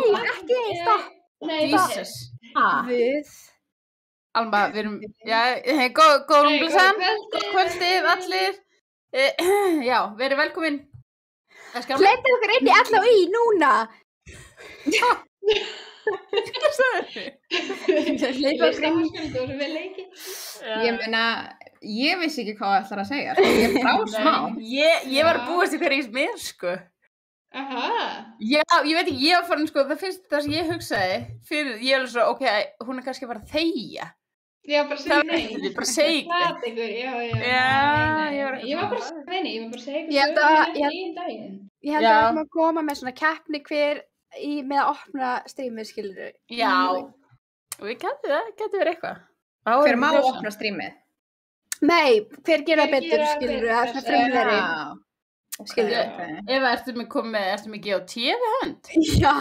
ekki, stopp. Nei, Jesus. Við. Alma, við erum, góðum blessan, kvöldið allir. Já, verið velkomin. Hleypið okkur inn í LHÍ núna. Hvað sagði þið? Hleypið okkur inn. Ég meina, ég vissi ekki hvað það ætlar að segja. Ég brá smá. Ég var að búast í hverju í mér, sko. Aha. Já, ég veit ekki, ég var farin, sko, það fyrst það sem ég hugsaði fyrir, ég er svo, ok, hún er kannski bara að þegja. Já, bara segja nei. Bara segja Það ykkur, já. Ég var bara að segja nei, ég var bara að segja ykkur Ég held að- einn daginn. Ég held að við erum að koma með svona keppni hver með að opna strímið, skilur. Já, og við getum verið eitthvað. Hver má opna strímið? Nei, hver gera Hver betur, gera skilur, betur, það er svona frumlegri. Já. Skilur. Ef ertu með G.O.T. við hönd? Já.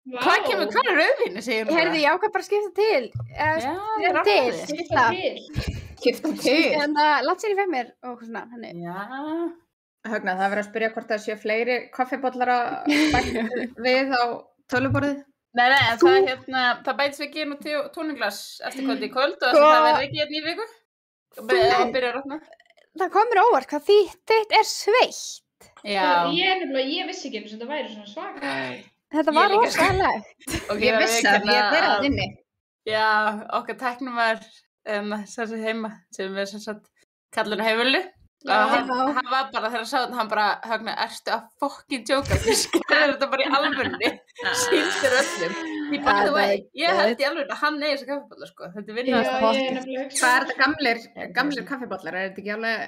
Hvað er rauðvíni, segir hún? Heyrðu, ég ákvað bara að skipta til. ég er til. alveg. Skipta. Skipta til. En það, látt sér í mér og svona, henni. Já. Högna, það verður að spyrja hvort það séu fleiri kaffibollar að bæta við á töluborðið. Nei, en það bætis við gin og tóninglas eftir kvöldi í kvöld og það verður ekki í viku. Og byrja að rotna. Það komur óvart hvað þitt er sveitt. Já. Ég vissi ekki eins og þetta væri svona svaka. Þetta var rosalegt. Og Ég vissi að ég verið að inni. Já, okkar tæknum var sem heima sem við sem sagt kallar hann Heifullu. Hann var bara þegar hann bara Högna, ertu að fucking djóka? Þú skræður þetta bara í alvörunni. Sýndir öllum. Ég held í alvörunni að hann eigi þessa kaffibollar, sko. Þetta er vinnast að Hvað Hvað er þetta gamlir kaffibollar? Er þetta ekki alveg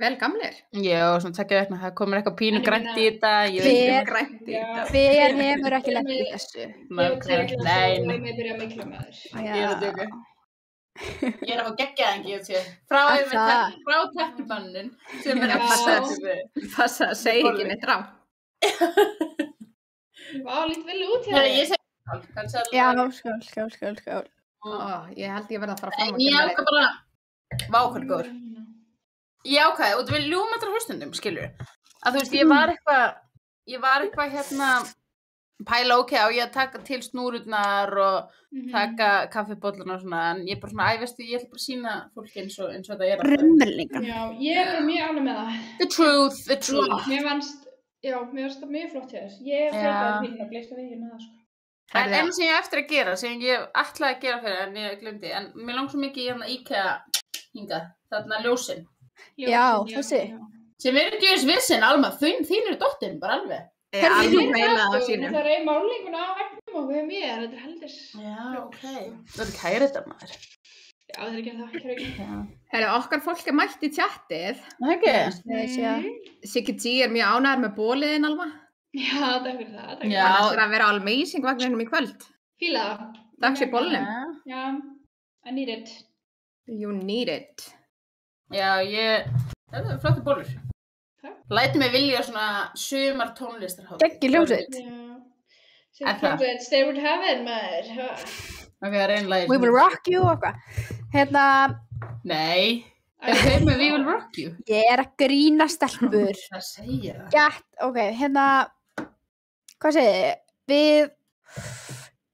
vel gamlir? Já, svona tekja vegna, það komur eitthvað pínu grænt í þetta. Ég Hver- veit ekki Grænt í þetta. Hver hefur ekki lent í þessu? Nei. Ég byrja að mikla maður. Ég er að djóka. Ég er að fá geggjaðan G.O.T. Frá teknubannun sem er Passa að segja ekki neitt rá. Vá, lít vel út hjá Ég segi Já, skál. Ég held ég verða að fara fram Ég ákvað bara vákvæður góður. Ég ákvaði, og við ljúum allra hlustundum, skilur. Að þú veist, ég var eitthvað pæla á ég að taka til snúrurnar og taka kaffibolluna og svona, en ég bara svona, ég ætla bara að sýna fólki eins og þetta er. Raunveruleikann. Já, ég er bara mjög ánægð með það. The truth. Mér fannst það mjög flott hjá þess. Ég fréttaði pínum að bleista við hérna það, sko. Það er enn sem ég á eftir að gera, sem ég ætlaði að gera fyrir en ég glemdi, en mér langar svo mikið í hérna IKEA hingað, þarna ljósin. Já, þessi. Sem eru ekki eins vissin, Alma, þín eru dottin, bara alveg. Alveg meila á sínum. Það er málinguna á vegnum og við mér, þetta er heldur. Já, ok. Það er kæri þetta maður. Já, það er ekki það, ekki. Herru, okkar fólk er mætt í tjattið. Það ekki? Siggi G er mjög ánægður með bóliðin, Alma. Já, takk fyrir það. Já. Það er að vera amazing vagninum í kvöld. Fíla það. Dags í bólnum. Já, I need it. You need it. Já, þetta er flottir bólur. Læti mig vilja svona sumar tónlistarhátt. Geggjur hljómsveit. Sem hljómsveit, Stairway to Heaven, maður. Ok, það er einn lagi. We will rock you og eitthvað. Nei, er þau með We will rock you? Ég er að grína stelpur. Það segir það. Gætt, ok, hvað segir þið?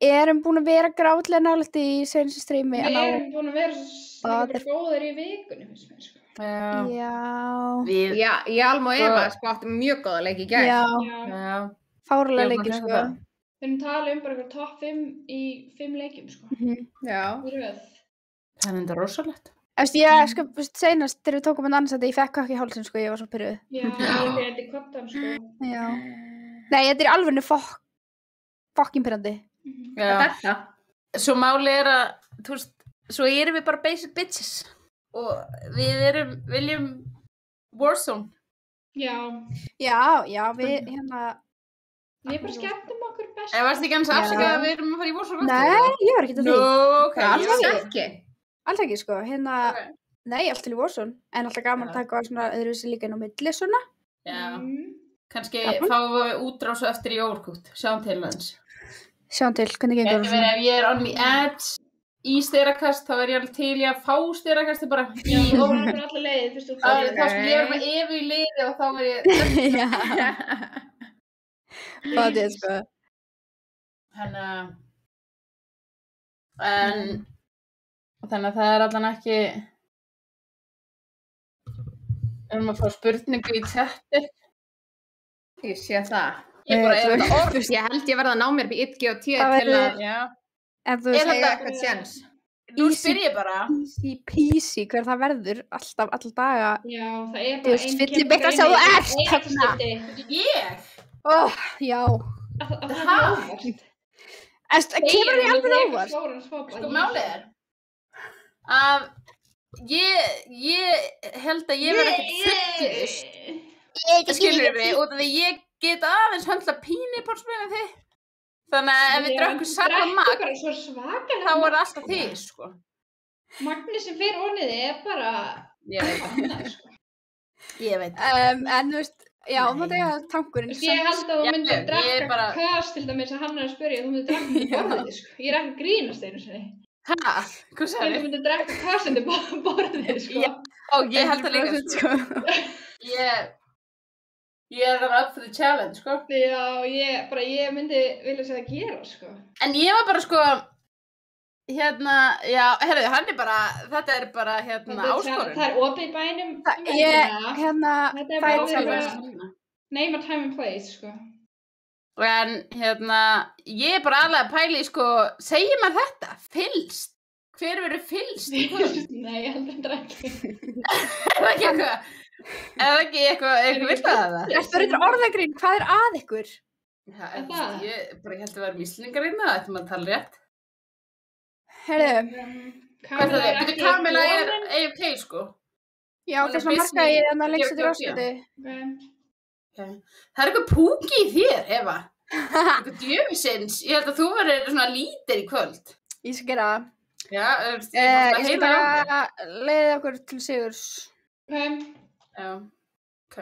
Við erum búin að vera grátlega nálægt í seinasta strími. Við erum búin að vera svo góðir í vikunni, finnst mér, sko. Já. Já, ég Alma og Eva áttum mjög góða leik í gær. Já. Fárlega leikir, sko. Við erum talað bara eitthvað top 5 í 5 leikjum, sko. Já. Það er enda rosalegt. Ég sko, seinast þegar við tókum annars að ég fekk ekki hálsinn, sko, ég var svo pyrruð. Já, þetta er kvottan, sko. Já. Nei, þetta er alveg fokkin pyrrandi. Já. Svo máli er að, þú veist, svo erum við bara basic bitches. Og við viljum Warzone. Já, við við bara skemmtum okkur best. En varst ekki annars afsakað að við erum að fara í Warzone? Nei, ég var ekki til því. Ok, Alls ekki. Alls ekki, sko, nei, allt til í Warzone. En alltaf gaman að taka svona öðruvísi líka inn á milli, svona. Já, kannski fáum við útrásu eftir í Overcooked. Sjáum til hans. Sjáum til, hvernig gengur Ef ég er on the edge í styrakast, þá er ég alveg til í að fá styrakasti bara í Overcooked fyrir alla leið, fyrst þú þá skulle ég vera með Evu í liði og þá var ég Já. Það er, sko. Þannig að það allan ekki að fá spurningu í chati. Ég sé það. Ég bara orð. Ég held ég verða að ná mér upp í ITG og 10 til að Þetta eitthvað tjens. Nú spyr ég bara. Easy peasy, hver það verður alltaf, alla daga. Já, það bara ein Fyllir mig að sjá þú ert þarna. Ég? Já. Það óvart. Kemur þér alveg óvart? Sko, málið að ég held að ég verð ekkert fullvist. Skilur mig, út af því ég get aðeins höndla pínipálsbröð með þig. Þannig að ef við drökkum saman magn, þá er alltaf þig, sko. Magni sem fer óniði bara... Ég veit. En þú veist, já, það er tankurinn. Ég held að þú myndir drakka kas til dæmis að hann að spyrja, þú myndir drakka til borðið, sko. Ég ekki að grínast einu sinni. Hæ? Hvað sagði? Þú myndir drakka kas til borðið, sko. Ég held að líka, sko. Ég up for the challenge, sko. Já, ég myndi vilja segja að gera, sko. En ég var bara, sko, já, herru, hann bara, þetta bara, áskorun. Það opið í bænum. Þetta bara name a time and place, sko. En, ég bara alveg að pæli, sko, segir maður þetta? Fylst? Hver verður fylst? Nei, ég heldur ekki. Það ekki eitthvað? Er það ekki eitthvað villað að það? Ég er bara eitthvað orðagrín, hvað er að ykkur? Já, ég bara held að vera íslendingar innan, þetta maður tala rétt. Heyrðu. Hvað er það? Byrju, Kamila er AFK, sko. Já, þess að marka ég að lengst til ráskjöti. Það er eitthvað púki í þér, Eva. Eitthvað djöfisins. Ég held að þú verður svona lítir í kvöld. Ég skal gera það. Já, ég skal bara leiða okkur til sigurs. Já, ok.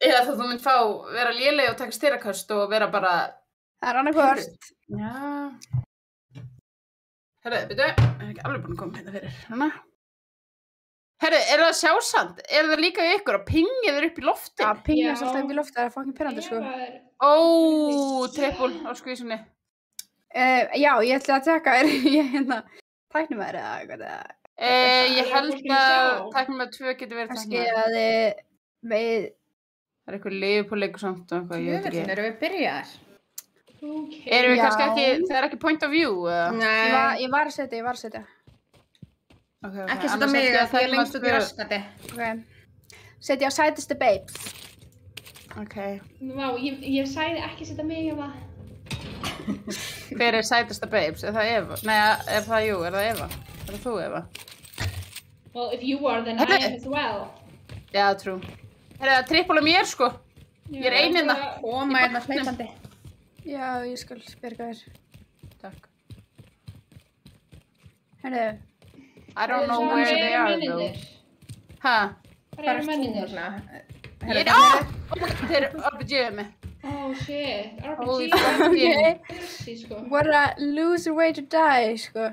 Eða þú mynd vera léleg og taka styraköst og vera bara... Það er annarkvort. Já. Herru, byrju, ég er ekki alveg búin að koma hérna fyrir. Svona. Herru, það sjálfsand? Það líka í ykkur að pingið upp í lofti? Já, pingið alltaf upp í lofti, það er fucking pirrandi, sko. Trippul á skvísunni. Já, ég ætla að tjekka, tæknum þær eða eitthvað eða... Ég held að tæknum með 2 getur verið kannski að þið með það er eitthvað Liverpool-leikur samt og eitthvað, ég veit ekki. Erum við byrjaðar? Erum við kannski ekki, það er ekki point of view? Nei. Ég var að setja. Okay. Ekki setja mig að það er lengst út í raskati. Ok. Setja á sætustu babes. Ok. Vá, ég sagði ekki setja mig að það. Hver er sætasta babes? Er það Eva? Nei, er það Eva? Er það þú, Eva? Well, if you are, then I am as well. Já, trú. Það trippul mér, sko. Ég er einina. Koma hérna hleypandi. Já, ég skal spyrga þér. Takk. Herðu. I don't know where they are, though. Hæ? Hvað eru menninir? Þeir eru RPG-ið mig. Oh, shit. RPG. What a loser way to die, sko.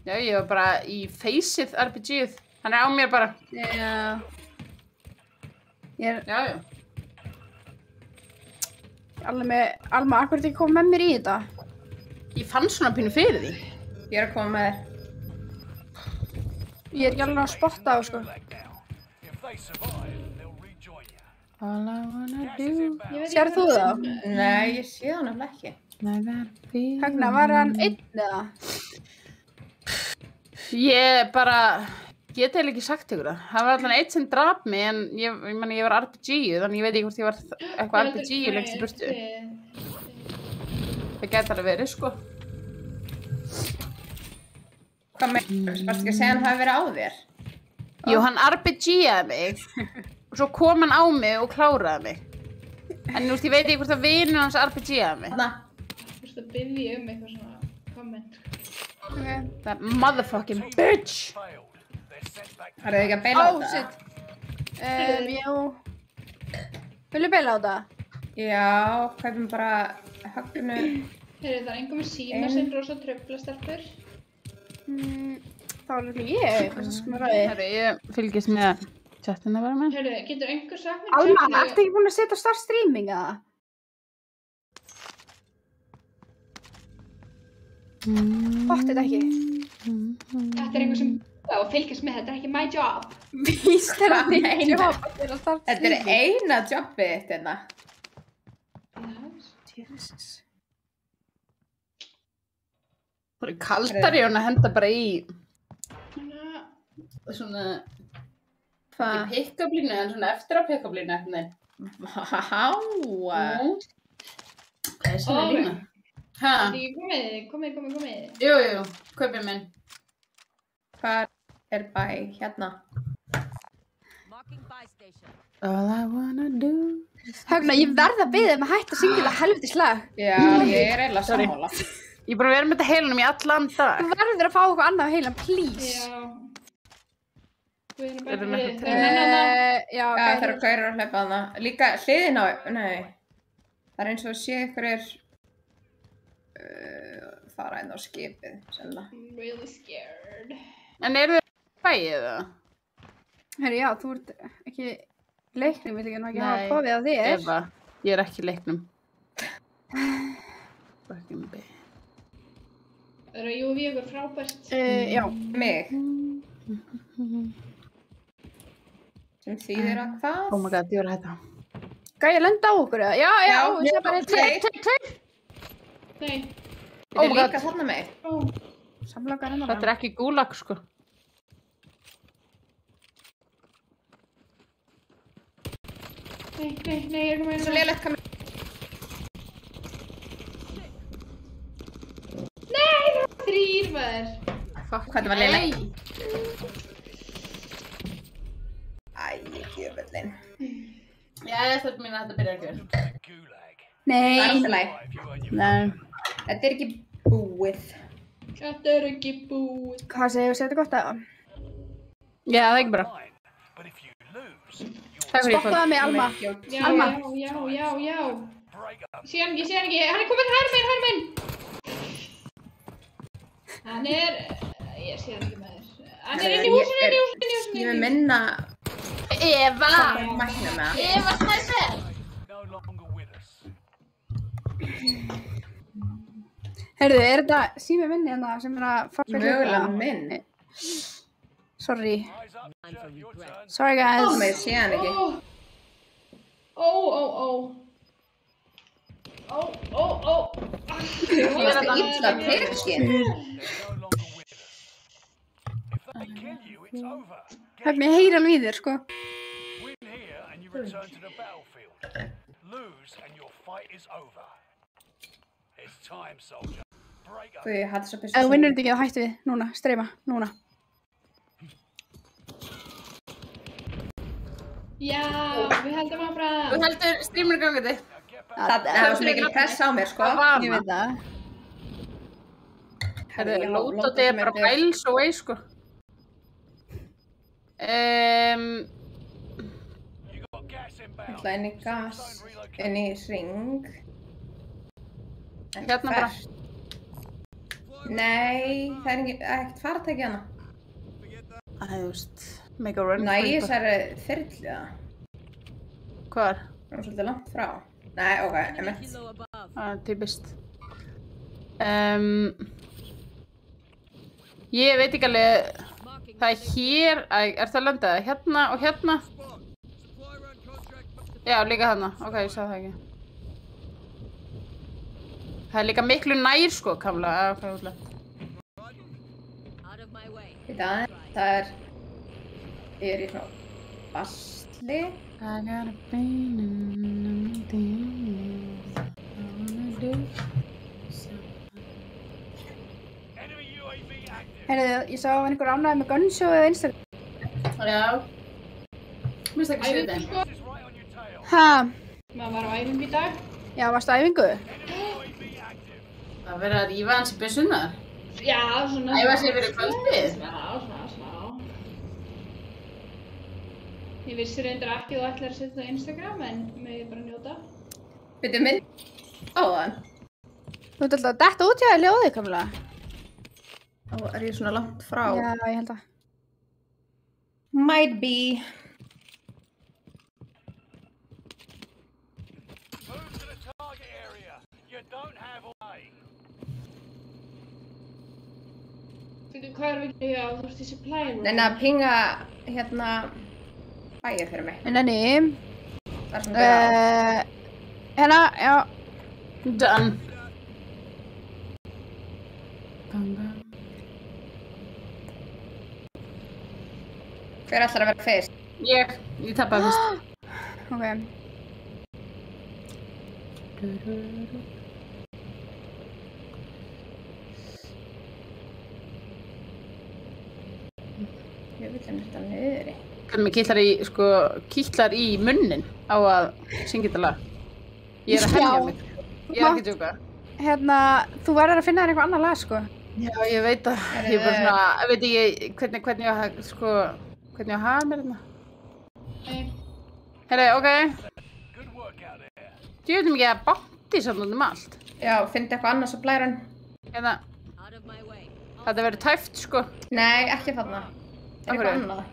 Já, ég var bara í face-ið RPG-ið. Hann á mér bara. Já. Já. Alma, akkur er þið komið með mér í þetta? Ég fann svona pínu fyrir því. Ég er að koma með þér. Ég er ekki alveg að spotta á, sko. All I wanna do. Sér þú það? Nei, ég sé hann alveg ekki. Högna, var hann einn eða? Ég bara get eiginlega ekki sagt ykkur það. Það var allan eitt sem drap mig en ég var RPG-ið, þannig ég veit ekki hvort ég var eitthvað RPG-ið lengst í burtu. Það gæti alveg verið, sko. Hvað með, varstu ekki að segja hann hafi verið á þér? Jú, hann RPG-aði mig og svo kom hann á mig og kláraði mig. En þú veist, ég veit ekki hvort að vinur hans RPG-aði mig. Þú veist að biðja eitthvað svona komment. Okay. That motherfucking bitch! Það er ekki að beila á það? Shit. Já. Villu beila á það? Já, kaupum bara höggnu. Það er einhver með síma sem rosa tröflastelpur. Þá er þetta ég, hvað sem ræði? Herri, ég fylgist með chatinu bara með. Herri, getur einhver sagt mér Alma, ertu ekki búin að setja á start streaming eða? Bóttið ekki. Þetta er einhver sem og fylgjast með, þetta er ekki my job. Víst er það Hvað þitt meinar? jobb að gera start Þetta er eina jobbið þitt hérna. Jesus. Það er kaldar í hún að henda bara í svona Hvað? pick-up-línu, en svona eftir á pick-up-línu eftir þeim. Vá. Það er svona lína. Hæ? Komið. Jú, kaupið minn. Hvað er bæ hérna? All I wanna do. Högna, ég verð að biðja að hætta að syngja það helvitis lag. Já, ég er eiginlega sammála. Ég er búin að vera með þetta heilunum í allan dag. Þú verður að fá okkur annað á heilan, please. Já. Guðinu Erum við bæði. Já, Já, það eru gaurar að hlaupa þarna. Líka hliðin á, nei. Það er eins og að sé ykkur fara inn á skipið, sennilega. I'm really scared. En eru þið bæið það? Herri, já, þú ert ekki leiknum, vil ekki hafa Nei, kofið á þér. Eva, ég er ekki í leiknum. Fucking bitch. Það eru jú við ykkur frábært. Já. Mig. Sem þýðir að hvað? Oh my god, ég var að hætta. Gæja lenda á okkur, eða? Já, Já, ég bara tveir. Nei. Þetta Oh er my líka God. þarna mig. Samlokkar hennar. Þetta er ekki gulag, sko. Nei, ég er komið inn. Svo lélegt kam... Þrýr maður. Fuck, Hvað það var lélegt? Æ, djöfullinn. Já, þetta mín að þetta byrja ekki vel. Það er Nei. alltaf læg. Nei. Þetta er ekki búið. Þetta er ekki búið. Hvað segir þú, segir þetta gott að? Já, það er ekki bara. Takk fyrir Stoppaðu mig, Alma. Já, Alma. já. Sé hann ekki. Hann er kominn, hægri megin. Hann er... Ég sé hann ekki með þér. Hann er inn í húsinu. Ég vil minna Eva! mækna með það. Eva Snæfer! Heyrðu, er þetta sími minni hérna sem er að fara Mögulega minn. Sorry. Sorry, guys. Mér sé hann ekki. Þú varst illa tekinn. Höfum ég heyri alveg í þér, sko. Guð, ég hætti svo byrst. Ef þú vinnur þetta ekki, þá hættu við. Núna, streyma. Núna. Já, við heldum áfram. Þú heldur streaminu gangandi? Það var svo mikil press á mér, sko. Ég veit það. Herðu, lótandi er bara miles away, sko. Ég ætla inn í gas, inn í ring. Hérna bara. Nei, það er ekkert fartæki hana. Það hefði, þú veist, make a run. Næ, þessari þyrlu það. Hvar? Það var svolítið langt frá. Nei, ok, emitt. Það er typist. Ég veit ekki alveg, það er hér, er það landið? Hérna og hérna? Já, líka hérna, ok, ég sá það ekki. Það er líka miklu nær, sko, kamla, ok, útlætt. Það er, ég er í svona basli. I got a pain in the things I wanna do. Heyrðu, ég sá einhver ánægði með Gunshow eða Instagram. Já. Mér finnst ekki Æfingu, svitið. sko. Ha? Maður var á æfingu í dag. Já, varstu á æfingu? Það verður að rífa hans í byssunar. Já, svona. Æfa sig fyrir kvöldið. Smá. Ég vissi reyndar ekki þú ætlar að setja það á Instagram, en mig bara njóta. Byrju minn á þann. Þú ert alltaf að detta út hjá þér ljóðið, kamla. Þá er ég svona langt frá. Já, ég held að. Might be. Hvað erum við ekki að, þú veist, í supply room? Nei, að pinga, hérna, bæja fyrir mig. Nenni. Það er svona byrjað á. Hérna, já. Done. Hver ætlar að vera fyrst? Ég tappaði fyrst. Ok. Ég vil þetta niðri. Mér kýtlar í munnin á að syngja þetta lag. Ég er að hemja mig. Ég er ekki að djóka. Hérna, þú verður að finna þér eitthvað annað lag, sko. Já, ég veit það. Ég er bara svona, veit ekki hvernig ég hafa, hvernig ég hafa mér hérna. Herri, ok. Þú veitum ekki að bátti samt allt. Já, fyndi eitthvað annað supply room. Hérna. Þetta verður tæft, sko. Nei, ekki þarna. Það er eitthvað annað.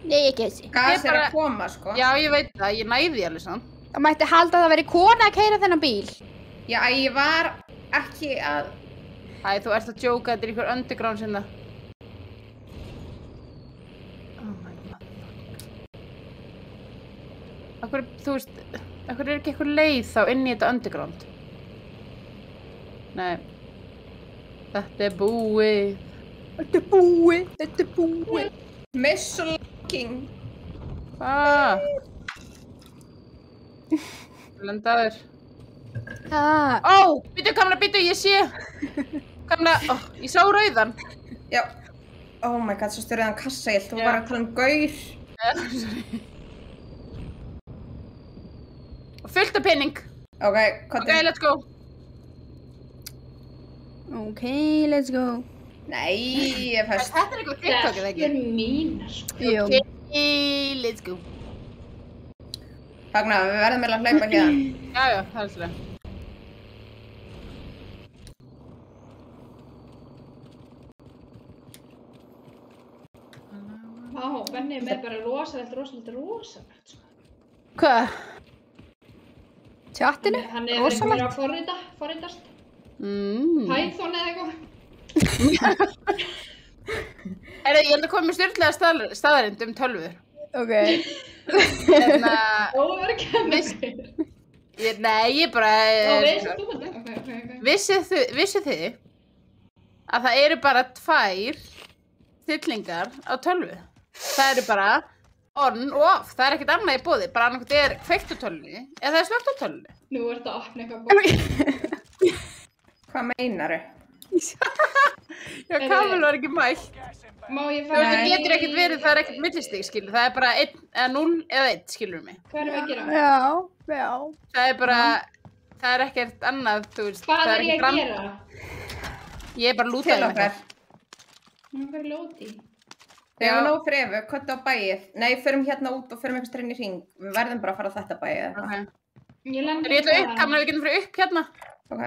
Nei, ekki þessi. Gas er að koma, sko. Já, ég veit það. Ég næði alveg samt. Það mætti halda að það veri kona að keyra þennan bíl. Já, ég var ekki að... Æ, þú ert að djóka, þetta er einhver underground sinna. Oh my god. Akkur, þú veist, akkur er ekki eitthvað leið þá inn í þetta underground? Nei. Þetta er búið. Þetta er búið, þetta er búið. Missulking. Hvað? Lendaður. Ó, býtu kamla, býtu, ég sé. Kamla, ég sá rauðan. Já. Oh my god, svo styrðan kassa, ég held þú bara að tala um gaur. Sorry. Og fullt af pening. Ok, hvað Ok, let's go. Ok, let's go. Nei, ég er fyrst. Þetta er eitthvað TikTok eða ekki? Þetta er mínar, sko. Jú. Ok, let's go. Ragnar, við verðum meðal að hlaupa hérna. Já, það er svolítið. Vá, Benni er með bara rosalegt, sko. Hvað? Tjattinu? Hann er verið að forritast. Python eða eitthvað. Ég held að koma með stjórnlega staðarind tölvur. Ok. Hérna... Ó, það er ekki að með. Nei, ég bara... Ok. Vissu þið að það eru bara 2 stillingar á tölvu? Það eru bara on og off. Það er ekkert annað í boði. Bara annað er kveikt á tölvunni eða það er slökkt á tölvunni. Nú er þetta að opna eitthvað bók. Hvað meinaru? Já, Kamil var ekki mætt. Má ég Þú veist, fara... það getur ekkert verið, það er ekkert millistig, skilur. Það er bara 1 eða 0 eða 1, skilur mig. Hvað erum við að gera? Já. Það er bara, það er ekkert annað, þú veist. Hvað er ég að gera? Ég er bara lútaði Til með okkar. það. Nú er lóti. Við erum nóg fyrir Evu, kvötta á bæið. Nei, förum hérna út og förum eitthvað strinn í hring. Við verðum bara að fara á þetta bæið eða eitthvað. Ok. Ég lendi Ég ætla upp, Kamil, við getum fyrir upp hérna. Ok.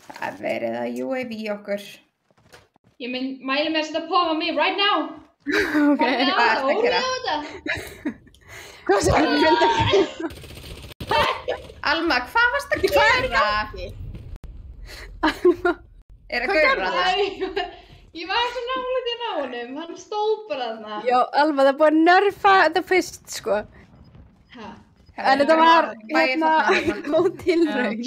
Það er verið að UAV okkur. Ég mæli með að setja pop á mig right now. Ok. Horfið á Hvað það, ertu að gera? horfið á þetta. Hvað sagði þú? Alma, hvað varst að gera? Er það gaura það? Æ, ég var svo nálega í honum, hann stóð bara þarna. Já, Alma, það er búið að nerfa þetta fyrst, sko. Ha? En þetta var, Bæið þarna. góð tilraun.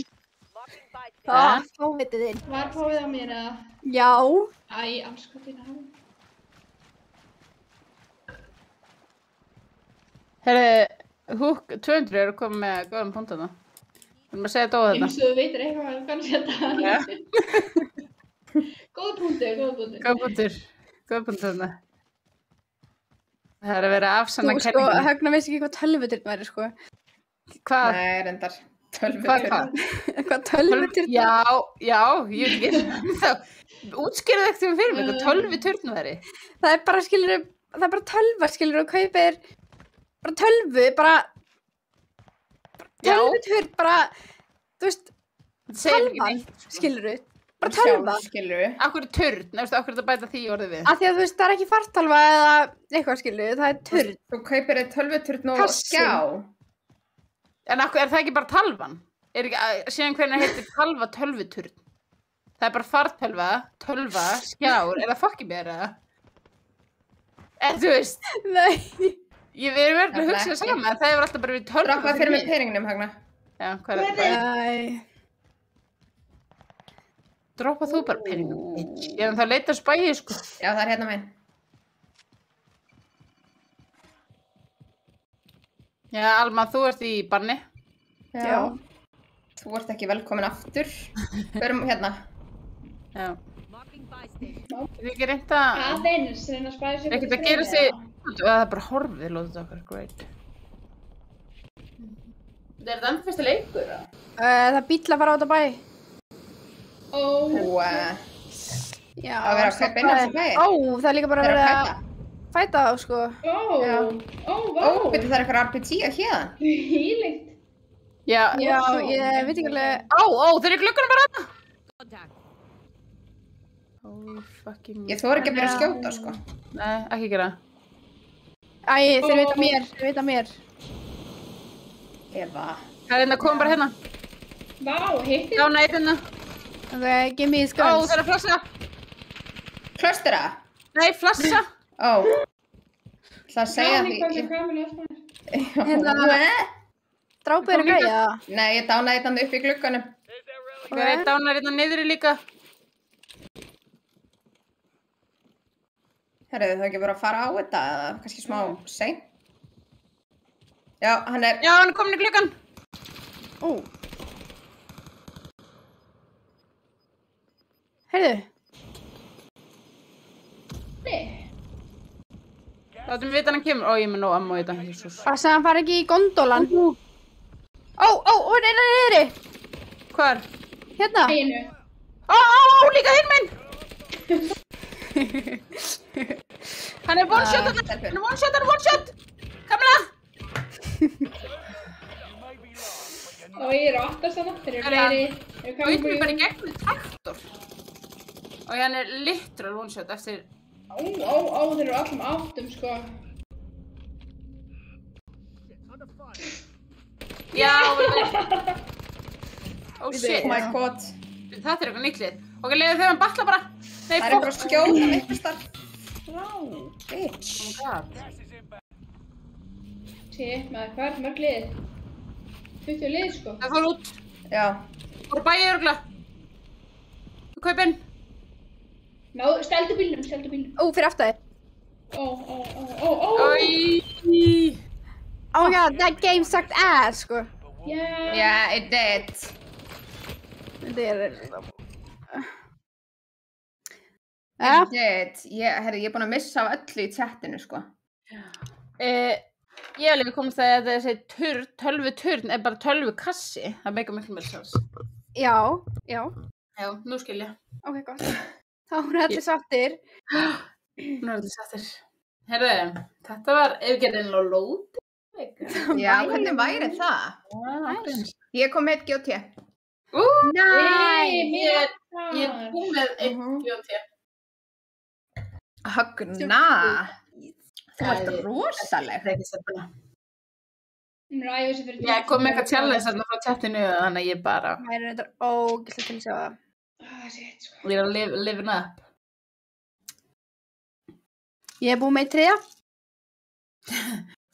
Það, fávitið þinn. Var prófið á mér eða? Já. Æ, anskotin á hann. Herri, Hook 200 eru komið með góðum punktana. Við erum að segja þetta á þetta. Eins og þú veitir eitthvað hvað kannski þetta. Góð punktur. Góð punktur þarna. Það er að vera afsanna Þú, sko, Högna veist ekki hvað tölvuturn væri, sko. Hvað? Nei, reyndar. Hvað? Hvað tölvuturn? Já, ég veit ekki. Útskýrðu ekkert fyrir mig hvað tölvuturn væri. Það er bara, skilur, það er bara tölva, skilur, og kaupir bara tölvu, bara tölvuturn, bara, þú veist, tölvan, skilur, bara tölva. Skilur við. Akkur er turn, akkur er þetta bæta því orðið við. Af því að þú veist, það er ekki fartölva eða eitthvað, skilur, það er turn. Þú kaupir þér tölvuturn og Kassi. skjá. En akkur er það ekki bara talvan? Er ekki, síðan hvernig heitir talva tölvuturn? Það er bara fartölva, tölva, skjár, er það fokki mér eða? Þú veist. Nei. Við erum verið að hugsa saman, það hefur alltaf bara verið tölva. Droppa fyrir mig peningnum, Högna. Já, hvað er það? Droppa þú bara peningnum, bitch. Ég hef þá leitað spæði, sko. Já, það er hérna megin. Já, Alma, þú ert í banni. Já. Þú ert ekki velkomin aftur. Förum hérna. Já. Þið ekki reynda... Aðeins, reyna að spæða sér. Ekkert að gera sig... Það er bara horfið, lótið okkar, great. Það er það fyrsta leikur, eða? Það er bíll að fara át á bæ. Já. Að vera að kaupa inn á þessu bæ? Það er líka bara að vera að fæta þá, sko. Vá. Byrju, það er eitthvað RPG að hérna. Hýlikt. Já, ég veit ekki alveg... Þeir eru gluggunum bara þarna. Ég þori ekki að byrja að skjóta, sko. Nei, ekki gera. Þeir vita mér. Eva. Það er hérna, komum bara hérna. Vá, hittir. Já, nei, hérna. Ok, give me these guns. Það er að flassa. Klöstera? Nei, flassa. Það að segja því... Hérna... Drápið er að gæja það? Nei, ég dánaði þetta upp í glugganum. Ég dánaði þetta niðri líka. Herðu, það ekki bara að fara á þetta eða kannski smá sein? Já, hann er... Já, hann er komin í gluggan. Heyrðu. Látum við vita hann kemur. Ég með nóg ammo í þetta, Jesus. Passa að hann fari ekki í gondolan. Nei. Hvar? Hérna. Einu. Líka hinn minn. Hann er one shot. Kamla. Ég er aftast þarna. Þeir eru fleiri. Gautur bara í gegnum traktor. Og hann er literal one shot eftir... Þeir eru allum áttum, sko. Já, shit. Oh my god. Þetta er eitthvað nýttlið. Ok, leiðu þegar hann batla bara. Það er eitthvað skjóta miklu starf. Bitch. Oh my god. Shit, maður, hvað er mörg lið? 20 lið, sko. Það fór út. Já. Fór bæja örgla. Þú kaupinn. Steldu bílnum. Fyrir aftæði. Oh my god, that game sucked ass, sko. Yeah, it did. Þetta er... It did. Ég er búin að missa af öllu í chatinu, sko. Ég hef líka komist að þessi tölvuturn er bara tölvukassi. Það meikar miklu meira sens. Já. Já, nú skil ég. Ok, gott. Þá er allir sattir. Herðu, þetta var yfirgerðin á lóti. Já, hvernig væri það? Ég kom með 1 GOT. Nei! Ég kom með 1 GOT. Högna. Þú ert rosaleg. Ég kom með eitthvað challenge þarna frá chatinu, þannig að ég bara... Það er þetta ógeðslega til að sjá það. Ég er að live up. Ég er búin með 3.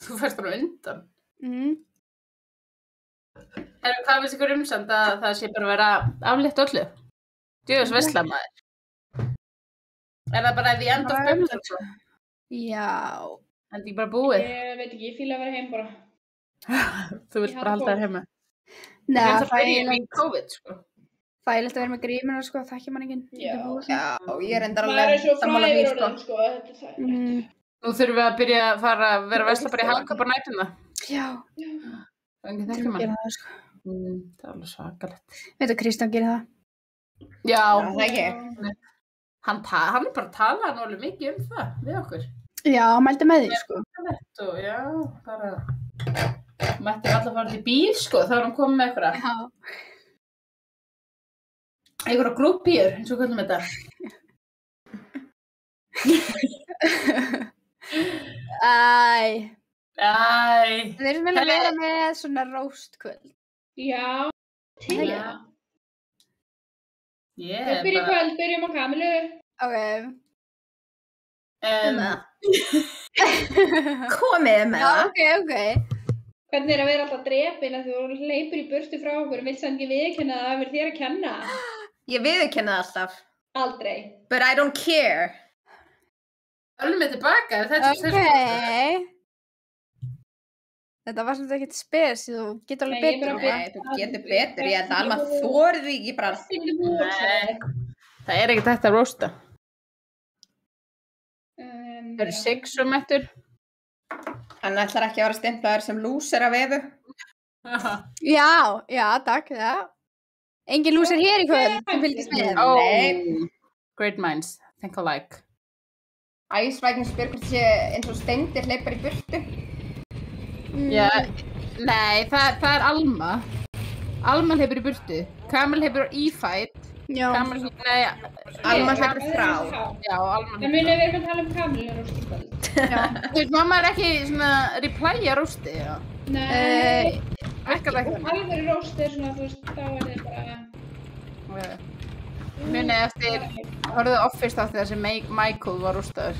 Þú færst bara undan. Hvað finnst ykkur samt að það sé bara að vera aflétt öllu? Djöfus veisla maður. Er það bara the end of business? Já. En það er bara búið. Ég veit ekki, ég fíla að vera heim bara. Þú vilt bara halda þér heima. Nei, það er COVID, sko. Það er leitt að vera með grímuna, sko, það ekki mann ekki. Já, ég er endar alveg sammála því, sko. Nú þurfum við að byrja að fara að vera að veisla bara í hangkap á nætuna. Já. Það er ekki þekkjum hann. Það er alveg svakalegt. Veit að Kristján gerir það? Já. Það ekki. Hann er bara að tala alveg mikið það við okkur. Já, mældi með því, sko. Já, bara... Mætti alltaf fara til bíl, sko, þá er hann komið með eitthvað. Já. Einhverja grúppíur, eins og kallum þetta. Þeir sem vilja vera með svona róstkvöld. Já, til það. Við byrjum kvöld, byrjum á Kamilu. Ok. Komið með það. Ok. Hvernig að vera alltaf drepin að þú hleypur í burtu frá okkur og vilt samt ekki viðurkenna að það verður þér að kenna? Ég viðurkenna það alltaf. Aldrei. But I don't care. Ölum við tilbaka, þetta Ok. Þetta var svolítið ekkert spes, þú getur alveg betur. Nei, þú getur betur, ég held að Alma þorði því ekki bara. Nei, það ekkert hægt að roasta. Það eru 6 mettur. Hann ætlar ekki að vera stimplaður sem lúser af Evu. Já, takk, já. Engin lúser hér í kvöld, þú fylgist með. Nei. Great minds, think alike. Æsvækning spyr hvort sé eins og Steindir hleypar í burtu. Já, nei, það er Alma. Alma hleypur í burtu. Kamil hleypur í fight. Já. Alma hleypur frá. Já, Alma Það munið við erum að tala um Kamilu rósti kvöld. Þú veist, mamma ekki svona replæja rósti, já. Nei. Ekki Alveg rósti er svona, þú veist, þá er þið bara... Munið eftir, horfðu Office þátti þar sem Michael var róstaður.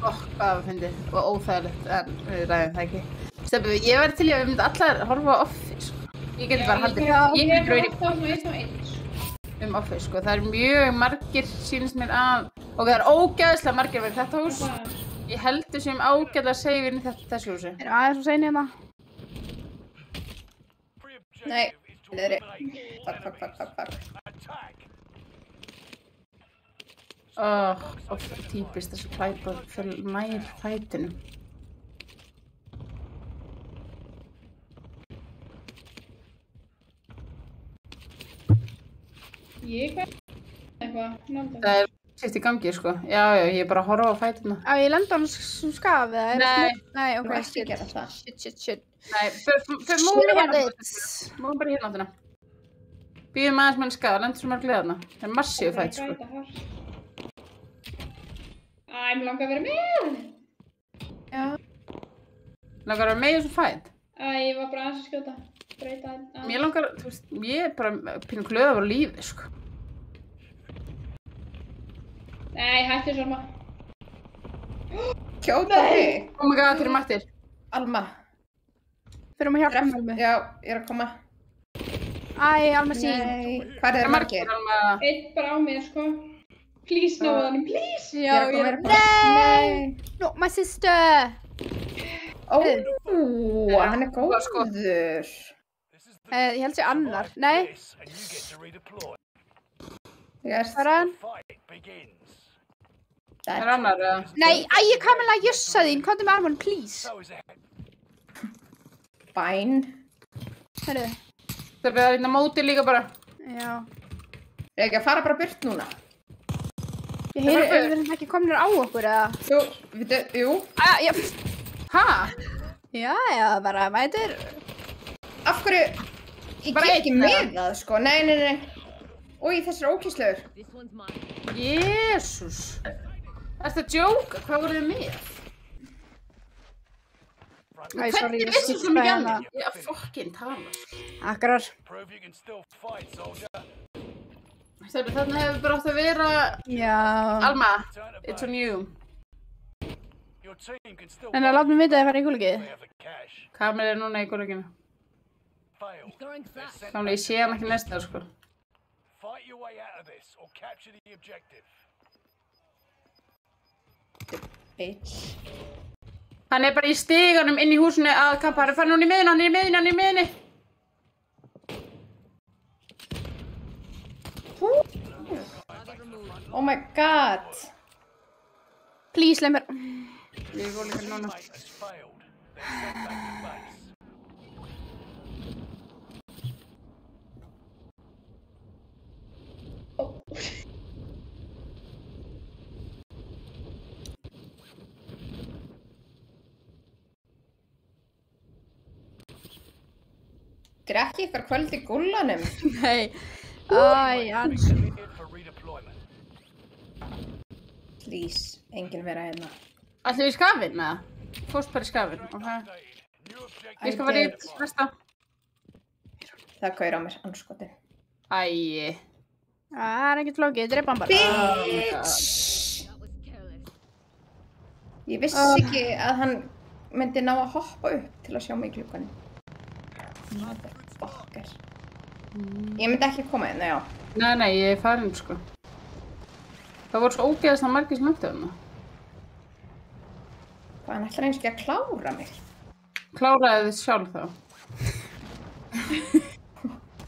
Hvað var fyndið og óþægilegt, en við ræðum það ekki. Steffi, ég væri til í að við myndum allar horfa á Office. Ég geti bara haldið. Ég hef horft á svona 1 og 1. Office, sko. Það mjög margir, sýnist mér að... Og það ógeðslega margir verið þetta hús. Ég heldur sem ágæðlega save inn í þessu húsi. Aðeins og segni hérna. Nei, niðri. Fuck. Típist þessu klæpa fyrir nær fætinu. Eitthvað, náttúrulega. Það sýtt í gangi, sko. Já, ég er bara að horfa á fætuna. Á, ég lenda hann sem skaf, eða? Nei, ok, Þú ekki gera það. Shit. Nei, múum bara hérna áttina. Býðum aðeins með hann skaf, lendur svo mörg liðarna. Það er massíu fæt, sko. Mér langar að vera með. Já. Langar að vera með þessu fæt? Ég var bara aðeins að skjóta. Mér langar, þú veist, ég er bara pínu glöð að vera lífi, sko. Nei, hættu svona. Kjóta þig. Oh my god, þeir eru mættir. Alma. Fyrir að hjálpa Alma. Já, ég er að koma. Alma sín. Nei, hvað er margir? Einn bara á mér, sko. Please, náðu hann, please. Já, ég er að koma. Nei. No, my sister. Hann er góður. Ég held sér annar. Nei. Hvað er hann? Það er annar, eða? Nei, ég kann vel að jössa þín. Komdu með armón, please. Bæn. Herru. Það er hérna móti líka bara. Já. Er ekki að fara bara burt núna? Ég heyri, við erum ekki komnir á okkur, eða? Jú. Hæ? Já, bara mætir. Af hverju? Ég get ekki með það, sko. Nei. Új, þessi er ókýrslegur. Jésús. Ertu að djóka? Hvað voruð þið með? Hvernig vissið þú mikið annað? Ég er að fokkin tala. Akkurar. Þarna hefur bara átt að vera... Já. Alma, it's on you. En að láta mig vita að það fara í kúlugið. Kamil er núna í kúluginu. Kamil, ég sé hann ekki næsta, sko. Bitch. Hann er bara í stiganum inn í húsinu að kampa. Hann er farin hún í miðinu, hann er í miðinu. Oh my god. Please, leið mér. Ég er líka núna. Drekki ykkur kvöld í gullanum. Nei. Hans. Please, enginn vera hérna. Ætlum við í skafinn, eða? Fórst bara í skafinn, ok. Ég skal fara í næsta. Það gaur á mér, anskotin. Æi. Það er ekkert flókið, drepa hann bara. Bitch! Ég vissi ekki að hann myndi ná að hoppa upp til að sjá mig í klukkanum. Motherfucker. Ég myndi ekki koma inn, já. Nei, ég er farin, sko. Það voru svo ógeðast að margir sem eftir hana. Hvað, hann ætlar eins og að klára mig. Kláraði þið sjálf þá.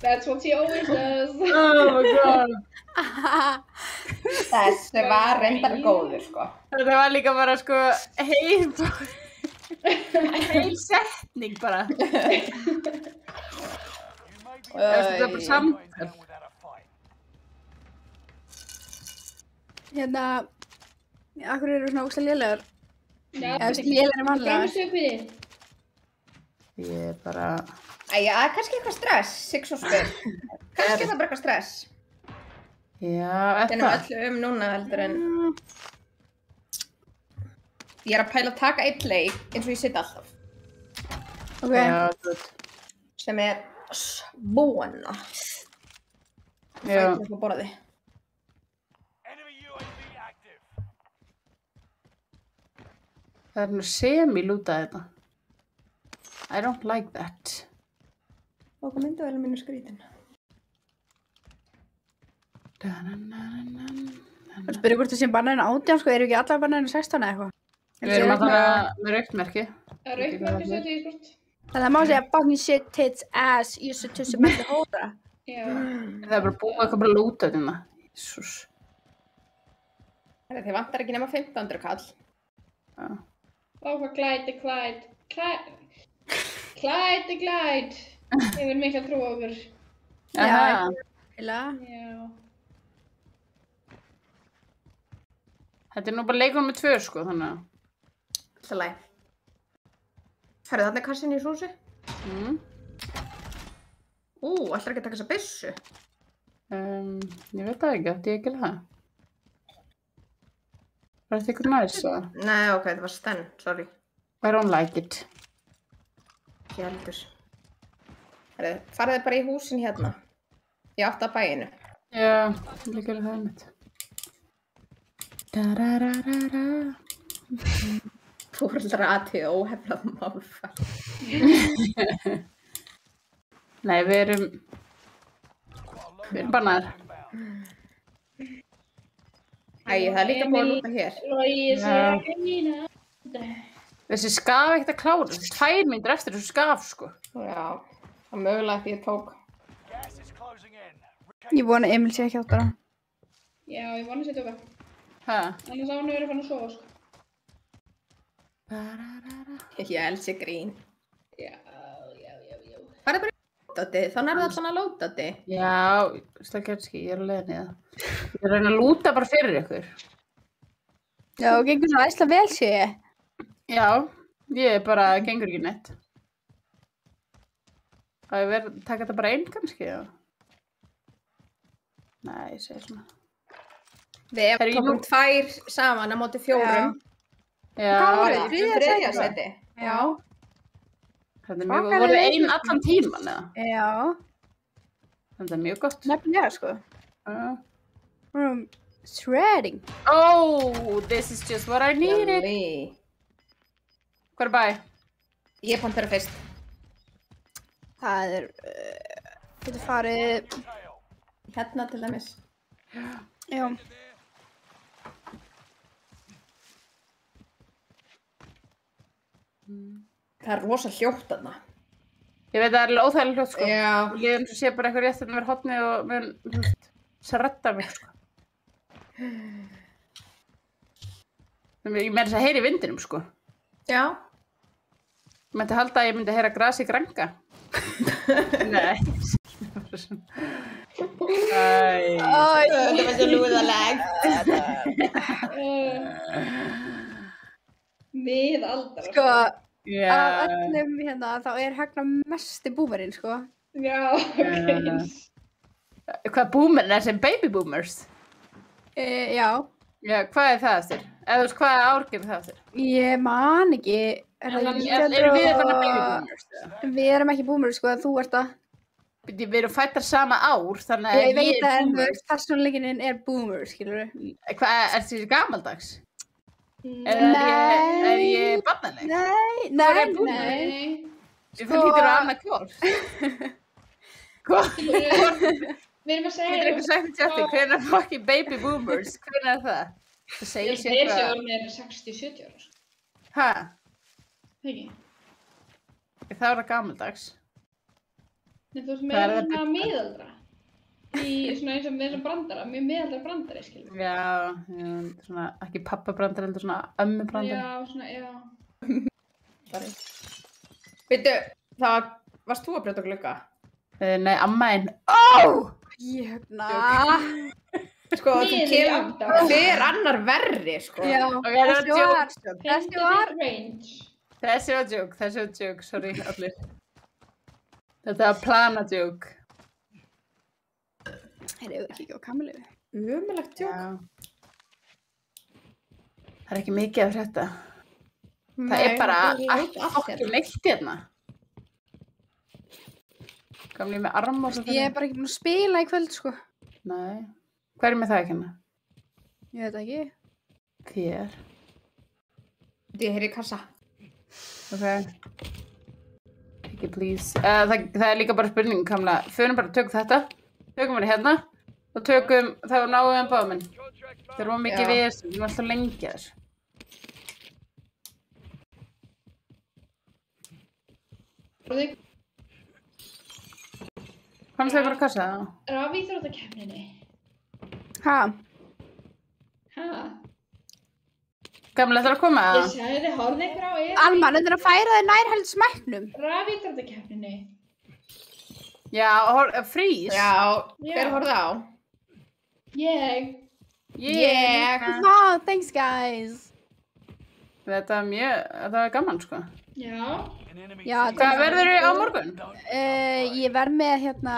That's what he always does. Oh my god. Þessi var reyndar góður, sko. Þetta var líka bara, sko, heil setning bara. Þetta var bara samtal. Hérna, akkur eru svona ógsta lélegar? Já, Lélegar mannlegar. Gæmstu upp í því? Ég er bara... Æja, kannski eitthvað stress, sig svo spyr. Kannski er það bara eitthvað stress. Já, Þennum öllu núna heldur en... Ég er að pæla að taka einn leik eins og ég sitt alltaf. Ok. Já, þú veit. Sem er svona. Já. Fætur upp á borði. Það er nú semi-lútað þetta. I don't like that. Og hvað myndavæli mínu skrítin? Það spyrir hvort það sé bannaðin 18, sko, eru ekki allar bannaðin 16 eða eitthvað? Við erum alltaf með rauktmerki. Það er raukmerki 70%. Þannig að það má segja fucking shit, tits, ass, use it to cement the holder. Já. Það er bara búið eitthvað bara lútað hérna. Jésús. Þið vantar ekki nema 1500 kall. Já. Ó, hvað Clyde. Hefur mikla trú á okkur. Aha. Heila. Já. Þetta er nú bara leikur með 2, sko, þannig að... Alltaf læg. Herru, þarna er kassin í súsi. Ætlar ekki að taka þessa byssu? Ég veit það ekki, ætti ég ekki það. Var þetta ykkur næs, eða? Nei, ok, þetta var stenn, sorry. I don't like it. Ekki heldur. Herru, farið bara í húsin hérna. Í átt að bæinu. Já, líka er það einmitt. Da-da-da-da-da. Fóreldrar aðtíð óhefnað málfall. Nei, við erum bannaðir. Það er líka búið að lúta hér. Logið sér að grína. Þessi skaf ekkert að klára. 2 mínútur eftir þessu skaf, sko. Já, það er mögulega því ég tók. Ég vona Emil sé ekki átt það. Já, ég vona sér tóka. Hæ? Annars á hann verið fann að sofa, sko. Ég elsi grín. Já. Farið bara í lótati, þannig er það allan að lótati. Já, stakkerski, ég er að leiða niða. Ég er að reyna að lúta bara fyrir ykkur. Já, og gengur svona æsla vel sé ég. Já, ég er bara, gengur ekki neitt. Það er verið að taka þetta bara einn kannski, já. Nei, ég segi svona. Við tókum 2 saman á móti 4. Já, Hvað voru Það þið? er þriðja seti. Já. þetta er mjög, voru einn allan tíman, eða? Já. Þetta er mjög gott. Nefnilega, sko. Shredding. Oh, this is just what I needed. Hver er bæ? Ég pantera fyrst. Það er, getur farið, Hérna til dæmis. já. Það er rosa hljótt þarna. Ég veit að það er alveg óþægilega hljótt, sko. Já. Ég eins og sé bara eitthvað rétt að vera hotni og mun, þú veist, sredda mig, sko. Ég meira þess að heyri í vindinum, sko. Já. Ég mætti halda að ég myndi heyra grasi grænka. Nei. Þetta var svo lúðaleg. Miðaldra. Sko, Já. af öllum hérna, þá er Högna mesti búmerinn, sko. Já, ok. Hvað boomer er sem baby boomers? Já. Já, hvað er það eftir? Eða þú veist, hvað ár gefur það eftir? Ég man ekki. Er það Erum við bara baby boomers? Við erum ekki boomer, sko, en þú ert það. Við erum fættar sama ár, þannig að Ég veit að boomer. persónuleikinn er boomer, skilur Hvað, er þessi gamaldags? Er Nei. ég barnaleg? Nei, Þú er nei, boomer. nei. Ég fyrir lítur á annað hvort. Hvað? Við erum að segja Getur eitthvað sagt í chati, hvernig er fucking baby boomers? Hvernig er það? Það segir sér Þeir séu eitthvað. orðnir 60-70 ára, sko. Hæ? Ekki? Það er það gamaldags. Nei, þú veist, Hvað er meira það? svona miðaldra. Í svona eins og með þessum brandara, mjög miðaldra brandari, skilur. Já, svona ekki pappabrandar, heldur svona ömmubrandar. Já, svona, já. Veitu, það varst þú að brjóta glugga? Nei, amma einn. Jöfna. Sko, þú Niður í kemur átta. hver annar verri, sko. Já, Ok, það var þessi var, joke. þessi var, range. Þessi var joke, sorry allir. Þetta var plana joke. heyrðu ekki á Kamilu. Ömulegt Já. tjók. Það er ekki mikið af þetta. Það er bara ekki neitt hérna. Gamli með armor. Ég er bara ekki búin að spila í kvöld, sko. Nei. Hver er með það ekki hérna? Ég veit ekki. Þér. Ég heyri í kassa. Ok. Ekki please. Það er líka bara spurning, Kamla. Förum bara að tökum þetta. Tökum við hérna. Og tökum, það var náðum báðum. Það var mikið Já. við þessu. Við erum alltaf lengi að þessu. Hvað það bara að kassa það? Rafíþróttakeppninni. Ha? Ha? Gamla, þetta er að koma Ég það? sagði, horfði ykkur á Alma, þetta er að færa þig nær held smæknum. Rafíþróttakeppninni. Já, frís. Já, hver horfði á? Ég. Ég. Wow, thanks guys. Þetta var gaman, sko. Já. Já, Hvað verður þau á morgun? Ég verð með hérna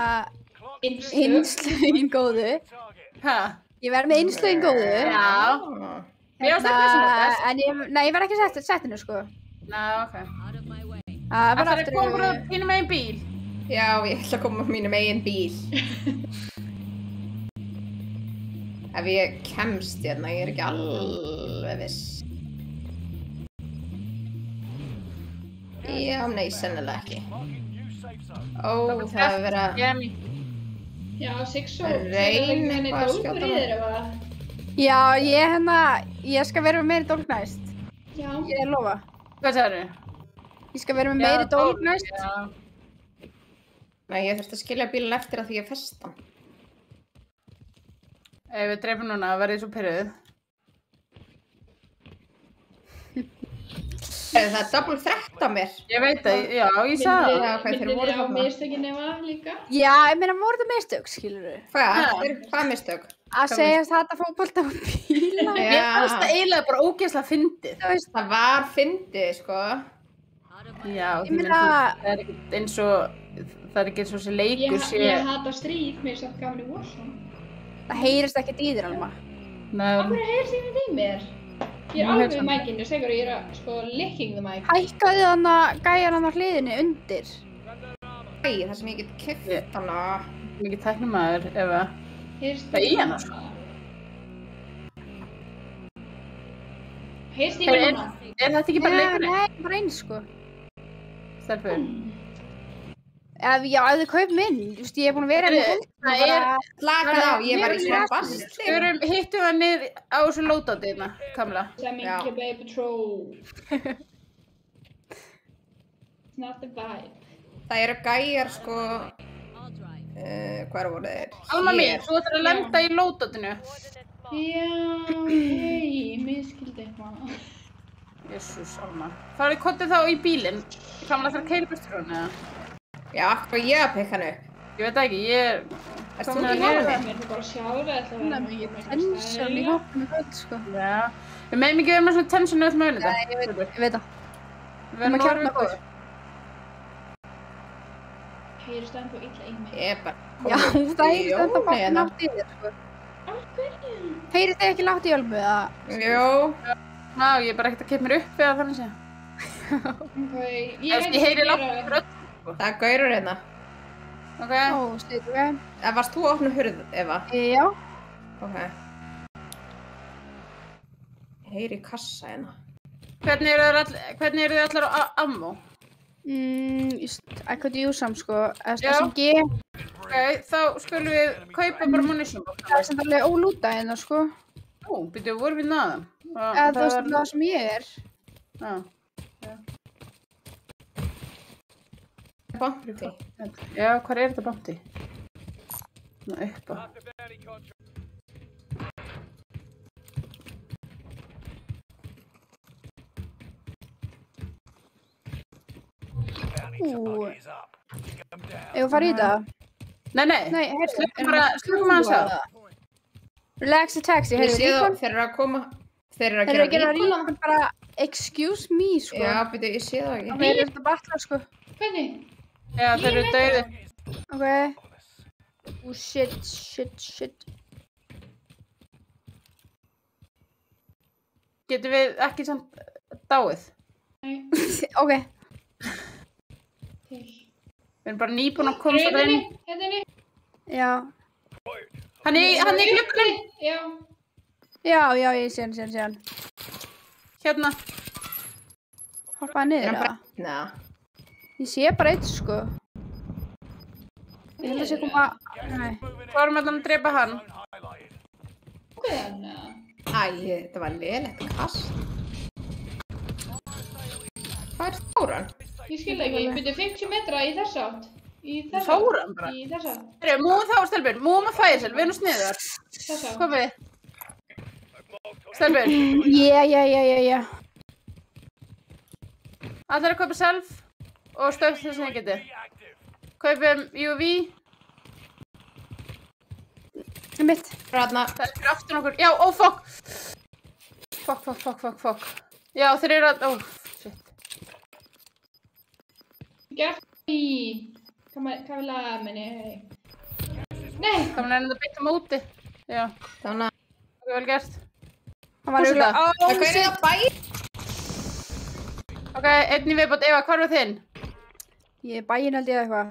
Innslög. innslögin góðu. Hæ? Ég verð með innslögin góðu. Já. Mér varst ekki sem þetta. En ég verð ekki settinu, sko. Ná, ok. Það Það var er að koma bara þínum eigin bíl. Já, ég ætla að koma á mínum eigin bíl. Ef ég kemst hérna, ég er ekki alveg viss. Já, nei, sennilega ekki. Ó, það hefur verið að Jemi. Já, Sixo. Reyna eitthvað að skjóta Dólgur í mig. þér eða? Já, ég skal vera með meiri dólk næst. Já. Ég lofa. Hvað sagðirðu? Ég skal vera með meiri dólk næst. Já. Nei, ég þurfti að skilja bílinn eftir að því ég festi hann. Ef við dreifum núna, verðið svo pyrruð. Það er double threat á mér. Ég veit það, já, ég sagði það. Já, hvað, þeir voru Minnir á þarna? mistökin eða líka? Já, ég meina voru það mistök, skilur þú? Hvað er mistök? Að segja þetta fótbolta á bíla. Ég fannst það eiginlega bara ógeðslega fyndið. Þú veist, Það var fyndið, sko. Já, Ég meina- það er ekkert eins og, það er ekki eins og þessi leikur sé. Ég hata stríð, mér er satt gaman í Warzone. það heyrist ekkert í þér, Alma. Nei, Akkur heyrst þínu í mér? Ég er Nú alveg heyrist við hann. mækinn, ég segur að ég er að, sko, licking the mic. Hækkaði þannig að gæja hann á hliðinni undir. Æ, það sem ég get keft hana. mikið tæknumæður ef að, Heyrst Það er í hana, sko. Heyrst í Er- mér núna? er þetta ekki bara leikurinn? Nei, bara eins, sko. Stelpur. Já, ef þið kaup minn, þú veist, ég er búin að vera Heyrðu, hérna það bara- Slakað á, ég var í svona Ég- basli. Hittum við niður á þessu lótáti hérna, Kamla. Seminki Bay Patrol. It's not the vibe. Það eru gæjar, sko. Hvar voru þeir? Alma mín, Hér. þú ættir að lenda í lótátinu. Já, hei, miskildi eitthvað. Jésús, Alma. Farið kontið þá í bílinn. Kamla þarf að keyra burt frá henni. Já, hvað ég að pikka hann upp? Ég veit það ekki, ég er... Erst þú Komið ekki að hjá gera henni? Mér er bara að sjá það ætla að Hún er vera mikið með tensjón í hópum í kvöld, sko. Já. Við meðum ekki vera með svona tension öll með þetta. Ég veit það. Við verðum að að kjarna orða okkur. góð. Heyrst það ennþá illa í mig. Ég er bara Já, það heyrist þetta Jóni bara hérna. látt í þér, sko. Af hverju? Heyrist þið ekki látt í Ölmu, eða? Jó, Ná, ég er bara ekkert að kemja mér upp eða þannig sé. Ok, Ég heyri látt í rödd. það er gaurur hérna. Ok. Ó, shit, ok. Varst þú að opna hurð, Eva? Já. Ok. Heyri kassa hérna. Hvernig eru þið allar á ammo? I could use some, sko. Já. SMG. Ok, þá skulum við kaupa bara munition box. Það er samt alveg ólúta hérna, sko. Ó, byrju, vorum við naðan? Eða þú veist það sem ég er. Já. Bounty. Já, hvað er þetta bounty? Ná, upp á. Ég var að fara í það. Nei, slökum aðeins á. Relax the taxi, Ég sé þá, þeir eru að koma. Þeir eru að gera recon bara, excuse me, sko. Já, byrju, ég sé það ekki. Það er þetta batla, sko. Hvernig? Já, þeir eru dauði. Ok. Shit. Getum við ekki samt dáið? Nei, Ok. til. Við erum bara nýbúin að koma svo inn. Hérna. Já. Hann er í gluggunum. Já, ég sé hann. Hérna. Hoppaði niður, Er hann eða? Nei. Ég sé bara eitt, sko. Ég held að sé koma... Nei. Hvað erum allan að drepa hann? Þetta var lélegt kast. Hvað er stóran? Ég skil ekki, byrju 50 metra í þessa átt. Fóran bara? Í þessa átt. Herru, múum þá, Stelbjörn, múum að fæða við erum sniðar. Þessa átt. Komið. Stelbjörn, Já. allir að kaupa self og stöf þess að þið geti. Kaupum UV. Mitt. Þarna. Það er fyrir aftur okkur. Já, ó, fuck. Fuck. Já, þeir eru að... Ó, shit. Gert í... Hvað vil að minni? Nei! Það var nefnir að byggja mig úti. Já, Þannig að... það var vel gert. Hann var Húsið örugglega... það. Hvað er það bæ? Ok, einn í viðbót. Eva, hvar var þinn? Ég er bæinn held ég eitthvað.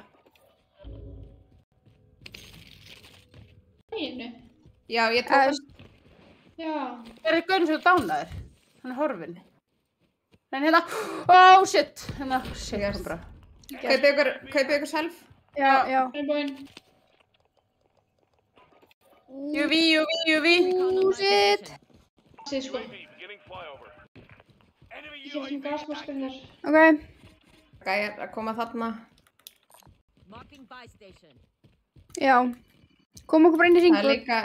Bæinu? Já, ég tók það. Já. Er þið gaurin sem þú dánaðir? Hann er horfinn. En hérna... Ó, shit. Hérna, shit, hann bara. Kaupið ykkur self. Já. Það er búinn. UV. Shit. Sér sko. Ég sé sem gasmaskur þar. Ok. Gæjar að koma þarna. Já. Kom okkur bara inn í Það er hringu. líka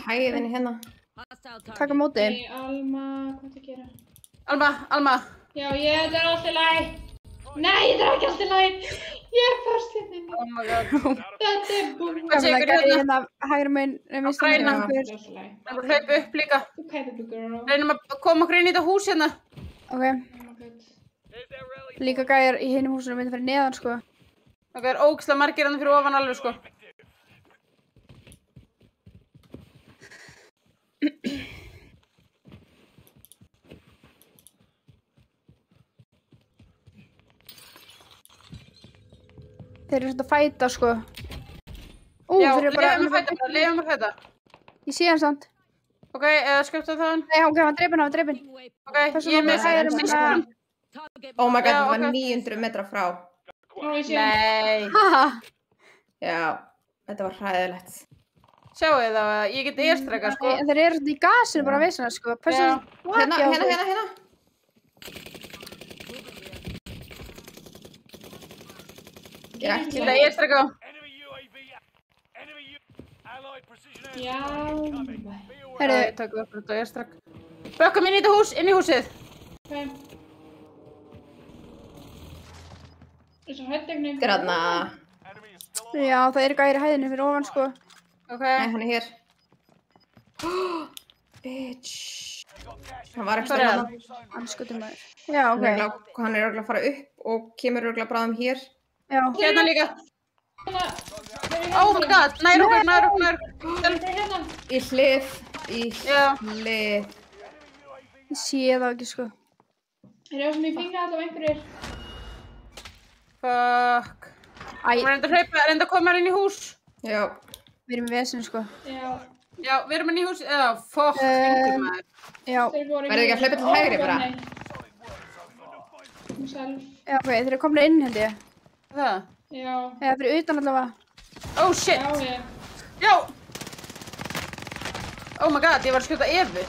hæðin hérna. Taka móti. Nei, Alma, hvað það gera? Alma. Já, þetta er allt í lagi. Nei, þetta er ekki allt í lagi. Ég er fast hérna inni. Oh my god. Þetta er búinn. Hvað segir ykkur hérna? Hérna, hægri meginn, græna. Það er allt í lagi. Það er bara hlaupa upp líka. Þú kæpir þú, girl. Reynum að koma okkur inn í þetta hús hérna. Ok. Oh my god. Líka gæjar í hinum húsunum myndi fyrir neðan, sko. Ok, það er ógeðslega margir hérna fyrir ofan alveg, sko. Þeir eru svona að fæta, sko. Já, þeir eru bara... leiðum að fæta. Ég sé hann samt. Ok, eða skjöpta það hann. Nei, ok, hann dreipin. Ok, ég er með hægri megin. system. Oh my god, Já, það var ok. 900 metra frá. Nú, ég sé hann. Nei. Haha. Já, þetta var hræðilegt. Sjáu þið þá að ég get airstrika, sko. En þeir eru svona í gasinu bara að veisa hann, sko. Já. Hérna. Ég er ekki Til að airstrika á. Já. Herru, Ég tók upp þetta airstrak. Bökkum inn í þetta hús, inn í húsið. Ok. Þessu hættegni. Þetta er þarna. já, það eru gæjar í hæðinu fyrir ofan, sko. Ok. Nei, hann er hér. Bitch. Hann var ekki Hvar er hérna. Hann skutur maður. Já, ok. Hann er örugglega að fara upp og kemur örugglega bráðum hér. Já. Hérna líka. Hérna. Oh my god, nær okkur. Þetta er hérna. Í hlið. Já. Hlið. Ég sé það ekki, sko. Það er sem ég finga allavega einhverjir. Fuck. Hún reynda að hlaupa, reynda að koma inn í hús. Já. Við erum í vesinu, sko. Já, við erum inn í hús. Já, fokk, hringum maður. Já. Verður ekki að hlaupa til hægri bara? Já, ok, þeir eru komin inn, held ég. Það? Já. Eða fyrir utan allavega. Oh, shit. Já. Oh my god, ég var að skjóta Evu.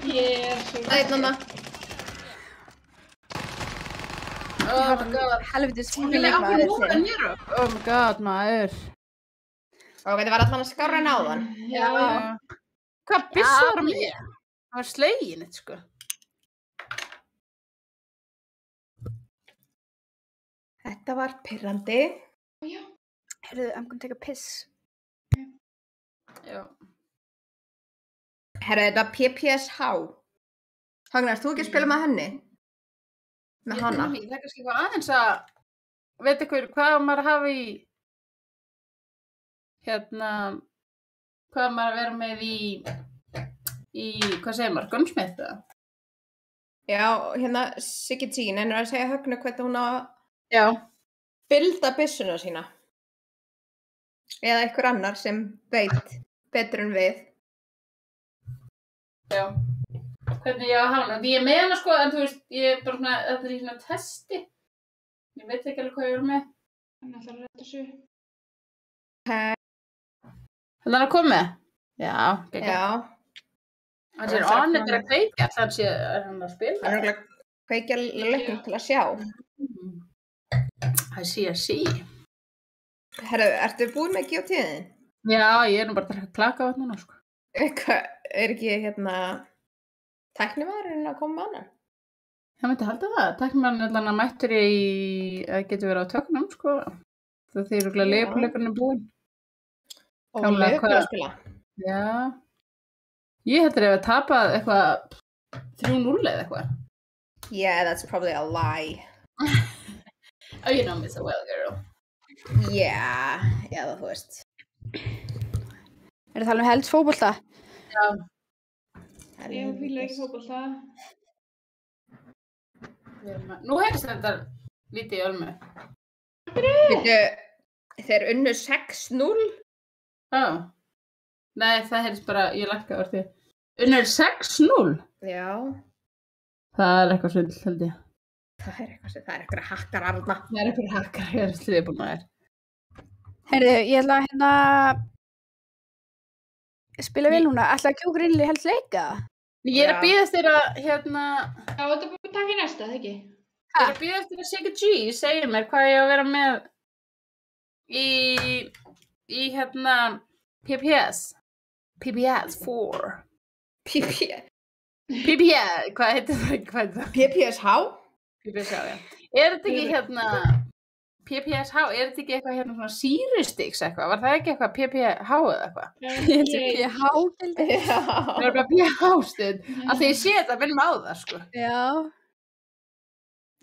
Jésus. Það er nanna. Oh my god. Helvitis Hún er ekki móða nýra. Oh my god, maður. Ok, það var allan að skára en áðan. Já. Hvað byssu var mér? Það var slegin, þetta sko. Þetta var pirrandi. Heyrðu, I'm gonna take a piss. Já. Herra, þetta var PPSH. Hagnar, þú ekki að spila með henni? Með hana? Það er kannski eitthvað aðeins að, veit ykkur, hvað maður að hafa í, hvað maður að vera með hvað segir maður, gunsmith það? Já, hérna Siggi Tín, en að segja Högnu hvernig hún á Já. Bilda byssuna sína. Eða einhver annar sem veit betur en við. Já. Hvernig ég á hana? Því ég er með hana sko, en þú veist, ég er bara svona, þetta er í svona testi. Ég veit ekki alveg hvað ég er með. Þannig að það er þetta svo. Þannig að komið? Já, ekki. Já. Hann sér ánættir að kveikja, þannig að hann að spila. Það er náttúrulega kveikja leikum til að sjá. I see. Herru, ertu búin með GOT-inn? Já, ég er nú bara að drekka klaka á þetta núna, sko. Er ekki tæknimaðurinn að koma með hana? Það myndi halda það. Tæknimaðurinn allan að mættur að getur verið á töknum, sko. Það þeir eru leifleikurinn búin. Og leikur að spila? Já. Ég hættir ef að tapa eitthvað 3-0 eða eitthvað. Yeah, that's probably a lie. Oh, you know me so well, girl. Yeah, eða þú veist. Er það alveg helst fótbolta? Já. Ég fíla ekki fótbolta. Nú heyrst þetta lítið í Ölmu. Þeir unnu 6-0? Já. Nei, það heyrst bara, ég lakka orð því. Unnur 6-0? Já. Það er eitthvað svindl, held ég. Það er eitthvað hakkar arna. Það er eitthvað hakkar, ég er sliðið búin að þér. Heyrðu, ég ætla að spila vel núna. Ætla að kjókur innli helst leika? Ég er að bíða eftir að, Já, þetta er bara að taka í næsta, það ekki? Ég er að bíða eftir að Sigga G segir mér hvað ég á að vera með í PPS. PPS 4. PPS, hvað heitir það? PPSH? PPSH, já. Er þetta ekki PPSH, er þetta ekki eitthvað svona sýrustiks eitthvað? Var það ekki eitthvað PPH eða eitthvað? Ég held að PH gildi. Já. Það er bara PPH stund. Af því ég sé þetta, minnum á það, sko.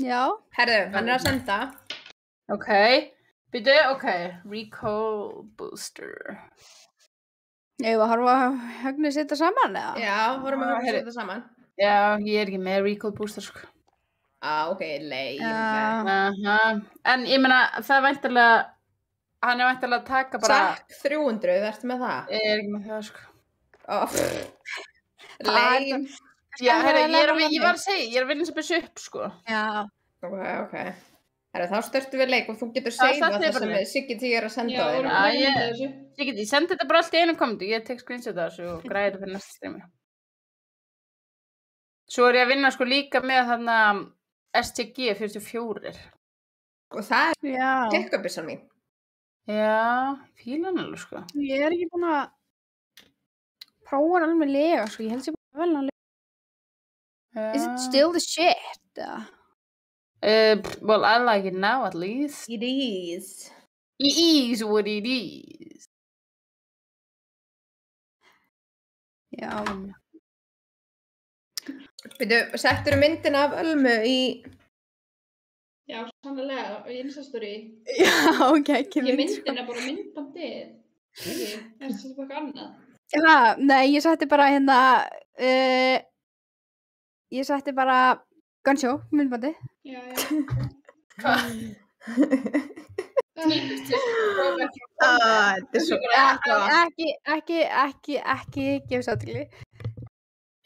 Já. Herðu, hann er að senda. Ok. Byrju, ok. Recall booster. Ég var að horfa að Högnu setja saman, eða? Já, vorum að setja þetta saman. Já, ég er ekki með recall booster, sko. Ok, leið. En ég meina, það er væntanlega, hann er væntanlega að taka bara... Sakk 300, ertu með það? Ég er ekki með það, sko. Leið. Já, herri, ég var að segja, ég er að vinna sem þessu upp, sko. Já. Ok. Herri, þá störtum við leik og þú getur segja það sem Siggi Tí er að senda þér. Ég sendi þetta bara allt í einu komandi, ég tek screenshot af þessu og græði þetta fyrir næsta streymi. Svo er ég að vinna, sko, líka með þarna... STG 44. Og það er tekkabissan mín. Já, fílan alveg, sko. Ég er ekki búin að prófa hann alveg lega, sko. Ég held sér bara vel að lega. Is it still the shit? Well, I like it now, at least. It is. It is what it is. Já. Byrju, settur myndina af Ölmu í... Já, sannlega, í Instastory. Já, ok, ekki mynd. Ég myndina bara myndbandið. Ekki, er þetta bara eitthvað annað? Já, nei, ég setti bara ég setti bara Gunshow, myndbandið. Já. típist til Þetta er svo Ekki gefið sáttili.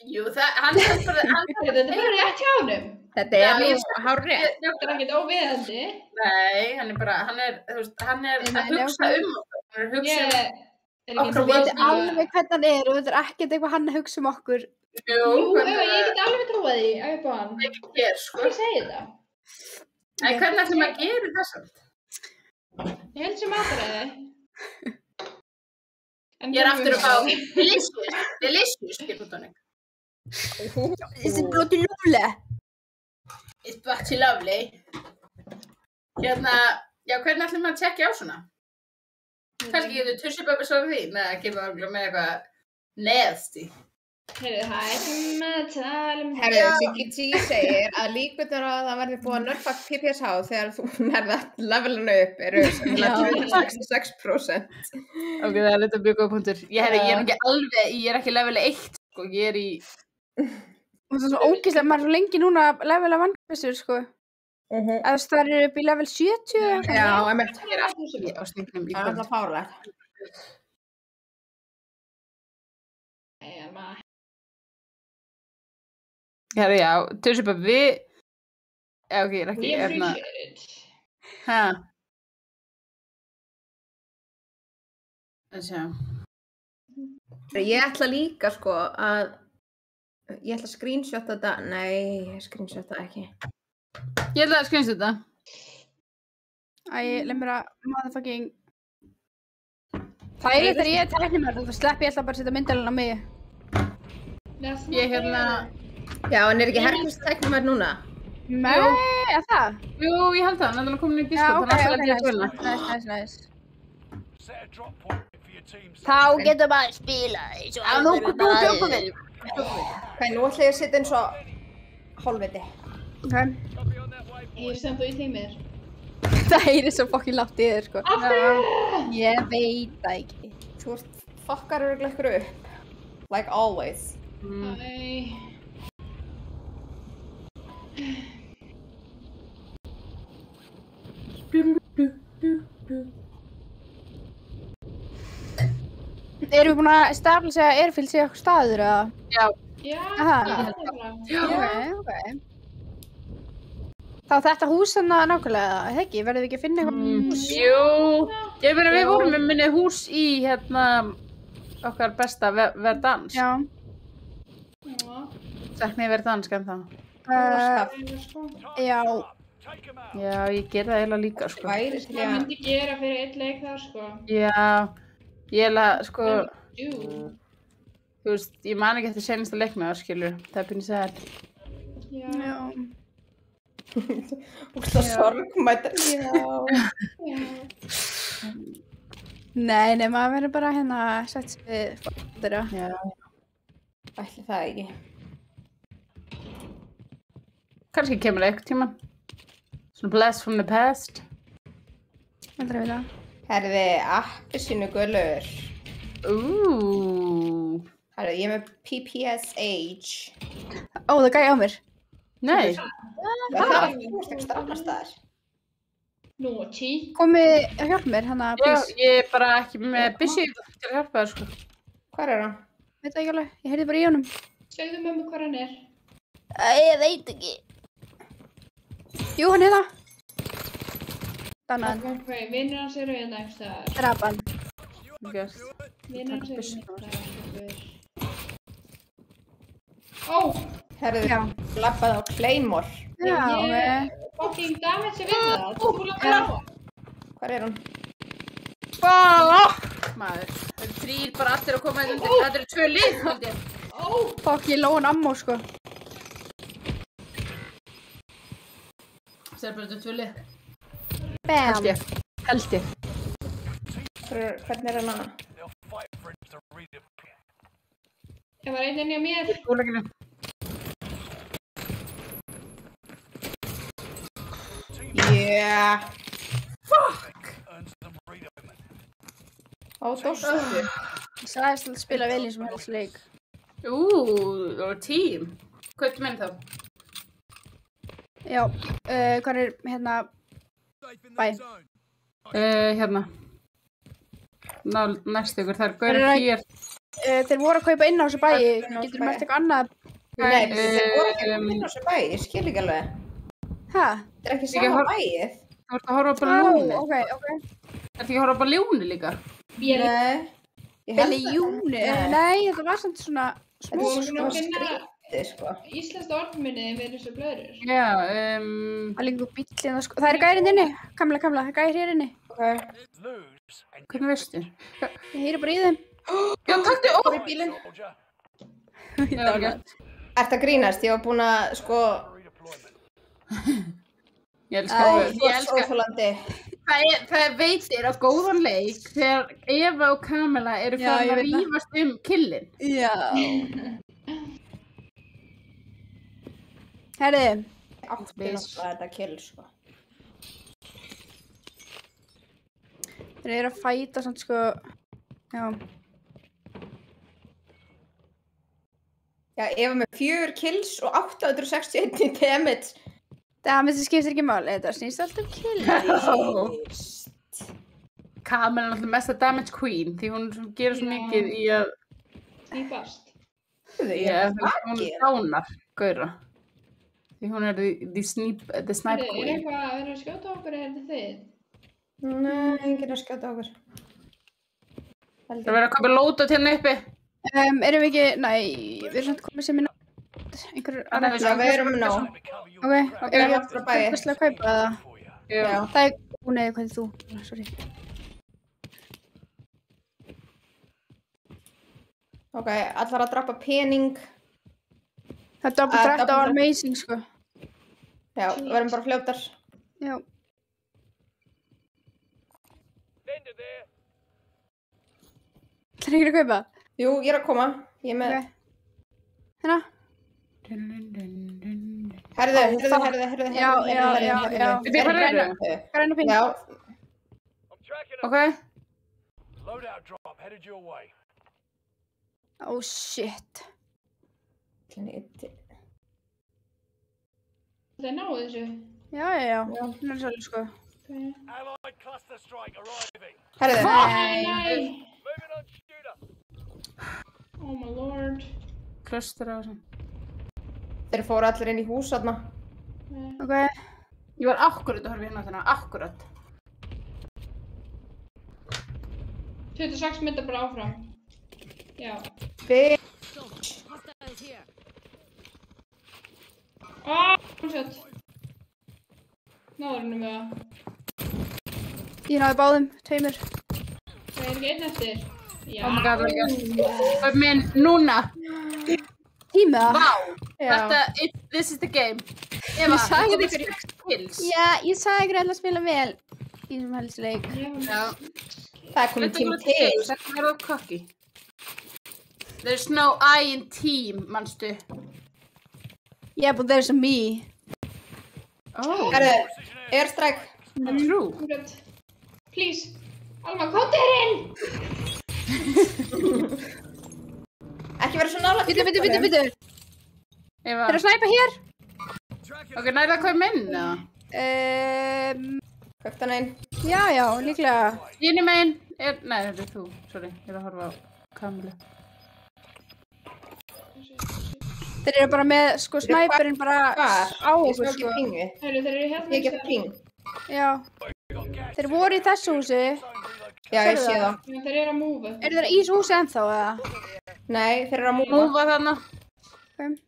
Jú, hann er bara Þetta er bara rétt hjá honum. Þetta er mjög hárrétt. Þetta er ekkert óviðandi. Nei, hann er þú veist, hann er að hugsa okkur. Hann er að hugsa Þú veit alveg hvernig hann er og þetta er ekkert eitthvað hann að hugsa okkur. Jú, ég get alveg trúið því, ef ég búið hann. Sko. Ég segi þetta. En hvernig ætlum að gera það samt? Ég held sem mataræði. Ég er aftur að fá delicious gin tonic. Is it bloody lovely? It's bloody lovely. Já, hvernig ætlum að tjekkja á svona? Kannski getur tussiböbbi svarað því? Nei, ekki með eitthvað nasty. Heyrðu, hættum að tala Herðu, Siggi T segir að líkurnar að það verði búið að nerfa PPSH þegar þú nærði levelinu upp eru 66%. Ok, það er litið mjög góð punktur. Ég er ekki level 1, sko, ég er í... Það er svo ógeðslega, maður er svo lengi núna að levela vangfessur, sko. Eða það eru upp í level 70. Já, einmitt. Ég er aftur á sningnum í Það er kvöld. alltaf fárlegt. Herru, já, tussiböbbi, já, ok, ég er ekki, Ég appreciate it. Hæ? Sjá. Ég ætla líka, sko, að ég ætla að screenshota þetta. Nei, ég screenshota ekki. Ég ætla að screenshota þetta. Leið mér að motherfucking... Það er þegar ég er tæknimörð, þá slepp ég alltaf bara að setja myndalinn á mig. Ég Já, en er ekki Herkules tæknimörð núna? Nei, er það? Jú, ég held það, hann er komin í Já, Discord, ok, nice. Þá getur maður að spila eins og Ok, nú ætla ég að setja eins og hálfviti. Ok. Ég er samt og í þeimir. Það heyrir svo fokkin látt í þér, sko. Ég veit það ekki. Þú fokkar örugglega ykkur upp. Like always. Erum við búin að stafla segja að Airfield sé okkur staður, eða? Já. Já, Aha. Ok. Þá þetta hús þannig nákvæmlega, eða ekki? Verðum við ekki að finna eitthvað hús? Jú, ég meina við vorum með minni hús í, okkar besta Verdans. Já. Saknaði Verdans, skan það. Já. Já, ég ger það eiginlega líka, sko. Hvað myndi gera fyrir eitt leik þar, sko? Já, ég eiginlega, sko, þú veist, ég man ekki eftir senasta leikna, skilur, það er byrjað sæl. Já. Úrsla sorgmættar. Já. Nei, maður verður bara sett sig við fóttur. Já. Ætli það ekki. Kannski kemur það eitthvað tíma. Svona blast from the past. Aldrei við það. Herði, appelsínu gulur. Herði, ég er með PPSH. Ó, það gæði á mér. Nei. Þú veist ekki starfnast þar. Nóti. Komið að hjálpa mér, please. Já, ég er bara ekki með byssi til að hjálpa þér, sko. Hvar er hann? Veit það ekki alveg, ég heyrði bara í honum. Segðu mömmu hvað hann er. Ég veit ekki. Jú, hann er það. Dannaðan. Ok, vinnur hans eru hérna ekki staðar. Drapan. Vinnur hans eru hérna ekki staðar. Ó! Herði, lappaði á Claymore. Já, Fucking damage að vinna það. Þú lappar á hann. Hvar er hann? Maður, það eru 3 bara allir að koma undir. Það eru 2 lið, held ég. Fokk, ég lóðan ammó, sko. Það eru bara 2 lið. Bam. Held ég. Hvernig er hann að? Það var einn inni á mér. Úrleikinu. Yeah. Fuck. Á, dóstu. Ég sagðist að spila vel eins og helst leik. Það var tím. Hvað ertu meina þá? Já, hvað er bæ? Hérna. Næst ykkur, það er gaurinn hér. Þeir voru að kaupa inn á þessu bæi. Getur þú mælt eitthvað annað? Nei, þeir voru ekki að finna þessu bæ, ég skil ekki alveg. Hæ? Þetta er ekki sama bæið. Þú ert að horfa upp á ljóni. Ok. Ertu ekki að horfa upp á ljóni líka? Nei. Beli Júni? Nei, þetta var samt svona Þú voru svona að skrítið, sko. íslenskt orðmunni við þessu blöður. Já, Það líka bíllinn sko. Það er gærinn inni. Kamla, það er gær hér inni. hvernig veistu? Ég heyri bara í þeim. Já, taktu Fór í bílinn. Já, ok. Ertu að grínast? Ég var búin að, sko, Ég elska Óþolandi. Það veitir á góðan leik þegar Eva og Kamila eru farin að rífast killinn. Já. Herði. Átti náttúrulega þetta kill, sko. Þeir eru að fæta svona sko. Já. Já, Eva með 4 kills og 861 damage. Það skiptir ekki máli, þetta snýst alltaf kill. Kamila er alltaf mesta damage queen því hún gerir svo mikið í að Snýpast. hún dánar gaura. Því hún er the snipe Er queen. eitthvað að vera að skjóta okkur eða þið? Nei, enginn að skjóta okkur. Það verður að kaupa lóta til henni uppi. Erum við ekki, við erum svona komið sem einhverjur Já, við erum nóg. Ok, við erum aftur á bæi. Hvað að kaupa það? Já. Það er, nei, hvað er þú? Sorry. Ok, allar að droppa pening. Það er double threat og amazing, sko. Já, við verðum bara fljótar. Já. Það er ekki að kaupa? Jú, ég er að koma. Ég er með... Ok. Hérna? Herðu. Já. Þið hvað eru? Græna pinn. Já. Ok. Oh, shit. Það náðu þessu. Já. Hún er svolítið, sko. Herðu. Nei. Oh my lord. Klöstur á þessum. Þeir fóru allir inn í hús þarna. Ok. Ég var akkurat að horfa hérna á þarna, akkurat. 26 myndar bara áfram. Já. Hún sett. Náður henni með það. Ég náði báðum, tveimur. Það er ekki einn eftir. Já. Oh my god, það er ekki. Kaup minn, núna. Tímið það? Vá. Þetta, this is the game. Eva, sagði þú ykkur- komið 6 kills. Já, ég sagði ykkur að spila vel í þessum helstu leik. Já. Það er komið tím til. Þetta var of cocky. There's no I in team, manstu. Yeah, but there's a me. Oh, Herðu, airstrike. true. Please. Alma, kóttu þér inn! Ekki vera svo nálægt. Bitu. Eva, Þeir eru að snæpa hér. ok, nærða að kaup minn, eða? Kaupt hann einn. Já, líklega. Hínu megin nei, þetta er þú, sorry, ég er að horfa á Kamilu. Þeir eru bara með, sko, snæperinn bara Hvar? á Ég okkur, svo ekki sko. pingu. Hörru, þeir eru hérna. Ég get ping. Já. Þeir voru í þessu húsi. Já, ég sé það. Þeir eru að múfa. Eru þeir í þessu húsi ennþá, eða? Nei, þeir eru að múfa. Múfa þarna. Ok.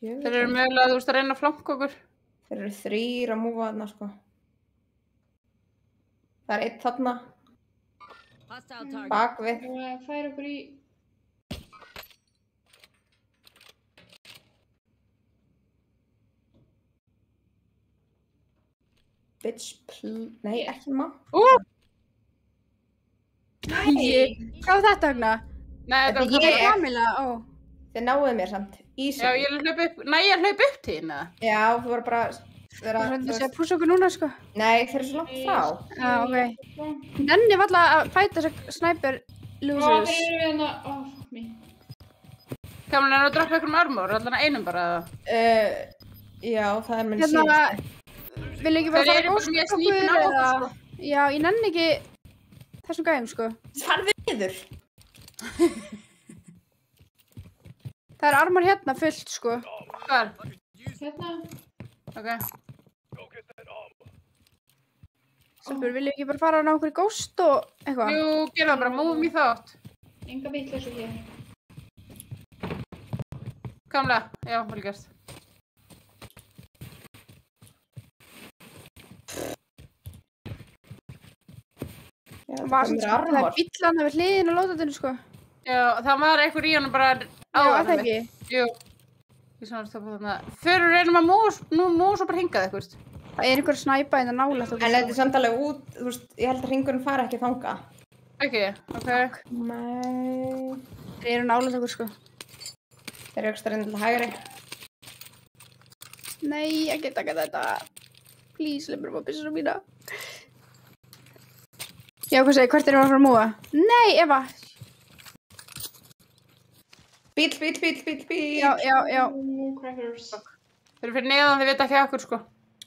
Þeir eru mögulega að þú veist að reyna að flanka okkur. Þeir eru 3 að múfa þarna, sko. Það er 1 þarna. Bakvið. Það fær okkur í... Bitch, nei, ekki má. Nei. Hvað var þetta, Agna? Nei, þetta var Þetta er Kamila. Kamila, ó. Þeir náðu mér samt. Já, Ísum. ég hlaup upp, nei, ég hlaup upp til hérna. Já, þú voru bara... Það er að segja að pússa okkur núna, sko. Nei, þeir eru svo langt frá. Já, ok. Nenni var alltaf að fæta þess snæper losers. Þeir eru hérna... fuck me. Kamila er að droppa ykkur um armor, allan einum bara. Já, það er minn Hérna, síðast. Vil ekki bara Þeir fara eru bara góðst mjög snípin á okkur, sko. Já, ég nenni ekki þessum gæjum, sko. Farðu niður. Það er armor hérna fullt, sko. Hvar? Hérna. Ok. Stelpur, vil ekki bara fara að ná okkur í góðst og eitthvað? Jú, gera það bara, múfum í þátt. Enga vitleysu hér. Gamla, já, vel gert. Já, Það var komur svona, það er armor. bíllana við hliðin og lótatinu, sko. Já, það var einhver í honum bara Já, er það ekki? Jú. Ég svona stoppa þarna. Fyrir reynum að múa svo bara hingað eitthvað. Það er einhver snæpa en það nálægt okkur. En þetta er samt alveg út, þú veist, ég held að hringurinn fara ekki þanga. Ekki, ok. Nei. Þeir eru nálægt okkur, sko. Þeir eru ekstra reyndið til hægri. Nei, ég get ekki þetta. Please, leið mér að byssuna mína. Já, hvað segir, hvert erum við að fara að múa? Nei, Eva. Bíll. Já. Crackers. Þeir eru fyrir neðan, þeir vita ekki okkur, sko.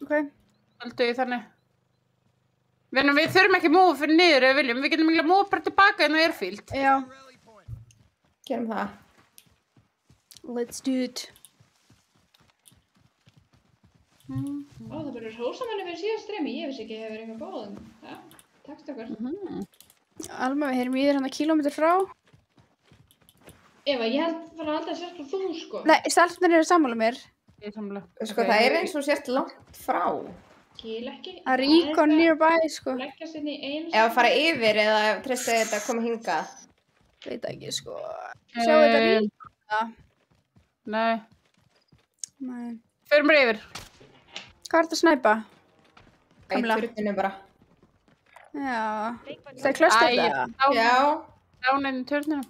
Ok. Haldu ég þannig. Við þurfum ekki múa fyrir niður ef við viljum. Við getum ekki múa bara tilbaka inn á airfield. Já. Gerum það. Let's do it. Ó, það bara hrósamenni fyrir síðan streymi. Ég vissi ekki að það hefur eitthvað góðum. Já, takk okkar. Alma, við heyrum í þér hann kílómetr frá. Eva, ég held bara aldrei að sérst á þú, sko. Nei, stelpnir eru sammála mér. Ég samla. Sko, það er eins og sért langt frá. Skil ekki. Það er recon nearby, sko. Leggast inn í einu. Ef að fara yfir eða treystu þetta að koma hingað. Veit ekki, sko. Sjáu þetta recon. Nei. Nei. Förum bara yfir. Hvað er þetta að snæpa? Í Kamilla. turtinu bara. Já. Það er klöstur þetta? Já. Dáninn í turninu.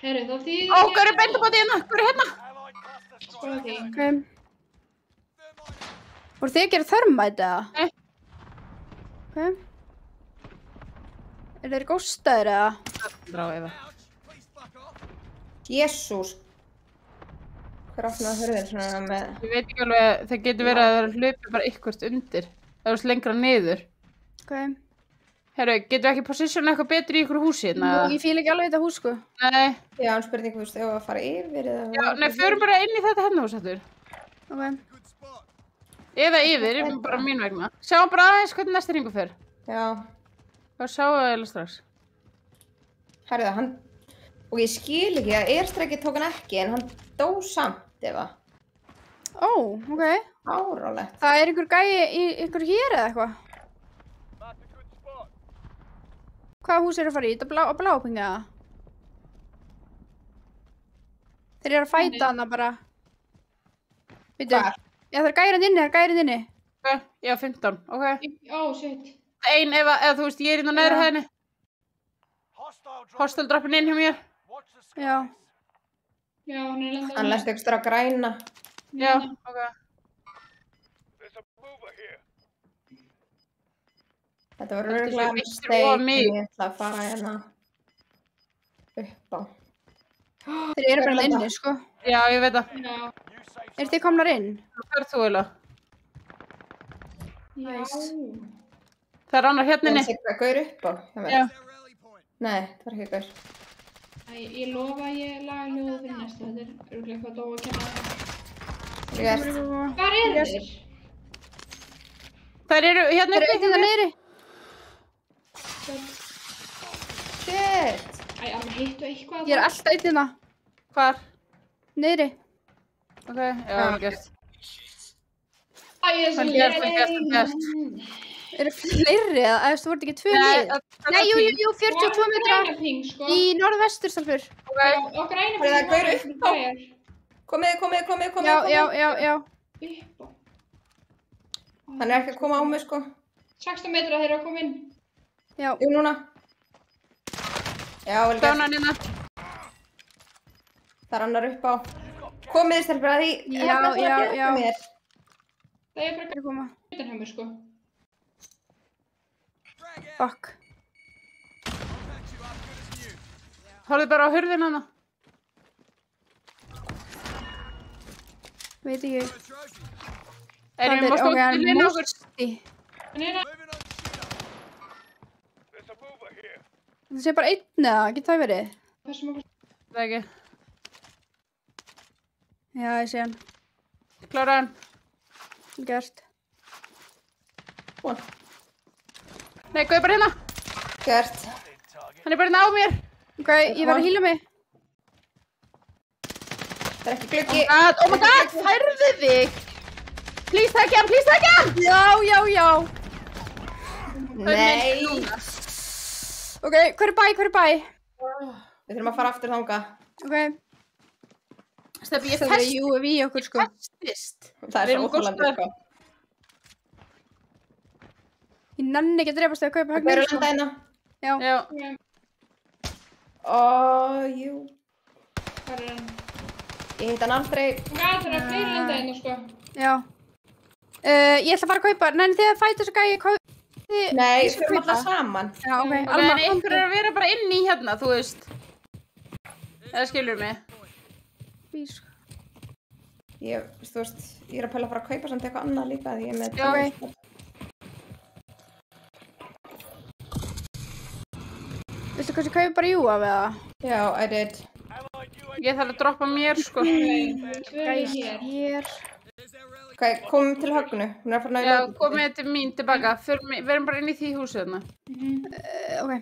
Herru, þá þýðir Ó, hvað eru beintabótið hérna? Hvað eru hérna? Skoða því. Ok. Voru þið að gera þörmæti eða? Nei. Ok. Er þeir góstaðir eða? Drá Eva. Jésús. Hver opnaði hurðin svona með... Ég veit ekki alveg, það getur verið að það hlupi bara ykkurt undir. Það er lengra niður. Ok. Herru, getur við ekki positiona eitthvað betur í ykkur húsi hérna? Nú, ég fíla ekki alveg þetta hús, sko. Nei. Já, hann spurning, þú veist, ef að fara yfir eða... Já, nei, förum bara inn í þetta hérna hús aftur. Ok. Eða yfir, bara mín vegna. Sjáum bara aðeins hvernig næsti hringur fer. Já. Það sjáum við eða strax. Herðu, hann... Og ég skil ekki að airstrike tók hann ekki, en hann dó samt, Eva. Ó, ok. Árálegt. Það er einhver gæi í einhver hér eða eitthvað? Hvaða hús eru að fara í? Þetta á blápinga? Þeir eru að fæta hana bara. Veitu? Hvar? Já, það er gærin inni, Ok, já, 15, ok. Ó, shit. Ein, eða þú veist, ég er inn á neðri hæðinni. Hostel droppin inn hjá mér. Já. Já, hann er lendað. Hann læst ekstra að græna. Já, ok. Þetta var Þetta er örgulega svo eitt mistake, of en mikið. ég ætla að fara hérna upp á. Þeir eru bara inni, sko. Já, ég veit það. Já. Eru þið komnar inn? Hvað er þú eiginlega? Já. Það er annar hérna Það inni. er eitthvað gaur upp á. hjá mér. Já. Nei, það var ekki gaur. Æ, ég lofa að ég laga hljóðu fyrir næstu. Þetta er örgulega eitthvað dó að kenna. Rétt. Hvar eru þeir? Þær eru hérna Þeir eru uppi. eitthvað niðri. Shit. Æ, alveg hittu eitthvað. Ég er alltaf eitthvað Hvar? niðri. Ok, já, vel gert. Æ, ég er svo Vel gert, vel gert, vel gert. Eru fleiri eða? Þú vart ekki 2 lið? Nei, jú, 42 metra Græna ping, sko. í norðvestur, stelpur. Ok, Og græna Það er gaur ping. upp á. Komið. Já. Upp á. Hann er ekki að koma á mig, sko. 16 metra þeir eru að koma inn. Já. Jú, núna. Já, vel gert. dánan hérna. Það er annar upp á. Komið stelpur að því. Já. Mér. Það er bara Þeir koma. utan hjá mér, sko. Fuck. Horfðu bara á hurðina hana. Veit ekki. Erum við Ok, mást hann út inn mús- okkur? party. Neina. Það sé bara einn eða, getur það verið? Þessum okkur. Það ekki. Já, ég sé hann. Klára hann. Gert. Nei, gauð bara hérna. Gert. Hann bara hérna á mér. Ok, ég verð að hýla mig. Það er ekki gluggi. Oh my god, færðu þig. Please takk hann. Já. Nei. Ok, hver er bæ? Við þurfum að fara aftur þanga. Ok. Steffi, ég Það er UAV okkur sko. festist. Það er Við svo erum óþolandi, góðstar. Ég nenni ekki að drepast þegar kaupa Við erum högnu. landa hérna. Já. Jú. Hvað er hann? Ég hitt hann aldrei. Það er fleiri landa hérna, sko. Já. Ég ætla að fara að kaupa. Nenni þið að fæta þessu gæi kaupa. Nei, við fyrir alltaf saman. Já, ok. Ok, en einhver er að vera bara inn í hérna, þú veist. Það skilur mig. Bís. Þú veist, ég er að pæla að fara að kaupa samt eitthvað annað líka því ég er með... Já, ok. Viltu kannski kaupa bara jú af eða? Já, I did. Ég þarf að droppa mér, sko. Tvö hér. Hér. Ok, komum til högnu. Hún er að fara að Já, komið til mín tilbaka. Við erum bara inn í því húsi þarna. Ok.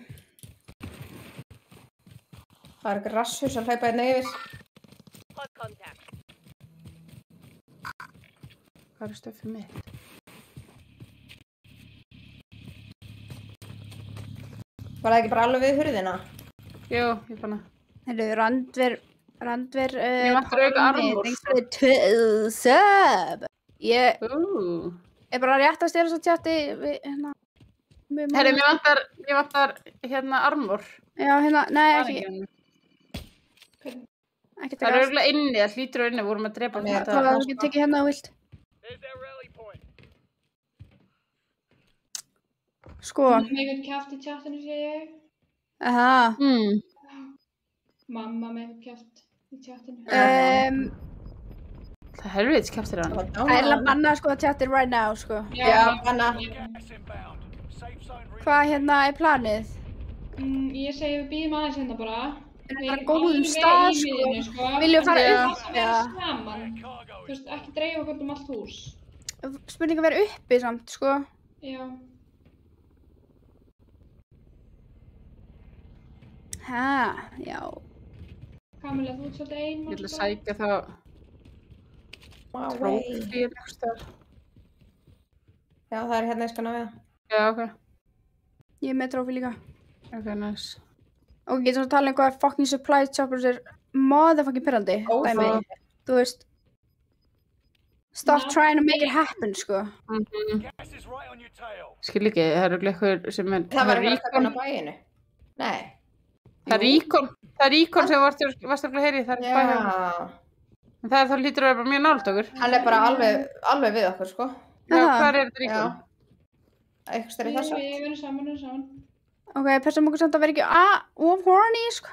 Það er eitthvað rasshus að hlaupa hérna yfir. Hvað er stöffið mitt? Var það ekki bara alveg við hurðina? Jú, ég fann það. Heyrðu, Randver, Ég vantar auka armor, Sub. Ég Ú. er bara rétt að stela svo tjatti við, hérna. Herri, mér vantar hérna armor. Já, hérna, nei, Það er ekki hann. taka Það er allt. örgulega inni, það hlýtur á inni, vorum að drepa Nei, þetta. Það er ekki tekið hérna á vilt. Sko, Með einhvern kjaft í tjattinu, sé ég. aha. Mamma með einhvern kjaft í tjattinu. Það er helviðs kjaftir á hann. Það er alveg bannað sko að tjatti right now, sko. Já, banna. Hvað hérna er planið? Ég segi við býðum aðeins hérna bara. Er þetta bara góðum stað, sko? Viljum fara Já. upp, Það er saman. Þú veist, ekki dreifa okkur um allt hús. Spurning að vera uppi samt, sko. Já. Já. Kamila, þú ert svolítið ein. Ég ætla að sækja þá trófið einhvers staðar. Já, það er hérna ég skal ná við það. Já, ok. Ég er með trófi líka. Ok, nice. Og getur svo að tala um hvað fucking supply choppers er motherfucking pirrandi. Dæmi. Þú veist. Stop trying to make it happen, sko. Skil ekki, það er örugglega einhver sem er... Það var ekki að kaupa bæinu. Nei. Það er Ríkon. Það er Ríkon sem varst örugglega að heyri, það er bæði. Já. En það þá hlýtur að vera bara mjög nálægt okkur. Hann er bara alveg við okkur, sko. Já, Aha. hvað er þetta Já. Ríkon? Eitthvað stærri þess að. Við erum saman. Ok, persum okkur samt að vera ekki of horny, sko.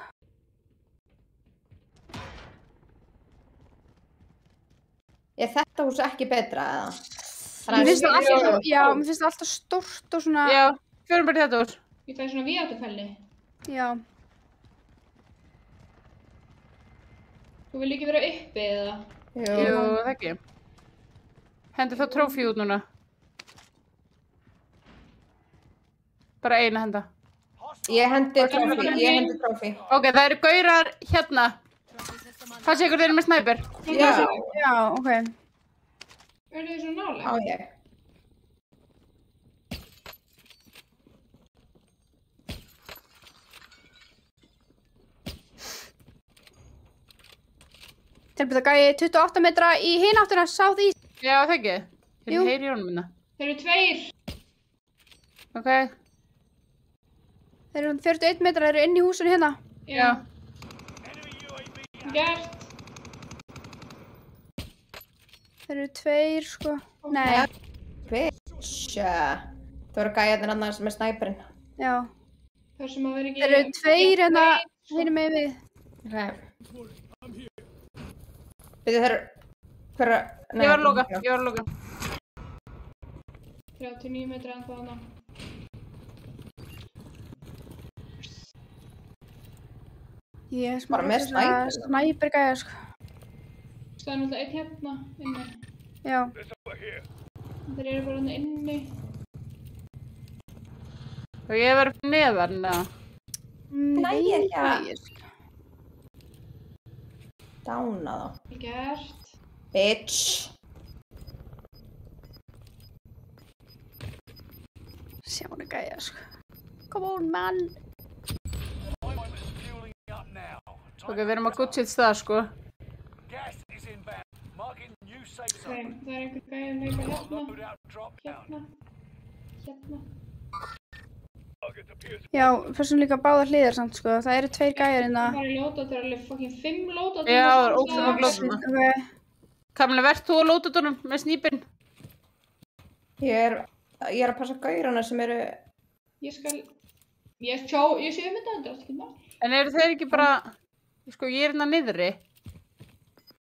Er þetta hús ekki betra, eða? Mér finnst það alltaf, já, mér finnst það alltaf stórt og svona. Já, förum bara í þetta úr. Ég fæði svona víáttufelli. Já. Þú vil ekki vera uppi, eða? Jú, það ekki. Hendi þá trófí út núna. Bara eina henda. Ég hendi trófí. Ok, það eru gaurar hérna. Hvað sé ykkur þeir eru með snæper? Já, ok. Eru þið svona nálega? Á ég. Tilbúið að gæi 28 metra í hináttuna, southeast. Já, það ekki. Jú. Þeir heyri í honum minna. Þeir eru tveir. Ok, Þeir eru 41 metra, þeir eru inn í húsinu hérna. já. Gert. Þeir eru tveir, sko. Nei, Bitch. Það voru gæjarnir annars með snæperinn. já. Það sem að vera ekki... Þeir eru tveir hérna, hérna með við. Ok. Við þeir... Hver... Ég var að loka. 39 metra en þarna. Ég er Bara með snæper. snæper gæja, sko. Það er náttúrulega einn hérna inni. Já. Þeir eru bara hérna inni. Og ég verið fyrir neðan, eða? Næja. Dána þá. Vel gert. Bitch. Sjá hana gæja, sko. Come on, man. Ok, við erum að guttsitt stað, sko. Það er einhver gæði líka hérna. Hérna. Já, fyrstum líka báðar hliðar samt, sko. Það eru 2 gæjar hérna. Það var í lótat, það er alveg fucking 5 lótat. Já, það er ótrúlega glóðsuna. Ok. Kamila, verð þú á lótutunum með snýpinn? Ég er að passa gaurana sem eru... Ég sé þetta, þetta er ekki mál. En eru þeir ekki bara... Sko, ég er hérna niðri.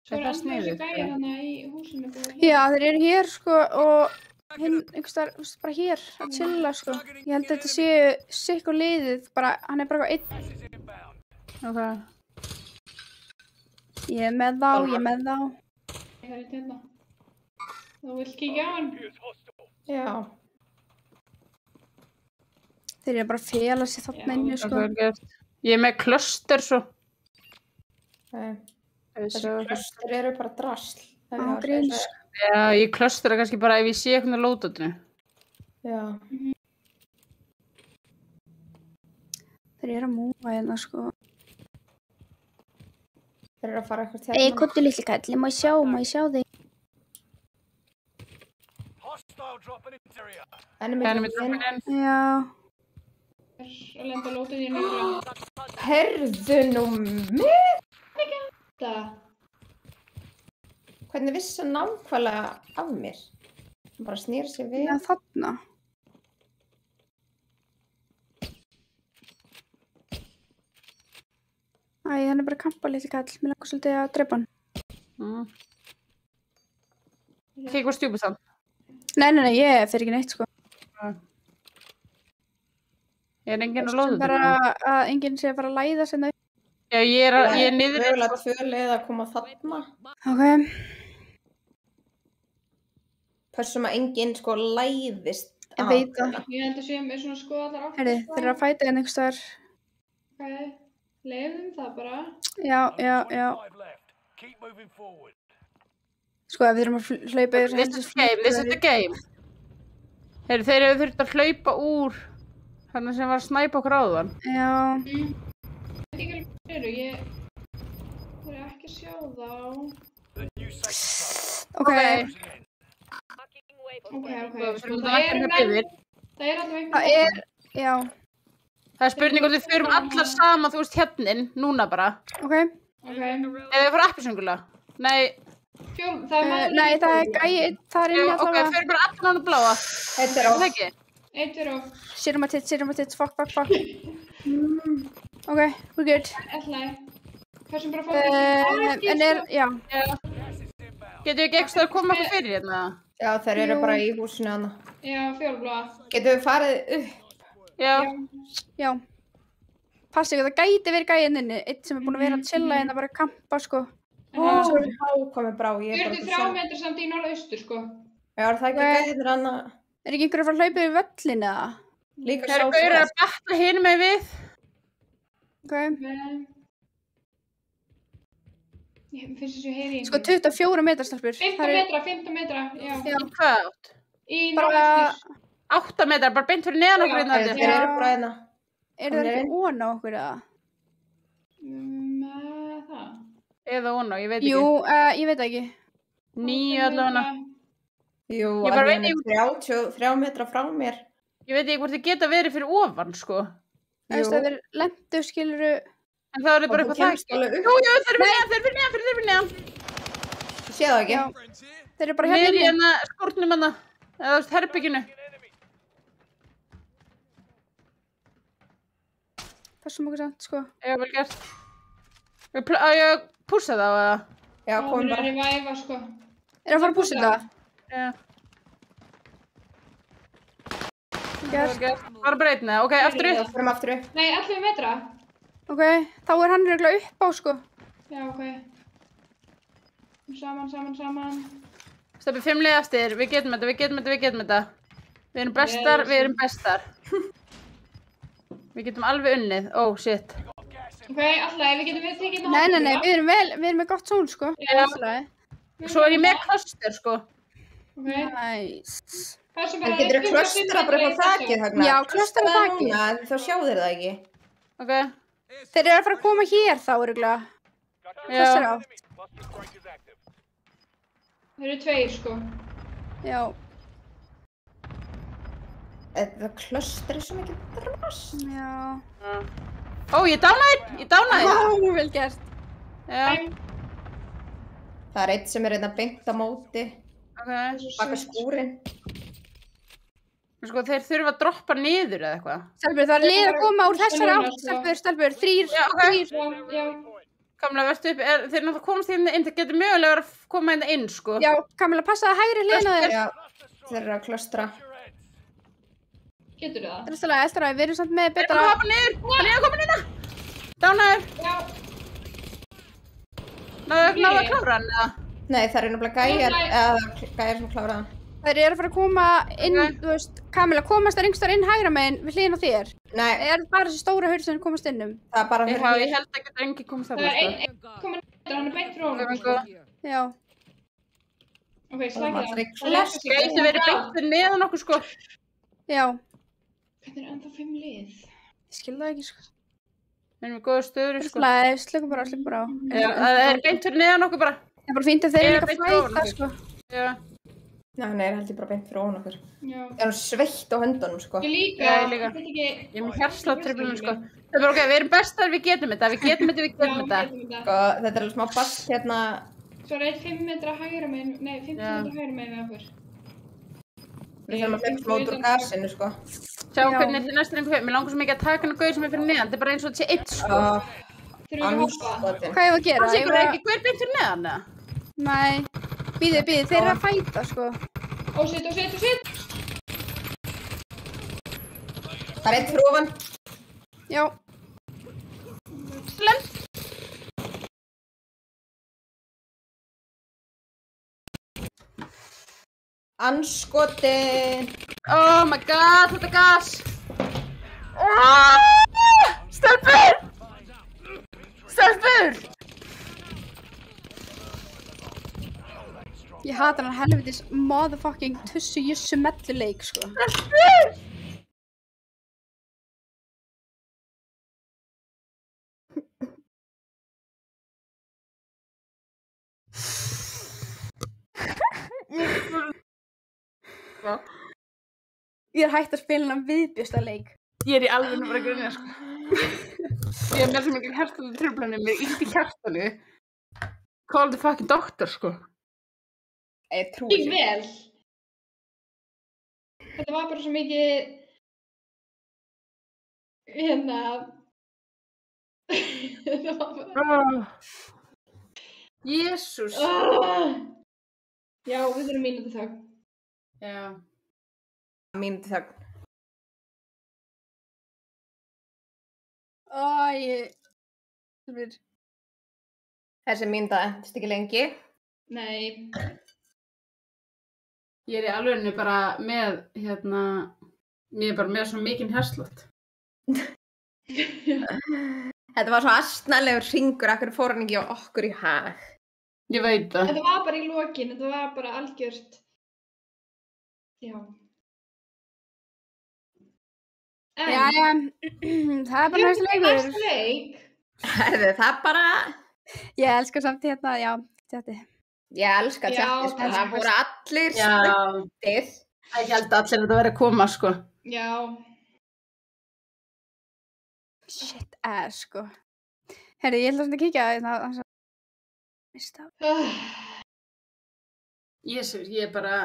Svo er alltaf þessi gæði hérna í húsinu. Já, þeir eru hér, sko, og hinn, einhvers þar, bara hér, að chilla, sko. Ég held að þetta séu sikk og liðið, bara, hann er bara eitthvað einn. Ok. Ég er með þá. Það er hérna. Þú vilt kíkja á hann? Já. Þeir eru bara að fela sig þarna inni, sko. Ég er með klöster, svo. Þessi klöster eru bara drasl. Á gríns. Já, ég klöstera kannski bara ef ég sé eitthvað á lótutinu. Já. Þeir eru að múa hérna, sko. Þeir eru að fara eitthvað hérna. Kottu litli kall, má ég sjá þig? Enemy dropping in. Já. Það er að lenda lótað í nefnilega. Herðu nú mig! Það. Hvernig vissi hann nákvæmlega af mér? Hann bara snýr sér við. Já, þarna. Hann er bara að kampa litli kall. Mér langar svolítið að drepa hann. Ekki eitthvað stjúpið samt? Nei, ég fer ekki neitt, sko. Er enginn á lóðutinu? Bara að enginn sé að fara að læða sinna upp. Já, ég er niður. Það er mögulega 2 leið að koma þarna. Ok. Pössum að enginn sko læðist Ég veit það. Ég held að séum með svona skoða allar áttir. Herri, þeir eru að fæta hérna einhvers staðar. Ok, leiðum það bara. Já. Sko, við þurfum að hlaupa yfir This is the game. Herri, þeir eru þurft að hlaupa úr þannig sem var að snæpa okkur áðan. Já. Ég veit ekki alveg hvað eru, ég er ekki að sjá þá. Ok. Það er alveg Það já. Það er spurning hvort við förum allar saman, þú veist, hérnin, núna bara. Ok. Eða við fara appisöngulega. Nei. Nei, það er gæi, það er inni allavega. Ok, förum bara allar hann að bláa. Þetta er á. Það ekki? Eitt er á. Sérum að titt, fuck. Ok, we're good. Ætlaði. Þessum bara fótið. En já. Getum við ekki eitthvað að koma okkur fyrir hérna? Já, þeir eru bara í húsinu hana. Já, fjólblóða. Getum við farið upp? Já. Passi ykkur, það gæti verið gæinn inni. Eitt sem er búin að vera að chilla hérna, bara að kampa, sko. Svo er hákomið brá. 43 metrar samt í norðaustur, sko. Já, er það ekki gæðir hana? Er ekki einhver að fara að hlaupa yfir völlin eða? Líka Það eru gaurar að batla hinum með við. Ok. Ég finnst þess að ég heyri Sko 24 metrar stelpur. 15 metra, já. Í hvað átt? Í norðaustur. 8 metrar, bara beint fyrir neðan okkur hérna. Þeir eru bara hérna. Eru það ekki óna okkur eða? Það. Eða óna, ég veit ekki. Jú, ég veit ekki. 9 allavega. Jú, Ég bara hann er 33 metra frá mér. Ég veit ekki hvort þið geta verið fyrir ofan, sko. Þú veist, það er lendu, skiluru. En það er bara eitthvað það. Jú, þeir eru fyrir neðan. Ég sé það ekki. Já. Þeir eru bara Niður í hérna. hérna skórnum hana. Eða þú veist, herbygginu. Passum okkur samt, sko. Já, vel gert. Á ég að pússa það á eða? Já, komum bara. Það er í væfa, sko. Er það að fara að pússa þetta? Já. Bara breytna, ok, aftur upp. Já, förum aftur upp. Nei, 11 metra. Ok, þá er hann reglulega upp á, sko. Já, ok. Saman. Steppi, 5 lið eftir, við getum þetta. Við erum bestar. Við getum alveg unnið, oh shit. Ok, alltaf, við getum við tekið Nei, við erum með gott són, sko. Já. Svo er ég með cluster, sko. Ok. Nice. En getur þú klöstra bara upp á þakið þarna? Já, klöstra á þakið. Þá sjá þeir það ekki. Ok. Þeir eru að fara að koma hér þá, reglulega. Klöstra á. Þeir eru 2, sko. Já. Það klöstri svo mikið drast. Já. Ó, ég dánaði. Ó, vel gert. Já. Það er eitt sem er einna beint á móti. Ok. Baka skúrin. Sko, þeir þurfa að droppa niður eða eitthvað. Stelbur, það er lið að koma úr þessari átt, stelbur, 3. Já. Kamla, verðstu upp, þeir náttúrulega komast hérna inn, það getur mögulega að koma hérna inn, sko. Já, Kamila, passa að hægri hliðina þér. Já, þeir eru að klöstra. Getur það? Það er alltaf við erum samt með Þeir betra... eru að hoppa niður, hann er að koma niður. Dánaður. Já. Náðu að klára hann, eða? Nei, það eru nefnilega gæjar sem klára það. Þeir eru að fara að koma inn, þú veist, Kamila, komast þær yngstar inn hægra megin við hliðina á þér. Nei. Það er bara þessi stóra hurð sem komast inn Það er bara Ég held ekki að engi komast Það þarna, er sko. einn komin niður, hann er beint frá honum, sko. Já. Ok, slækja það. Gæti verið beint neðan okkur, sko. Já. Hvernig er ennþá 5 lið? Ég skil það ekki, sko. Við erum í góða stöður, sko. Slökum bara á. Það er beint fyrir neðan okkur bara. Það er bara fínt að þeir eru líka að fæta, sko. Já. Nei, held ég bara beint fyrir ofan okkur. Já. Ég er sveitt á höndunum, sko. Ég líka. Já, ég líka. Ég er með hjartsláttruflunum, sko. Það er bara ok, við erum bestar, við getum þetta. Sko, þetta er alveg smá bast hérna. Svo er 5 metra hægra megin, nei, 50 metra hægra megin við okkur. Við þurfum að hlaupa út úr gasinu, sko. Sjá hvernig þið næstur einhver mér langar svo mikið að taka hann og gauð sem er fyrir neðan. Þetta er bara eins og þetta sé eitt, sko. Þurfum við að hoppa? Hvað ég var að gera? Það sé ekki hver beint fyrir neðan, eða? Nei. Bíðið, þeir eru að fæta, sko. Ó, sitt. Það er eitt fyrir ofan. Já. Slem. Anskotin. Oh my god, þetta gas. Stelpur! Ég hata hann helvitis motherfucking tussu jussu melluleik, sko. Ég er hægt að spila hann viðbjósta leik. Ég er í alveg bara að grunna, sko. Ég er með svo mikil hjartalega truflanir, mér er illt í hjartanu. Call the fucking doctor, sko. Ég trúi Ekki vel. Þetta var bara svo mikið... Hérna... Þetta var bara... Jésús. Já, við þurfum mínútu þögn. Já. Mínútu þögn. Þessi mínúta endist ekki lengi. Nei. Ég er í alvegni bara með, mér er bara með svo mikinn hjartslátt. Þetta var svo astnalegur hringur, akkur fór hann ekki á okkur í hag. Ég veit það. Þetta var bara í lokin, þetta var bara algjört. Já. En, Jæja, það er bara næstu leikur. næstu leik. Það er bara... Ég elskar samt hérna, já, tjatti. Ég elska tjatti, sko. Það voru allir Já. spenntir. Ég held að allir þetta verið að koma, sko. Já. Shit ass, sko. Herri, ég ætla svona að kíkja Jésús, ég er bara...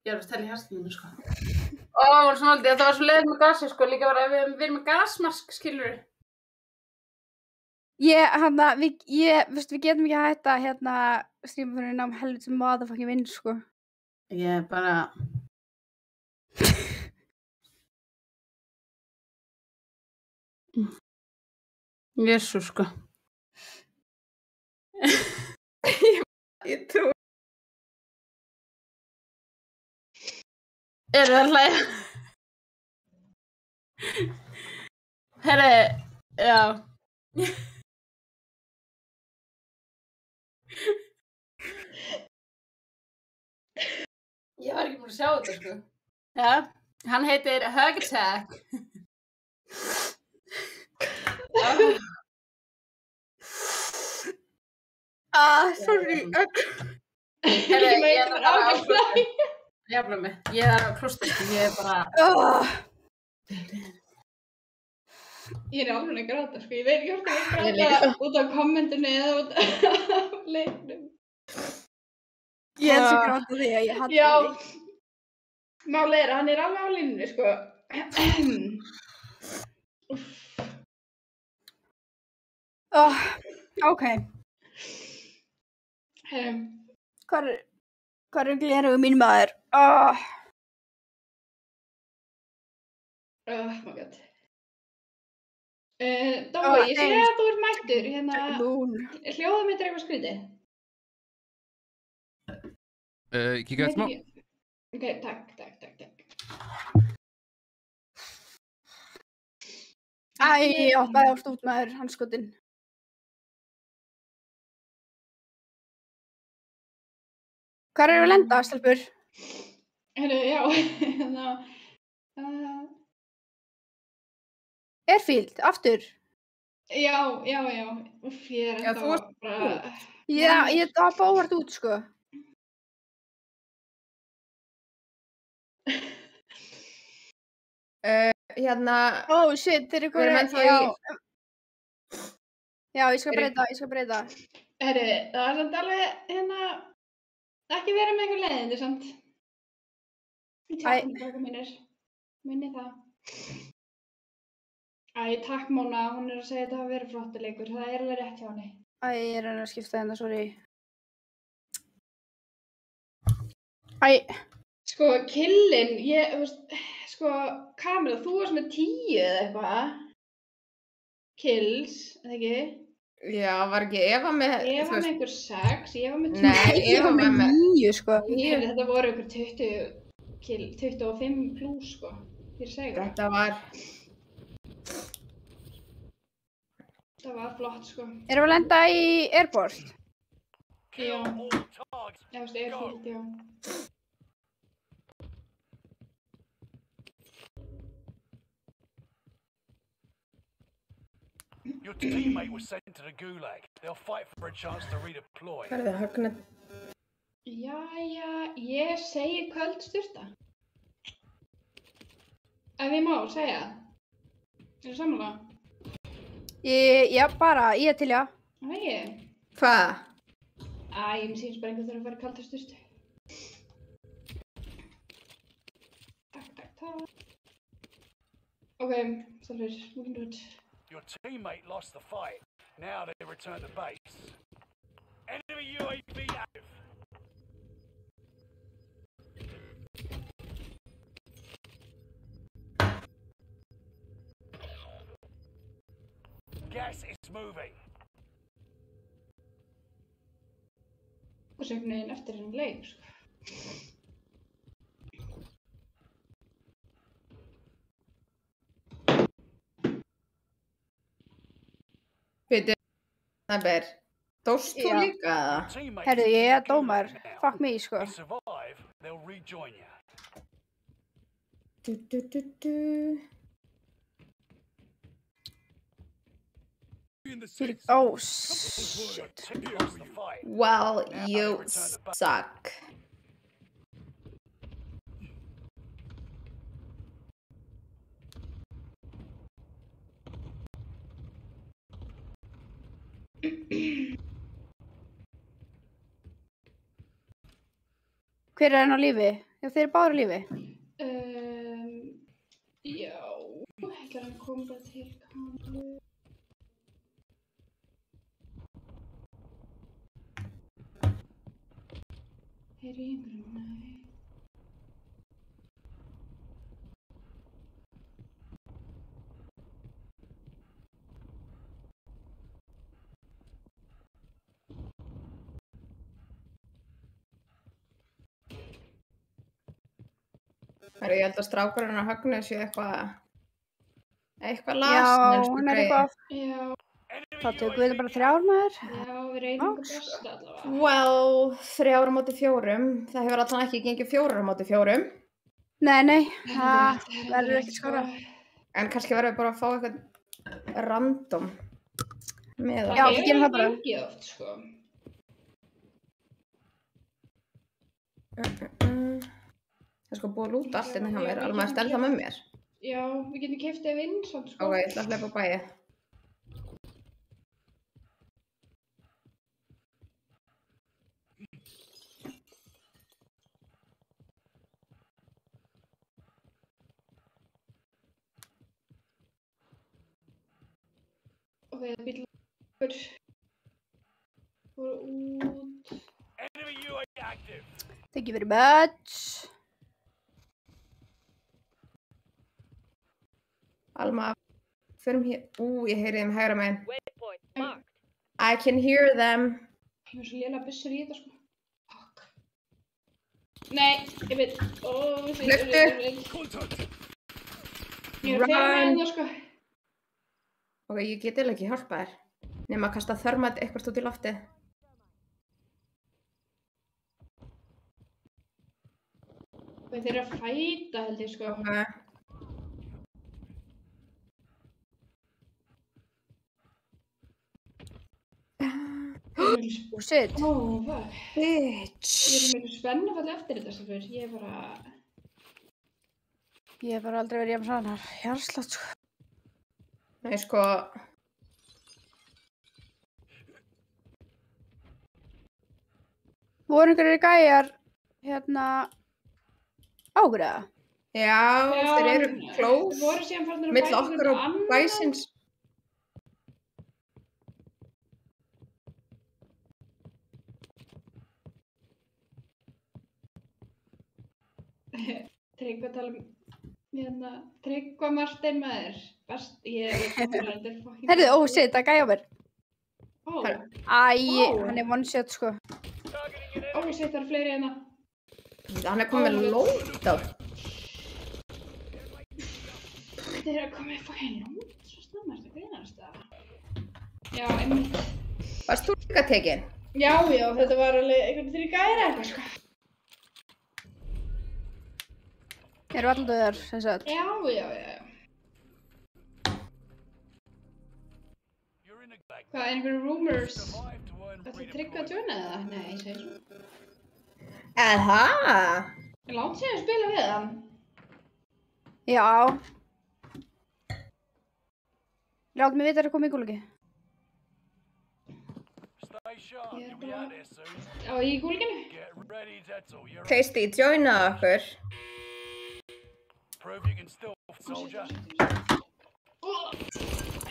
Ég er að stella í hjartinu, sko. Það var svo leiðið með gasi, sko. Líka bara, við erum með gasmask, skilurðu. Við getum ekki að hætta hérna stríma fyrir nám helvits motherfucking vinn, sko. Ég er bara... Jesús, sko. Ég trúi. Eru það hlæja? Herri, já. Ég var ekki búin að sjá þetta, sko. Já, hann heitir Hug Attack. Sorry. Herri, ég er bara á klostri. Jafna mig. Ég er á klostri, sko. Ég er bara... Ég er alveg að gráta, sko. Ég veit ekki hvort ég gráta út af kommentinu eða út af leiknum. Ég er svo gráta því að ég hata því. Já. Málið er að hann er alveg á línunni, sko. Ok. Hvað er gleraugu mín maður? Oh my god. Dói, ég sé að þú ert mættur. Hérna, hljóðum þetta eitthvað skrítið? Kíkja eftir smá. Ok, takk. Æ, ég opnaði á stút maður, handskotinn. Hvað eru að lenda, stelpur? Heyrðu, já, hérna... Airfield, aftur. Já. Úff, ég er enda bara... Já, ég dapa óvart út, sko. Hérna... Oh, shit, þeir eru hverju... Já, ég skal breyta. Heyrðu, það er samt alveg, hérna... Ekki vera með einhver leiðindi, samt. Í tjáttinu baka mínir. Minni það. Takk Móna, hún er að segja að þetta hafi verið flottuleikur. Það er alveg rétt hjá henni. Ég er að skipta hérna, sorry. Sko, killinn, Kamila, þú varst með 10 eða eitthvað. Kills, eða ekki? Já, var ekki Eva með... Eva með einhver 6, ég var með 10. Nei, Eva með 9, sko. Þetta voru einhver 25 plus, sko. Ég segi það. Þetta var flott, sko. Erum við að lenda í airport? Já. Airfield, já. Your teammate was sent to the gulag. They'll fight for a chance to redeploy. Hvað er það, Högna? Jæja, ég segi köld sturta. Ef ég má segja það. Er það sammála? Já, bara, ég er til, já. Það ekki? Hvað? Ég sýnst bara einhvern þarf að fara kalda sturtu. Takk. Ok, stafir, we can do it. Your teammate lost the fight. Now they return to base. Enemy UAV active. Gas is moving. Og sögnin eftir henni leik, sko. Fyrir, Snæber, dóst þú líka það? Herðu, ég er dómar. Fuck me, sko. Oh, shit. Well, you suck. Hver er hann á lífi? Já, þeir eru báðir á lífi. Já, ætlar hann að koma bara til Kamilu. Er ég einhverjum? Nei. Ég held að strákurinn á Högnu séu eitthvað Já, lasin. hann er eitthvað. Já, Þá tökum við þetta bara 3 maður. já, við reynum okkur besta allavega. Well, 3 á móti 4. Það hefur allan ekki gengið 4 á móti 4. Nei, það verður ekkert skárra. En kannski verður við bara að fá eitthvað random með Já, við gerum það bara. Það er oft, sko. Það er sko búið að lúta allt hérna hjá mér, alveg að stela það með mér. Já, við getum keypt ef inn, svona, sko. Ok, ég ætla að hleypa á bæið. Ok, það bíl okkur. Fóru út. Enemy UAV active. Thank you very much. Alma, förum hér. Ég heyri þeim hægra megin. I can hear them. Ég var svo lélega byssur í þetta, sko. Fuck. Nei, ég veit. Hlöptu. Ég er að fara með henni, sko. Ok, ég get eiginlega ekki hjálpa þér. Nema að kasta þörmat eitthvað út í loftið. Þeir eru að fæta, held ég, sko. Ok. Oh shit. Ó, fuck. Bitch. Ég er mjög spennu að falla eftir þetta, stafur. Ég er bara... Ég hef bara aldrei verið jafn hraðar. Hjartslátt, sko. Nei, sko. Voru einhverjir gæjar, hérna, ágriða? Já, þeir eru close. Þeir voru síðan farnir að Milli okkar og bæsins. Tryggva tala um... Hérna, Tryggva Martein maður. Best, ég er komið fucking... Herðu, oh shit, það er gæja á mér. Ó, Hann er one shot, sko. shit, það eru fleiri hérna. Hann er komið með lóta. Þeir eru að koma með fucking lót, svo snemma, þetta greinast það. Já, einmitt. Varst þú líka tekin? Já, þetta var alveg einhvern þrjir gæri eitthvað, sko. Eru allir döðar, sem sagt. Já. Hvað, er einhverju rumors? Þetta Tryggva að joina það? Nei, ég segir svo. Aha. Er langt síðan að spila við hann? Já. Látum mig vita að það komið í gúlugi. Ég er bara... Já, í gúluginu? Tasty, joinaðu okkur. Prove you can still, soldier.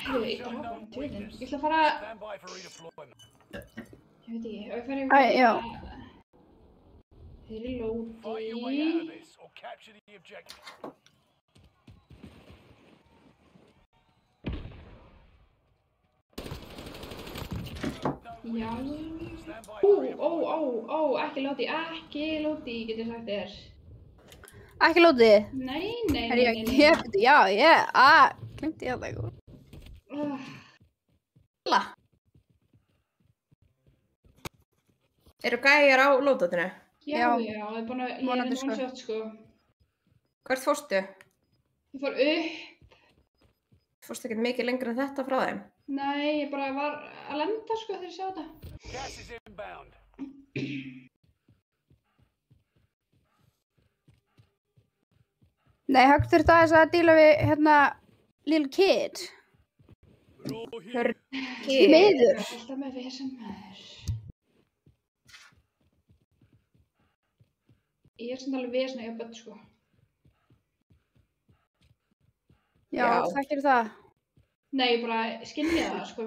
Heyrðu, ég bara hafa tjóðin. Ég ætla að fara... Stand by for redeployment. Ég veit ekki, og ég fara Já. Þeir eru Fight your way out of lóti. this or capture the objective. Já. Stand by for redeployment. Ekki lóti, getur sagt þér. Ekki lótið. Nei. Glemti ég það eitthvað. Eru gæjar á lótatinu? Já, það er búin að... Ég er Vonandi, enn one-shot, sko. Hvert fórstu? Ég fór upp. Fórstu ekkert mikið lengra en þetta frá þeim? Nei, ég bara var að lenda, sko, þegar ég sá þetta. Gas is inbound. Nei, Högg þurfti aðeins að díla við, hérna, little kid. Miður. Alltaf með vesen maður. Ég er samt alveg vesen að ég börn, sko. Já, þekkir það. Nei, ég bara skynja það, sko.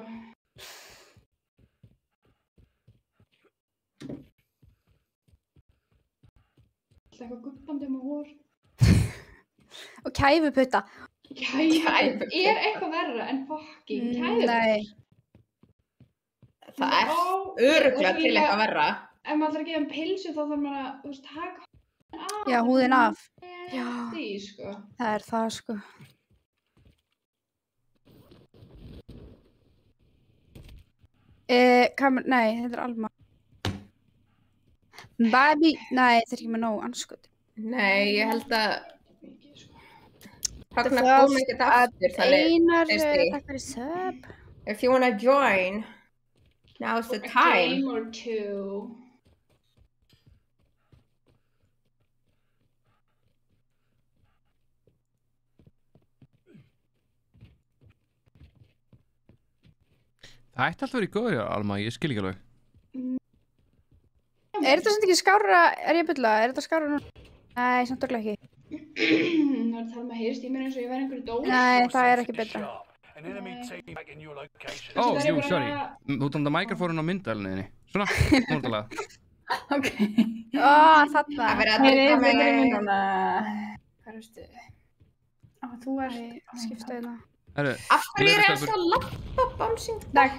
Alltaf eitthvað gubbandi um að hór. Og kæfuputta. Er eitthvað verra en fucking kæfuputta? Nei. Það er örugglega til eitthvað verra. Ef maður ætlar að gefa um pilsu þá þarf maður að, taka Já, húðin af. Já. Því, sko. Það er það, sko. Nei, þetta er Alma. Baby, nei, þetta er ekki með nóg anskot. Nei, ég held að Ragnar kom ekkert aftur, þannig Einar, takk fyrir sub. if you wanna join, now's the A time. game or two. Það ætti alltaf verið góður, Alma, ég skil ekki alveg. Er þetta samt ekki skárra, er ég bylla, er þetta skárra nú? Nei, samt okkur ekki. Það er að tala með heyrst í mér eins og ég væri einhverju dót. Nei, það er ekki betra. An enemy team back in your location. Ó, Það er jú, bara- sorry. Þú tónda mikrofónum á myndalniðinni. Svona, núndalega. Ok. Ó, þarna. Það verið að Heyri, drika þetta er mig. núna. Hvað veistu? Þú ert... Skipta hérna. Herru, Af hverju er það svo lappa bouncing? Takk.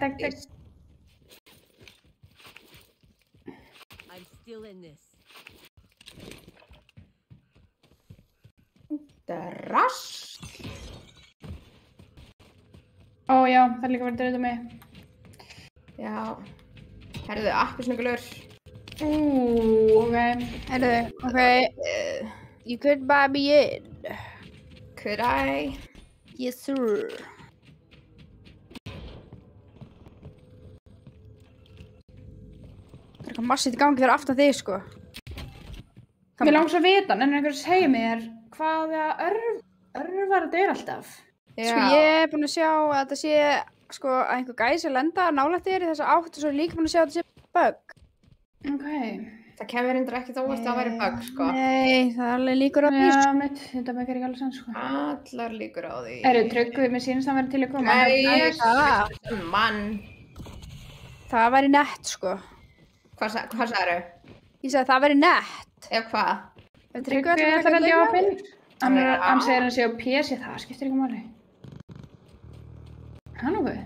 I'm still in this. Drass. Ó já, það er líka verið að drauta mig. Já. Herðu, appisnugulur. Ok. Heyrðu, ok. You could buy me in. Could I? Yes, sir. Það er eitthvað massið í gangi fyrir aftan þig, sko. Mér langs að vita, en einhver segja mér hvaða örvar þetta er alltaf. Sko, ég er búin að sjá að þetta sé, sko, að einhver gæs að lenda nálægt þér í þessa átt og svo er líka búin að sjá að þetta sé bug. Ok. Það kemur hindur ekki þá að það væri bug, sko. Nei, það er alveg líkur á því, Já, sko. mitt, þetta meikar ekki alveg sann, sko. Allar líkur á því. Eru Tryggvi með sínast að vera til að koma? Nei, Það, mann. það væri nett, sko. Hvað sagðirðu? Ég sagði að það væri nett. Ef hvað? Ef Tryggvi ætlar ætlar að leika ljóða með pinn. þér. Hann segir hann sé á PC, það skiptir ekki máli. Hann okkur?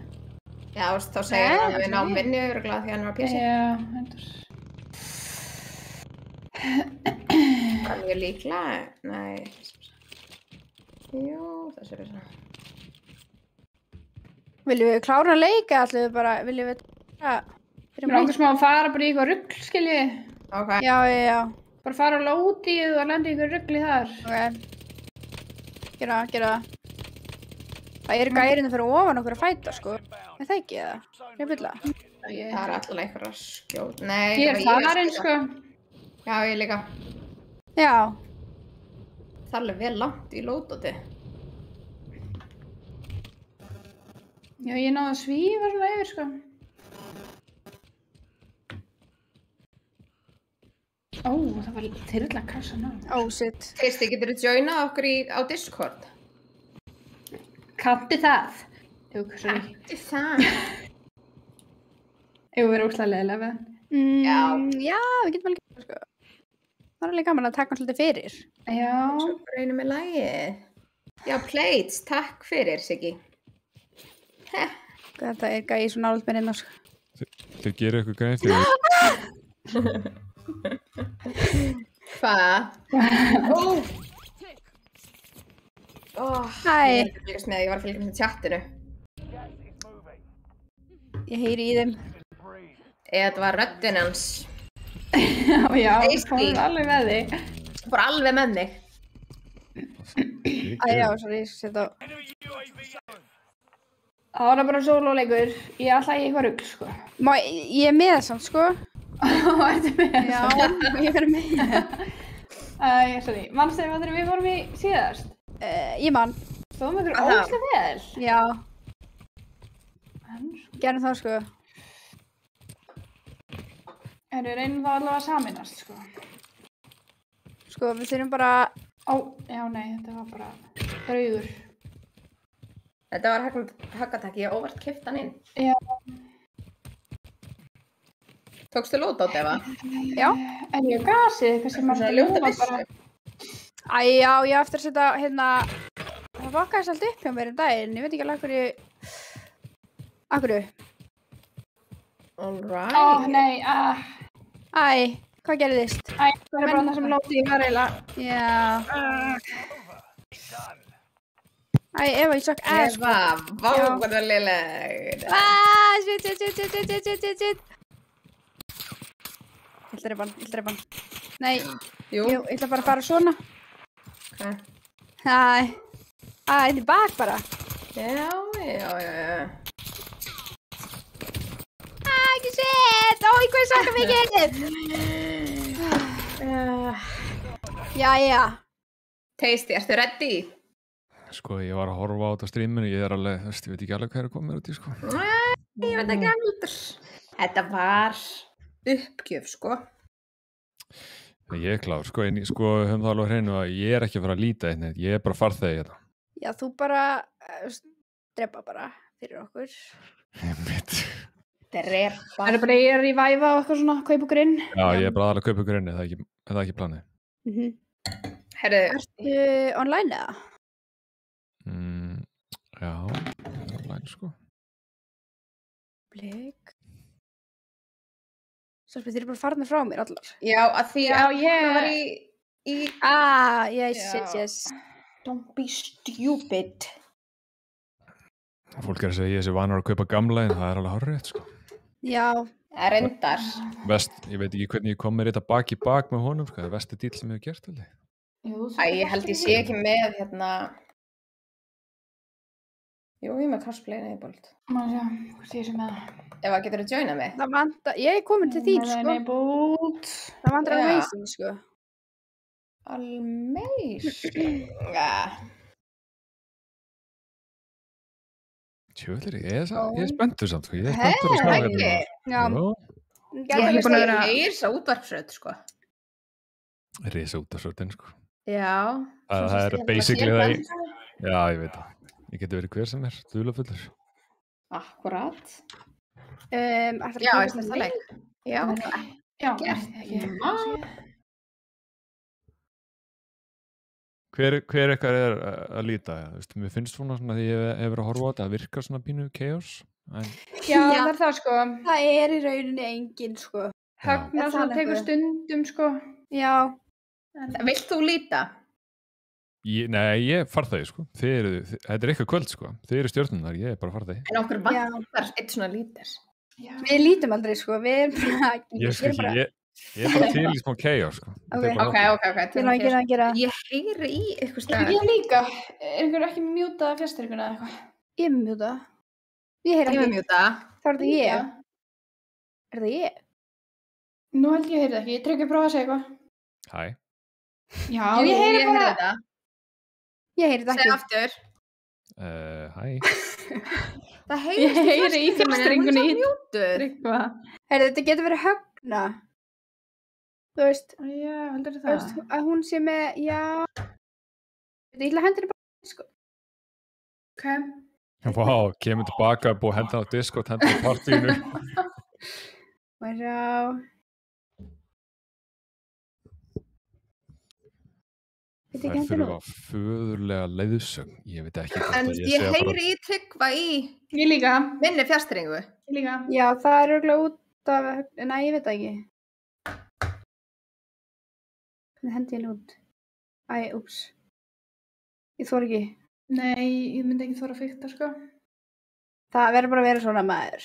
Já, þá segir hann að við náum vinni örugglega því hann var písi. Já, hendur. Það er mjög líklega. Nei. Jú, þessi er það. Viljum við klára að leika allir bara, viljum við Mér langar smá að fara bara í eitthvað rugl, skiljiði. Ok. Já. Bara fara á lótið og landa í eitthvað rugli þar. Ok. Gera það. Það eru gærinu fyrir ofan okkur að fæta, sko. Er það ekki það? Ég byrla. Það er alltaf eitthvað að skjóta. Nei, Ég er það farin, sko. Já, ég líka. Já. Það er alveg vel langt í lótóti. Já, ég náði að svífa svona yfir, sko. Ó, það var þyrla að krasa ná. Oh, shit. Kristi, getur þú joinað okkur á Discord? Kanti það. Sorry. Þetta er það. Ef við erum óslega leiðilega við hann. Já, við getum alveg gert það, sko. Það er alveg gaman að taka hann svolítið fyrir. Já. Svo reynum við lagið. Já, plates, takk fyrir, Siggi. Þetta er gæði svo nálega með inn á, sko. Þeir gera eitthvað grein fyrir. Hvað? Hæ. Ég var að fylgjast með tjattinu. Ég heyri í þeim. Þetta var röddinn hans. Já, Tasty. hún er alveg með þig. Bara alveg með þig. Já, sorry, ég skal setja á. Það var bara sólóleikur. Ég ætla í eitthvað rugl, sko. Ég er með samt, sko. Ertu með? Já, ég er með. Sorry. Manstu þegar við fórum í síðast? Ég man. Þú með ykkur óslega vel. Já. Gerðum það, sko. En við reynum þá allavega að sameinast, sko. Sko, við þurfum bara... Já, nei, þetta var bara draugur. Þetta var huggatak, ég óvart keypt hann inn. Já. Tókstu lótót, Eva? Já. En ég gasið eitthvað sem Svona ljóta byssu. Já, ég á eftir að setja, hérna... Það vakkaðist allt upp hjá mér daginn. Ég veit ekki alveg hverju... Alright. Nei, Æ, hvað gerðist? Það er bara það sem láti ég var eiginlega. Já. Eva, ég sökk ass. Eva, vá, hvað það léleg. Shit. Ég ætla að repa hann. Nei, Jú. ég ætla bara að fara svona. Okay. Þetta er bak bara. Já. Ekki shit! Hvað sakka mikið? Jæja. Tasty, ertu ready? Sko, ég var að horfa á þetta streaminu, ég alveg, ég veit ekki alveg hvað að koma mér út í, sko. Nei, ég veit ekki alveg. Þetta var uppgjöf, sko. Ég er klár, sko, en höfum það alveg hreinu að ég er ekki að fara að líta einnið, ég er bara farþegi þetta. Já, þú bara drepa bara fyrir okkur. Einmitt. Drepa. Það er bara ég er í væfa og eitthvað svona, kaupa okkur inn. Já, ég er bara aðalega að kaupa ykkur inni, það er ekki planið. Herru. Ertu online eða? Já, online, sko. Blik. Stelpur, þið eru bara farnir frá mér allar. Já, að því að ég var í... Yes. Don't be stupid. Fólk er að segja ég sé vanur að kaupa gamla en það er alveg hárrétt, sko. Já. Það er reyndar. Ég veit ekki hvernig ég kom mér þetta bak í bak með honum, sko. Það er versti díl sem ég hef gert, veldi. Ég held ég sé ekki með, Jú, ég er með crossplay neighbold. Má sjá, hvort ég sé með það. Ef að getur að joina mig. Það vantar, ég er komin til þín, sko. Neighbold. Það vantar amazing, sko. Amazing. Tjóðlir, ég er spenntur samt, sko. Ég er spenntur að sjá ekki. Já. Ég er búin að vera risa útvarpsrödd, sko. Risa útvarpsröddin, sko. Já. Það er basically það Já, ég veit það. Ég geti verið hver sem er, dularfullur. Akkurat. Já, er það leik? Já. Gert. Hver eitthvað er að líta? Mér finnst svona því ég hef verið að horfa á þetta að virka svona pínu chaos. Já, það er það, sko. Það er í rauninni engin, sko. Högna svona tekur stundum, sko. Já. Vilt þú líta? Nei, ég farþegi, sko. Þetta er eitthvað kvöld, sko. Þið eru stjórnunar, ég er bara farþegi. En okkur vantar eitt svona lítir. Við lítum aldrei, sko. Við erum bara... Ég er bara til í smá chaos, sko. Ok. Til að gera. Ég heyri í eitthvað stað. Ég líka. Er einhver ekki mjútað fjastyrkuna eða eitthvað? Ég er mjútað. Ég heyri ekki. Það er þetta ég. Er það ég? Nú held ég heyri það ekki. Ég trygg að prófa að segja eitthvað. Hæ. Já, ég heyri bara... Ég heyri það ekki. Segð aftur. Hæ. Það heyri í fjastringunni í Tryggva. Þetta getur verið Högna. Þú veist. Já, heldur það. Þú veist, að hún sé með, já. Ég ætla að henda henni bara, sko. Ok. Vá, kemur tilbaka, búið að henda á Discord, henda á partíinu. Já. Það þurfa föðurlega leiðsögn. Ég veit ekki En ég heyri í Tryggva í Ég líka. minni fjastringu. Ég líka. Já, það er örugglega út af, nei, ég veit það ekki. Hvernig hendi ég henni út? Úps. Ég þori ekki. Nei, ég myndi ekki þora að fikta, sko. Það verður bara að vera svona maður.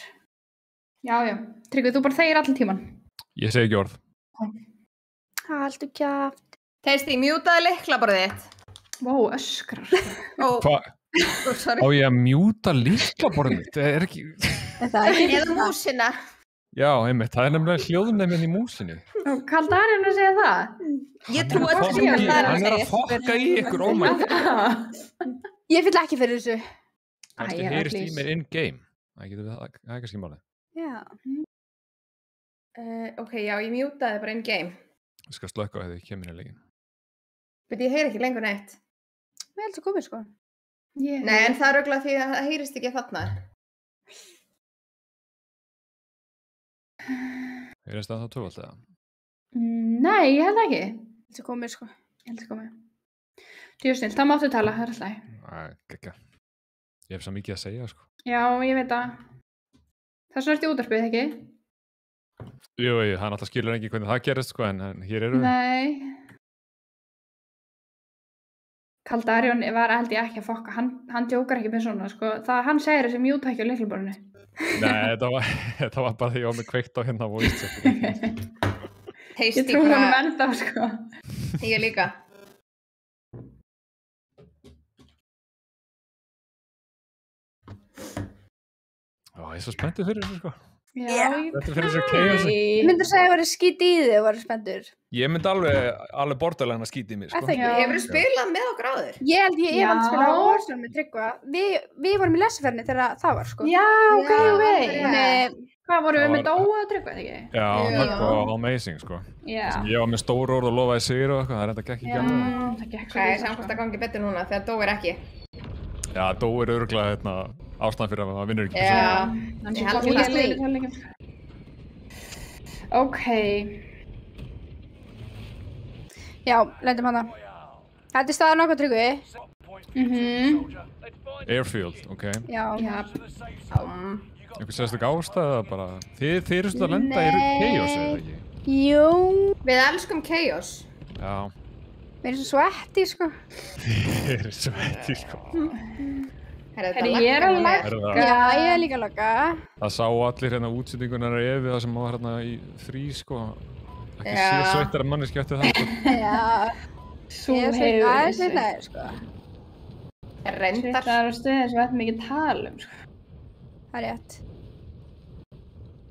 Já. Tryggvi, þú bara þegir allir tíman. Ég segi ekki orð. Haltu kjaft. Tasty, mjútaði lyklaborðið þitt. Vó, öskrar. Hvað? Sorry. Á ég að mjúta lyklaborðið? Það er ekki... Eða músina. Já, einmitt. Það er nefnilega hljóðnæminn í músinni. Kaldarinn að segja það? Ég trú að það sé Hann er að fokka í ykkur, oh my god. Ég fyll ekki fyrir þessu. Kannski heyrist í mér in-game. Það er kannski málið. Já. Ok, já, ég mjútaði bara in-game. Ég skal slökka á þegar ég kemur í leikin. But ég heyri ekki lengur neitt. Við helst að koma, sko. Nei, en það er örugglega því að það heyrist ekki þarna. Heyrist það tvöfald eða? Nei, ég held ekki. Ég helst að koma, sko. Ég held að koma. Djúsnill, það máttu tala, það er alltaf. Gekka. Ég hef svo mikið að segja, sko. Já, ég veit það. Það er svona eftir útvarpið, ekki? Jú, hann alltaf skilur ekki hvernig það gerist, sko, en hér eru við. Nei. Kaldarion var held ég ekki að fokka, hann djókar ekki með svona, sko. Hann segir þessi mjútækju á lyklaborðinu. Nei, þetta var bara því ég var með kveikt á hérna voice chat. Ég trú honum ennþá, sko. Ég líka. Ég er svo spenntið fyrir þessu, sko. Já, Þetta fyrir þessu chaosi. Ég myndir segja að það var skít í þig og var spenntur. Ég myndi alveg borderline að skýta í mig, sko. Hefurðu spilað með okkur áður? Ég held ég hef aldrei spilað á Warzone með Tryggva. Við vorum í lesaferðinni þegar það var, sko. Já, ok. Hvað vorum við með var- Dóa og Tryggva, eða ekki? Já, Já. Mögg og Amazing, sko. Já. Sem ég var með stór orð og lofaði sigur og eitthvað, það er enda gekk ekki alveg. Það gekk Hvað er samt að gangi betur núna þegar Dó er ekki? Já, Dó er örugglega ástæðan fyrir að maður vinnur ekki. Já, Hann ég sé held fokkin það. leiðilegur þjálfleikum. Ok. Já, lendum hana. Þetta er staðan okkar Tryggvi. Airfield, ok. Já. Já. Einhver sérstök ástæða bara. Þið eru svona að lenda í chaos, eða ekki? Jú. Við elskum chaos. Já. Við erum svo svetti, sko. Þið eru svetti, sko. Herri, ég er að lagga. Já, ég er líka að lagga. Það sá allir hérna útsendingunar Evi það sem var hérna í frí, sko. Ekki Já. sé sveittar að manneski eftir það, sko. Já. Þú Ég er hefur sveittar, þessi. sveittar, sko. Reyndar. Það er á stöðin sem við ættum ekki að tala um, sko. Það er rétt.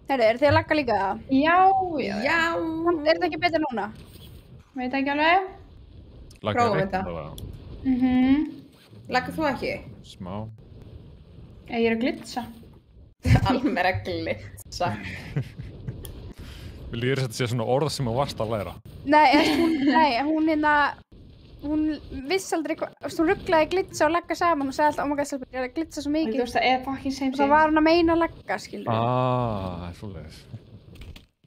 Herri, eru þið að lagga líka? Já. Já. Er þetta ekki betur núna? Veit ekki alveg. Prófum þetta. Laggar þú ekki? Smá. Ég er að glitsa. Alveg að glitsa. Vil ég þetta sé svona orð sem þú varst að læra? Nei, hún vissi aldrei hvað, hún rugglaði glitsa og lagga saman og sagði alltaf, oh my god, ég er að glitsa svo Þú mikið. veist, það er fucking same Og það var hún að meina að lagga, skilur. Það er svoleiðis.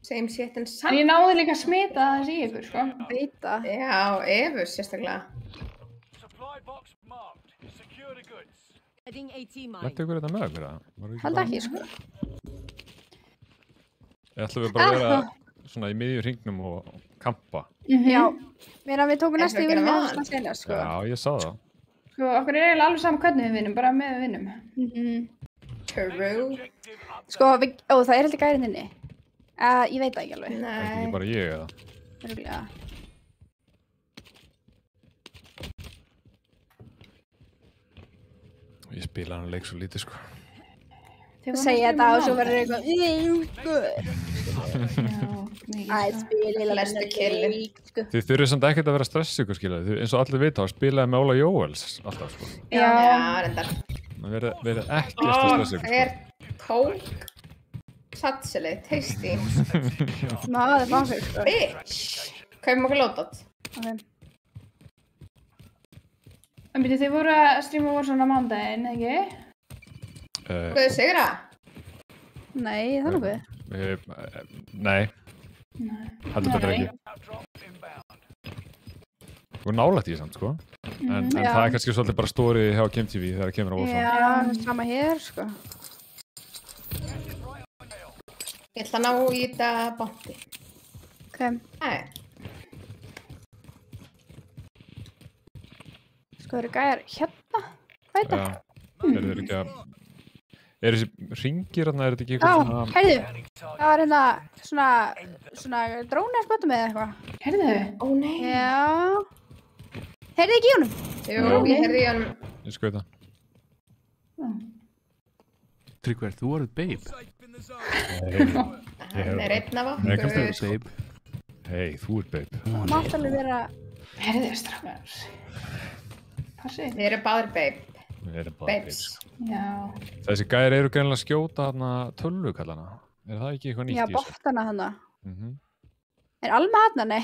Same shit and En some. ég náði líka að smita aðeins í ykkur, sko. Veita. Já, Evu sérstaklega. Supply box marked. Secure the goods. Lættu ykkur þetta með okkur, eða? Hald ekki, sko. Ætlum við bara að vera svona í miðjum hringnum og kampa? Já. Við tókum Er næstu það í að vinnum gera með val? það senast, sko. Já, ég sá það. Sko, okkur er eiginlega alveg saman hvernig við vinnum, bara með við vinnum. True. Sko, það er heldur gærinn inni. Ég veit það ekki alveg. Það er Nei. ekki bara ég, eða? Örugglega. Ég spila hann leik svo lítið, sko. Segja þetta og svo verður eitthvað spila Flestu killir. sko. Þið þurfið samt ekkert að vera stressið ykkur, skilja. Eins og allir vita, spilaði með Óla Jóels alltaf, sko. Já, reyndar. Það verið ekki að stressið ykkur, Er tók satsili, tasty. Ná, það er fáfið, sko. Bitch. Kaupum okkur lótat. Ok. En byrju, þið voru að streama Warzone á mánudaginn, ekki? Hvað segir það? Nei, það er nokkuð. Nei, heldur þetta ekki. Og nálægt í samt, sko. En já. það er kannski svolítið bara story hjá Kim TV þegar það kemur á Warzone. Já, sama hér, sko. Ég ætla að ná í þetta bondi. Ok. Nei. Sko, það eru gæjar hérna. Hvað er þetta? Já, eru þeir ekki að... Er þessi ringir þarna, er þetta ekki Já, eitthvað svona... heyrðu. Það var hérna svona dróni að spota með eitthvað. Heyrðu? Ó nei. Já. Heyrðu ekki í honum? Jú, ég heyrði í honum. Ég skauta. Tryggver, þú voruð babe. Hann er einn af Nei, kannski okkur. Babe. Hei, þú ert babe. Mátt alveg vera... Heyrðu, strafgar. Passið. Þið eru báðir babe. Við erum bara Babes. Já. Þessi gæðir eru greinilega að skjóta þarna tölvukallana. Er það ekki eitthvað nýtt Já, í þessu? bottana hana. Mhm. Er Alma hana? Nei.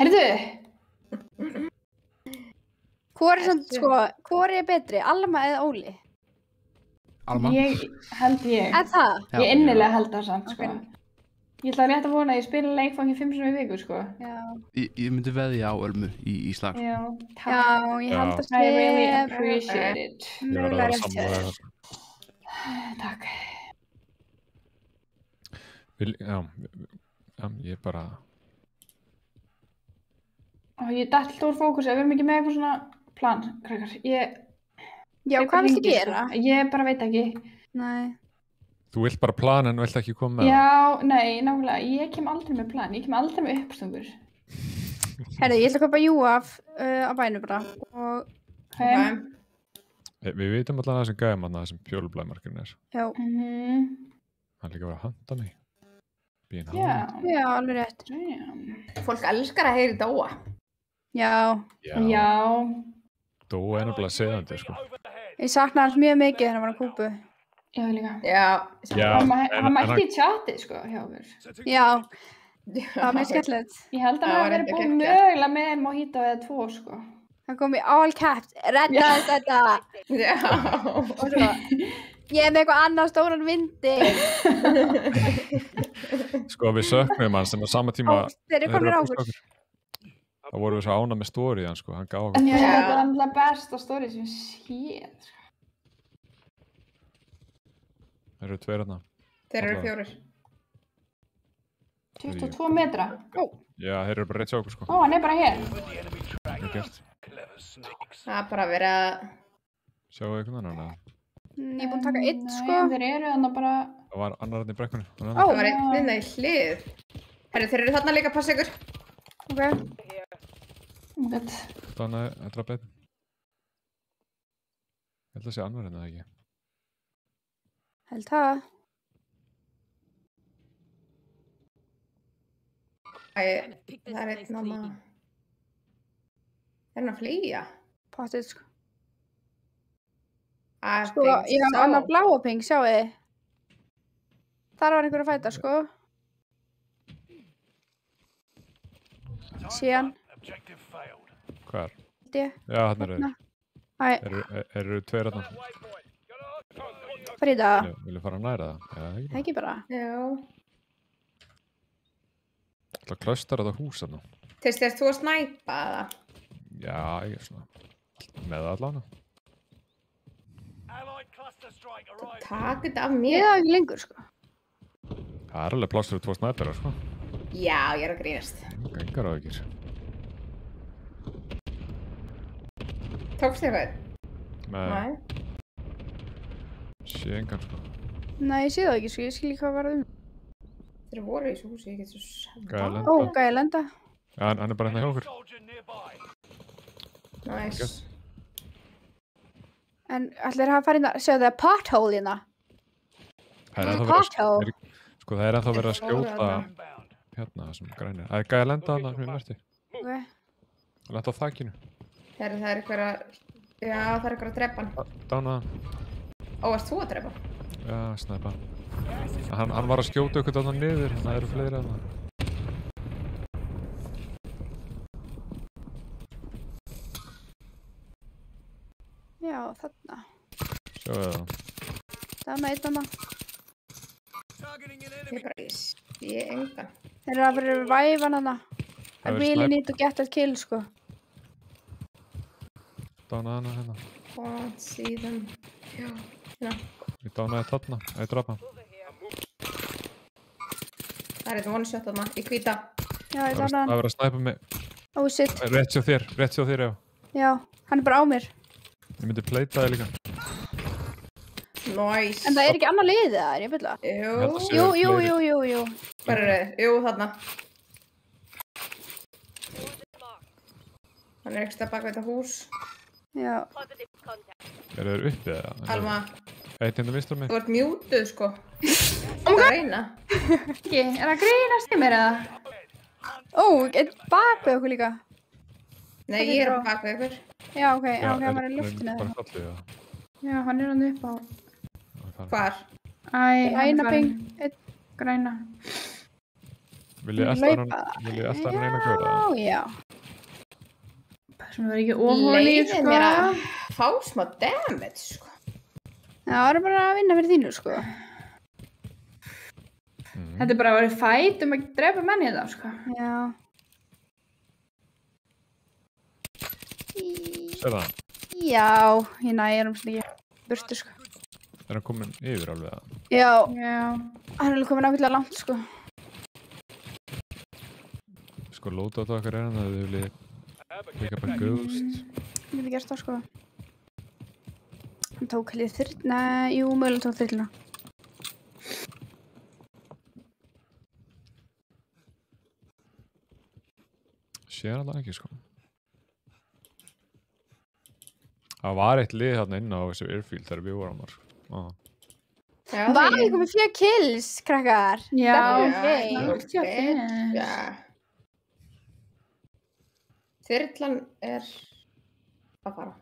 Heyrðu? Hvor er betri? Alma eða Óli? Alma? Ég held ég. En það? Já. Ég innilega held það samt, sko. Ok. Ég ætla rétt að vona að ég spila leikfangi 5 sinni í viku, sko. Já. Ég myndi veðja á Ölmu í slag. Já. Já, ég held að I really sé... appreciate it. Ég var Mögulega að rétt hjá sammála þér. þér. Takk. Ég bara... Ég datt alltaf úr fókus, við erum ekki með eitthvað svona plan, krakkar. Já, hvað viltu gera? Ég bara veit ekki. Nei. Þú vilt bara plana en vilt ekki koma með Já, nei, nákvæmlega, ég kem aldrei með plan, ég kem aldrei með uppstungur. Herðu, ég ætla að kaupa Júaf á bænum bara og... Við vitum allan það sem gæðum að það sem fjólublæðmarkurinn er. Já. Hann líka var að handa mig. Já, alveg rétt. Fólk elskar að heyri Dóa. Já. Dóa er nefnilega segðandi, sko. Ég saknaði hans mjög mikið þegar hann var að kúpu. Já, líka. Hann mætti í chati, sko, hjá mér. Já. Það var mjög skemmtilegt. Ég held að hann hafi verið búin mögulega með mojito eða 2, sko. Hann kom í all caps, reddaði þetta. Já. Og svo, ég er með eitthvað annað stóran vindi. Sko við söknum hann sem á sama tíma... Þeir eru komnir á okkur. Það voru við svo ánað með stórið hann, sko. Hann gaf okkur. En ég hef þetta alltaf besta stórið sem séð, sko. Þeir eru 2 hérna. Þeir eru 4. 22 metra. Já, þeir eru bara rétt hjá okkur, sko. Hann er bara hér. Það er bara að vera... Sjáu eitthvað annan, eða? Ég er búin að taka 1, sko. Nei, þeir eru þannig bara... Það var annar hérna í brekkunni. Það var einn í hlið. Herru, þeir eru þarna líka, passa ykkur. Ok. Þannig að þetta er að beita. Ég held að sé annar hérna, eða ekki? Held það. Það er einn mamma. Er hann að flýja? Pottið, sko. Sko, ég haf annað bláaping, sjáu þið. Þar var einhver að fæta, sko. Síðan. Hvar? Já, hann er þeir. Eru 2 hérna? Fríða. Vilju fara að næra það? Ekki bara. Já. Það klaustar þetta hús hérna. Þess þú að snæpa það? Já, ég er svona með allan. Takk þetta af mér. Ég er ekki lengur, sko. Það er alveg pláss fyrir 2 snæpera, sko. Já, ég er að grínast. Engar á ekki. Tókst þið eitthvað? Nei. Sé engan, sko. Nei, ég sé það ekki, sko. Ég skil ekki hvað var Þeir voru í þessu húsi, ég get svo saman. Gæjalenda. Já, hann er bara hérna hjá okkur. Nice. En allir hafa farið að sjá það pothole hérna. Það er ennþá verið að skjóta hérna þessum grænir. Það er gæjalenda þarna sem ég merti. Ok. Það lent á þakinu. Það er eitthvað að... Já, það er eitthvað að drepa hann. Dána hann. Varst þú að drepa? Já, snæpa. Hann var að skjóta eitthvað þarna niður. Það eru fleiri þarna. Já, þarna. Sjáu það. Þarna, einn þarna. Ég engan. Þeir eru að vera væfan hana. I really need to get that kill, sko. Dánaði hana hérna. Hvað síðan? Já, hérna. Ég dánaði þarna. Ég drapa. Það er einn one shot þarna, í hvíta. Já, ég dánaði hann. Það verið að snæpa mig. Oh shit. Rétt hjá þér, já. Já, hann er bara á mér. Ég myndi pleita þig líka. Nice. En það er ekki annað liðið það, er ég byrla? Jú. Hvað er þið? Jú, þarna. Hann er ekki bak við þetta hús. Já. Er þeir uppið það? Alma. Eitt hérna vinstra mig. Þú ert mjútuð, sko. Það er að reyna. Ekki, er það að grínast í mér eða? Einn bak við okkur líka. Nei, ég er bak við ykkur. Já, ok, hann var í luftinu Bara það. fallið, já. Já, hann er hann upp á... Hvar? Græna ping, einn. Græna. Vil ég alltaf reyna að gjóra það? Já. Sem verður ekki ofhóli, Leiðir mér að fá smá damage, sko. Já, það er bara að vinna fyrir þínu, sko. Þetta er bara að vera fæt að drepa menni þetta, sko. Já. Sér það? Já, ég nægir slikki burtu, sko. Er hann komin yfir alveg að? Já, Já. hann er alveg komin ákveðlega langt, sko. Sko, loadout okkar hann að þau vilja pick up a ghost. Ég hef gert það, sko. Hann tók helið nei, jú, mögulega tók þyrluna. Sér hann það ekki, sko. Það var eitt lið hérna inn á þessu airfield þegar við vorum þar. Var ég komið 4 kills, krakkar? Já, Já. Þyrlan er að fara.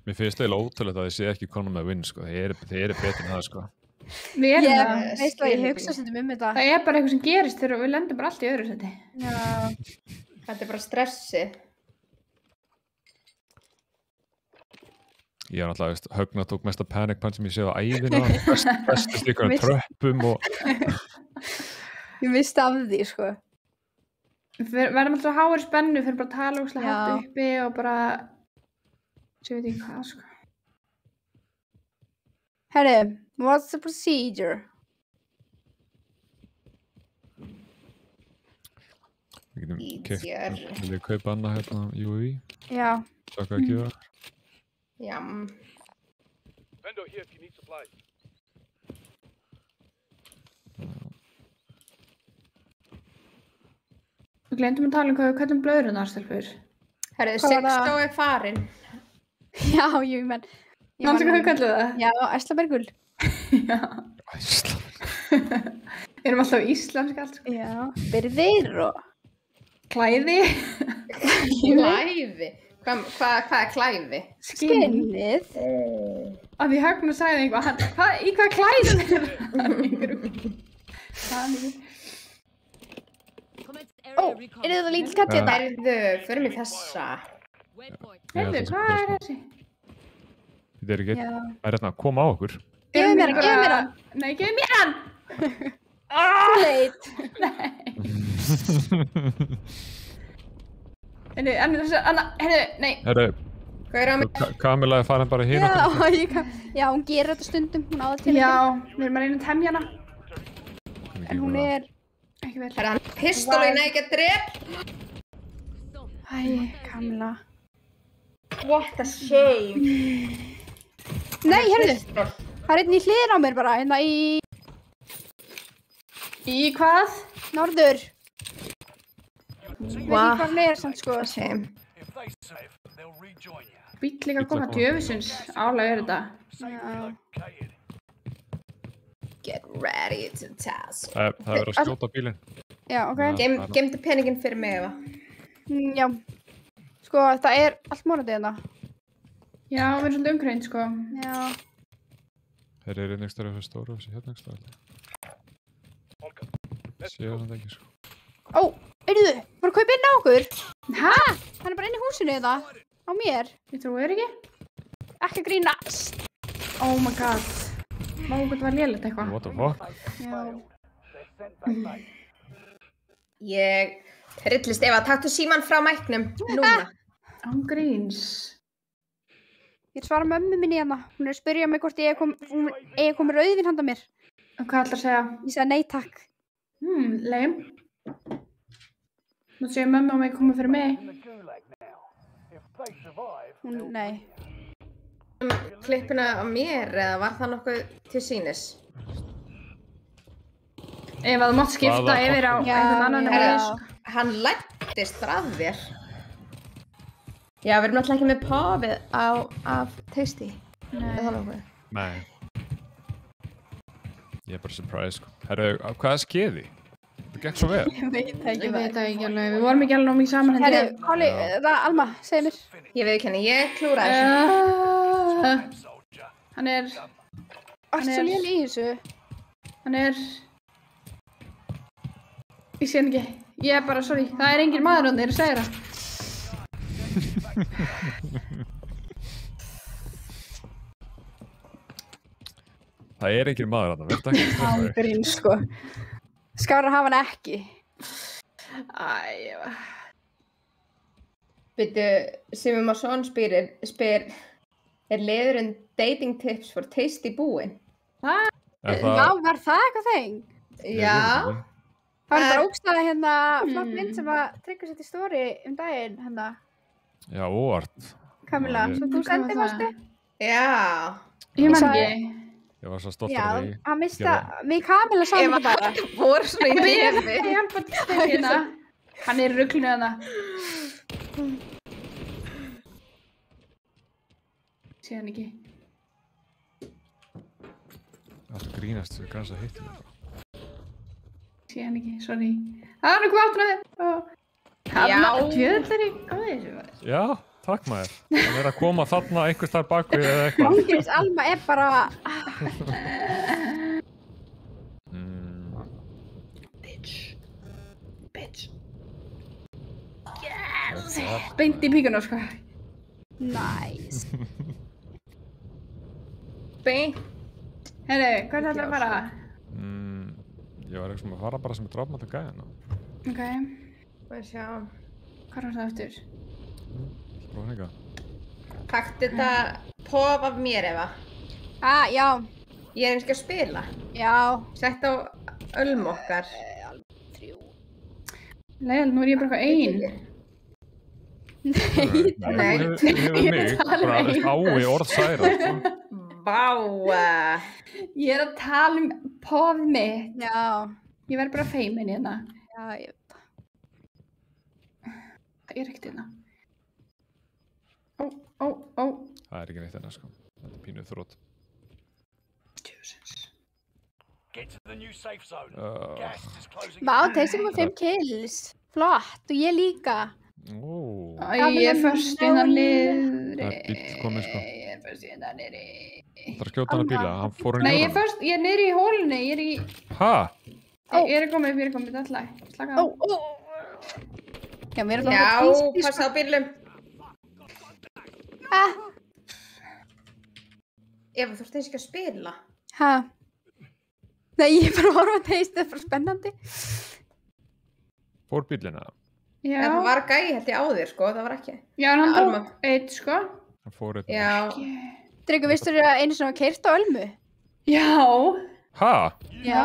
Mér finnst eiginlega ótrúlegt að þið sé ekki konar með win, sko. Þeir eru betur en það, sko. Við erum það. Veistu hvað, ég hugsa stundum þetta. Það er bara eitthvað sem gerist þegar við lendum bara allt í öðru seti. Já. Þetta er bara stressið. Ég var náttúrulega, veist, Högna tók mesta panic punch sem ég séð á æðina. Bestist ykkur tröppum og... Ég misti af því, sko. Við verðum alltaf að háa spennu fyrir bara að tala og hátt uppi og bara... Ég veit ekki hvað, sko. Herri, what's the procedure? Við getum keypt, vil ég kaupa annað hérna UAV? Já. Takk ekki það. Jam. Vendor here if you need supplies. Við glemdum að tala hvað við kallum blöðrunar, stelpur. Herðu, Hvað var það? Sixto er farin. Já, ég menn. Náttúrulega hvað við kallum það? Já, Æslabergul. Já. Æsland. Erum alltaf íslensk allt, sko. Já. Byrðir og... Klæði. Klæði. Hvað er klæði? Skinnið. Af því Högna sagði eitthvað, í hvað klæðum er það? Ó, er þetta lítill katt hérna? Herðu, förum í þessa. Heyrðu, hvað er þessi? Þetta er ekki, Já. það er hérna að koma á okkur. Gefðu mér hann. Nei, gefðu mér hann! Too late. Heyrðu, nei. Herru, Hvað er á mig? Kamila er farin bara hér. Já, hún gerir þetta stundum, hún áður til. Já, við erum að reyna að temja hana. En hún er... Ekki vel. Herðu, hann pistolina ekki að drep. Æ, Kamila. What a shame. Nei, herðu. Það er einn í hliðin á mér bara, hérna í... Í hvað? Norður. Veit ekki hvað hann er samt, sko. Shame. If they save, they'll rejoin you. Bíll líka að koma djöfusins. Álag er þetta. Já. Located. Get ready to task. Það er verið að skjóta bílinn. Já, ok. Gemdu peningin fyrir mig, Eva. Já. Sko, þetta er allt morandi hérna. Já, við erum svolítið umkrænt, sko. Já. Þeir eru einhvers staðar fyrir stóru og þessi hérna einhvers staðar. Séu það ekki, sko. Ó, heyrðu, voru að kaupa inn á okkur? Hæ? Hann er bara inn í húsinu þetta. Á mér. Ég trúi þér ekki. Ekki að grínast. Oh my god. Má, hvað var lélegt eitthvað. What the fuck? Já. Ég hrillist Eva, taktu síman frá mæknum. Núna. Án gríns. Ég svara mömmu minni hérna. Hún er að spyrja mig hvort ég komi rauðvin handa mér. Og hvað ætlar að segja? Ég sagði nei takk. Leim. Nú segir mömmu að mig koma fyrir mig. Hún, nei. Klippina á mér, eða var það nokkuð til sýnis? Ef að þú mátt skipta yfir á einhvern annan. Hann lættist bara að þér. Já, við erum náttúrulega ekki með pofið af Tasty. Nei. Nei. Ég er bara surprised, sko. Herru, hvað er skeiði? Það gekk svo vel. Ég veit það Ég veit það ekki alveg. Við vorum ekki alveg nóg mikið saman. Herri, Holly, Alma, segð mér. Ég veit ekki henni, ég klúraði þessu. Hann er... Allt svo léli í þessu. Hann er... Ég sé hann ekki. Ég er bara, sorry. Það er engin maður hann, ég segir það. Það er engin maður þarna, verður ekki stressaður. Ángrín, sko. Skára hafa hann ekki. Byrju, Simon Masson spyr liðurinn dating tips for tasty búinn? Já, var það eitthvað þeng? Já. Það var bara ógstæða hérna flott mynd sem að Tryggvi setti í story daginn hérna. Já, óvart. Kamila, svo þú sendið fórstu? Já. Ég man ekki. Ég var svo stoltur af því. Já, hann mista, mig Kamila sagði þetta bara. Ef voru svona í nefi. Ég hjálpa til hérna. Hann í ruglinu þarna. Sé hann ekki. Alltaf grínast, við kannast að hittum það bara. Sé hann ekki, sorry. Það er hvað áttur að Tjöðari, hvað er þessu? Já, takk maður. Hann að koma þarna einhvers þar bakvið eða eitthvað. Fangins Alma er bara... Bitch. Yes! Beint í píkuna, sko. Nice. Beint. Herru, hvað er þetta að fara? Ég var eitthvað sem að fara bara sem að dráfmata gæðina. Ok. Hvað sjá? Hvað var það eftir? Prófa eitthvað. Taktu þetta pof af mér, Eva. Já. Ég er einski að spila. Já. Sett á ölm okkar. Leil, nú er ég bara eitthvað ein. Nei. Þú hefur mig bara ái orðsæra. Vá. Ég er að tala pofið mitt. Já. Ég verð bara feimin hérna. Já, ég veit það. Það er ekkert hérna. Ó. Það er ekki neitt enna, sko. Þetta er pínuð þrótt. Tjóðsins. Get to the new safe zone. Gas is closing. Vá, þeir kom 5 kills. Flott, og ég líka. Ég er först innan niðri. Það er bíll komið, sko. Ég er först innan niðri. Það er að skjóta hann að bíla, hann fór hann í Nei, jörðan. ég er niðri í hólunni, ég er í... Hæ? Ég er komið, alltaf. Slaka á. Já, mér er Já, passa á bílum. Eva, þú ert einski að spila. Hæ? Nei, ég er bara að horfa að teist, þetta er bara spennandi. Fór bílina? Já. En það var gæi held ég á þér, sko, það var ekki. Já, en hann Alma. tók eitt, sko. Hann fór eitt. Já. Tryggvi, vistu þér að einu sem var keyrt á Ölmu? Já. Hæ? Já.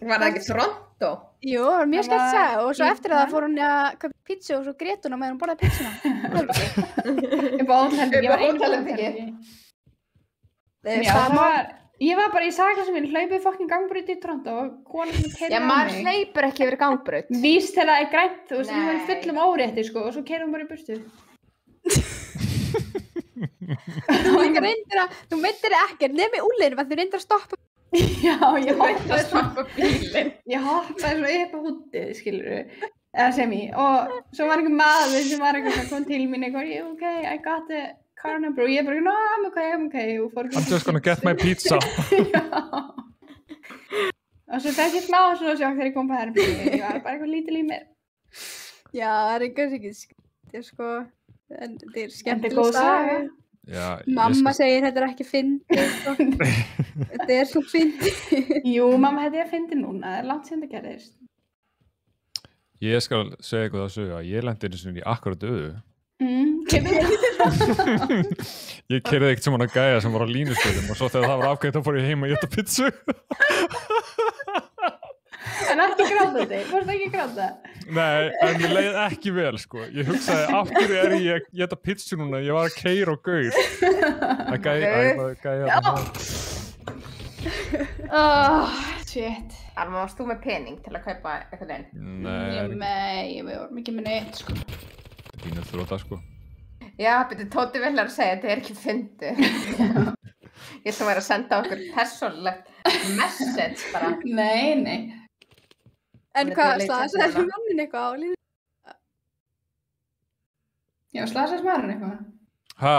Var það ekki Toronto? Jú, það var mjög skemmt að segja og svo eftir það fór hún að kaupa pítsu og svo grét hún á meðan hún borðaði pítsuna. Upp á hótelherbergi, ég var einn hótelherbergi. Ég var bara í saklasminn, hlaupið fokkin gangbraut í Toronto og konan sem keyrði á mig. Já, maður hleypur ekki yfir gangbraut. Víst þegar það er grænt, þú veist, hún var fullum árétti, sko, og svo keyrði hún bara í burtu. Þú myndir ekkert, nefnir úrleginu, þú reyndir að stoppa. Já, ég hoppaði stoppa bílinn. Ég hoppaði svo upp á húttið, skilurðu, eða sem ég, og svo var einhver maður sem var eitthvað sem kom til mín eitthvað, okay, I got the car number, og ég bara, no, I'm okay, og fór I'm just gonna get my pizza. Já. Og svo fekk ég smá svona sjokk þegar ég kom på herbergi, ég var bara eitthvað lítil í mér. Já, það er kannski ekki skemmt, sko, en þetta er skemmtileg saga. Já, mamma segir þetta er ekki fyndið, sko. Þetta er svo fyndið. Jú, mamma, þetta er fyndið núna, það er langt sem þetta gerðist. Ég skal segja eitthvað að sögja, ég lendi einu sinni í akkurat döðu. Ég keyrði eitt sem hann að gæja sem var á línustöðum og svo þegar það var afgætt þá fór ég heim að éta pizzu. En ekki gráta þetta, fórstu ekki gráta? Nei, en ég leið ekki vel, sko. Ég hugsaði, af hverju er ég að éta pizzu núna? Ég var að keyra og gaur. Það gæja það. Shit. Alma, varst þú með pening til að kaupa eitthvað einn? Nei, ég vorum ekki með neitt, sko. Þetta er pínuð þróta, sko. Já, betur Tóti vel að segja, þetta er ekki fyndið. Ég ætla að vera að senda okkur persónulegt message bara. Nei. En hvað, slasaði mannin eitthvað á línu? Já, slasaði smarinn eitthvað. Hæ?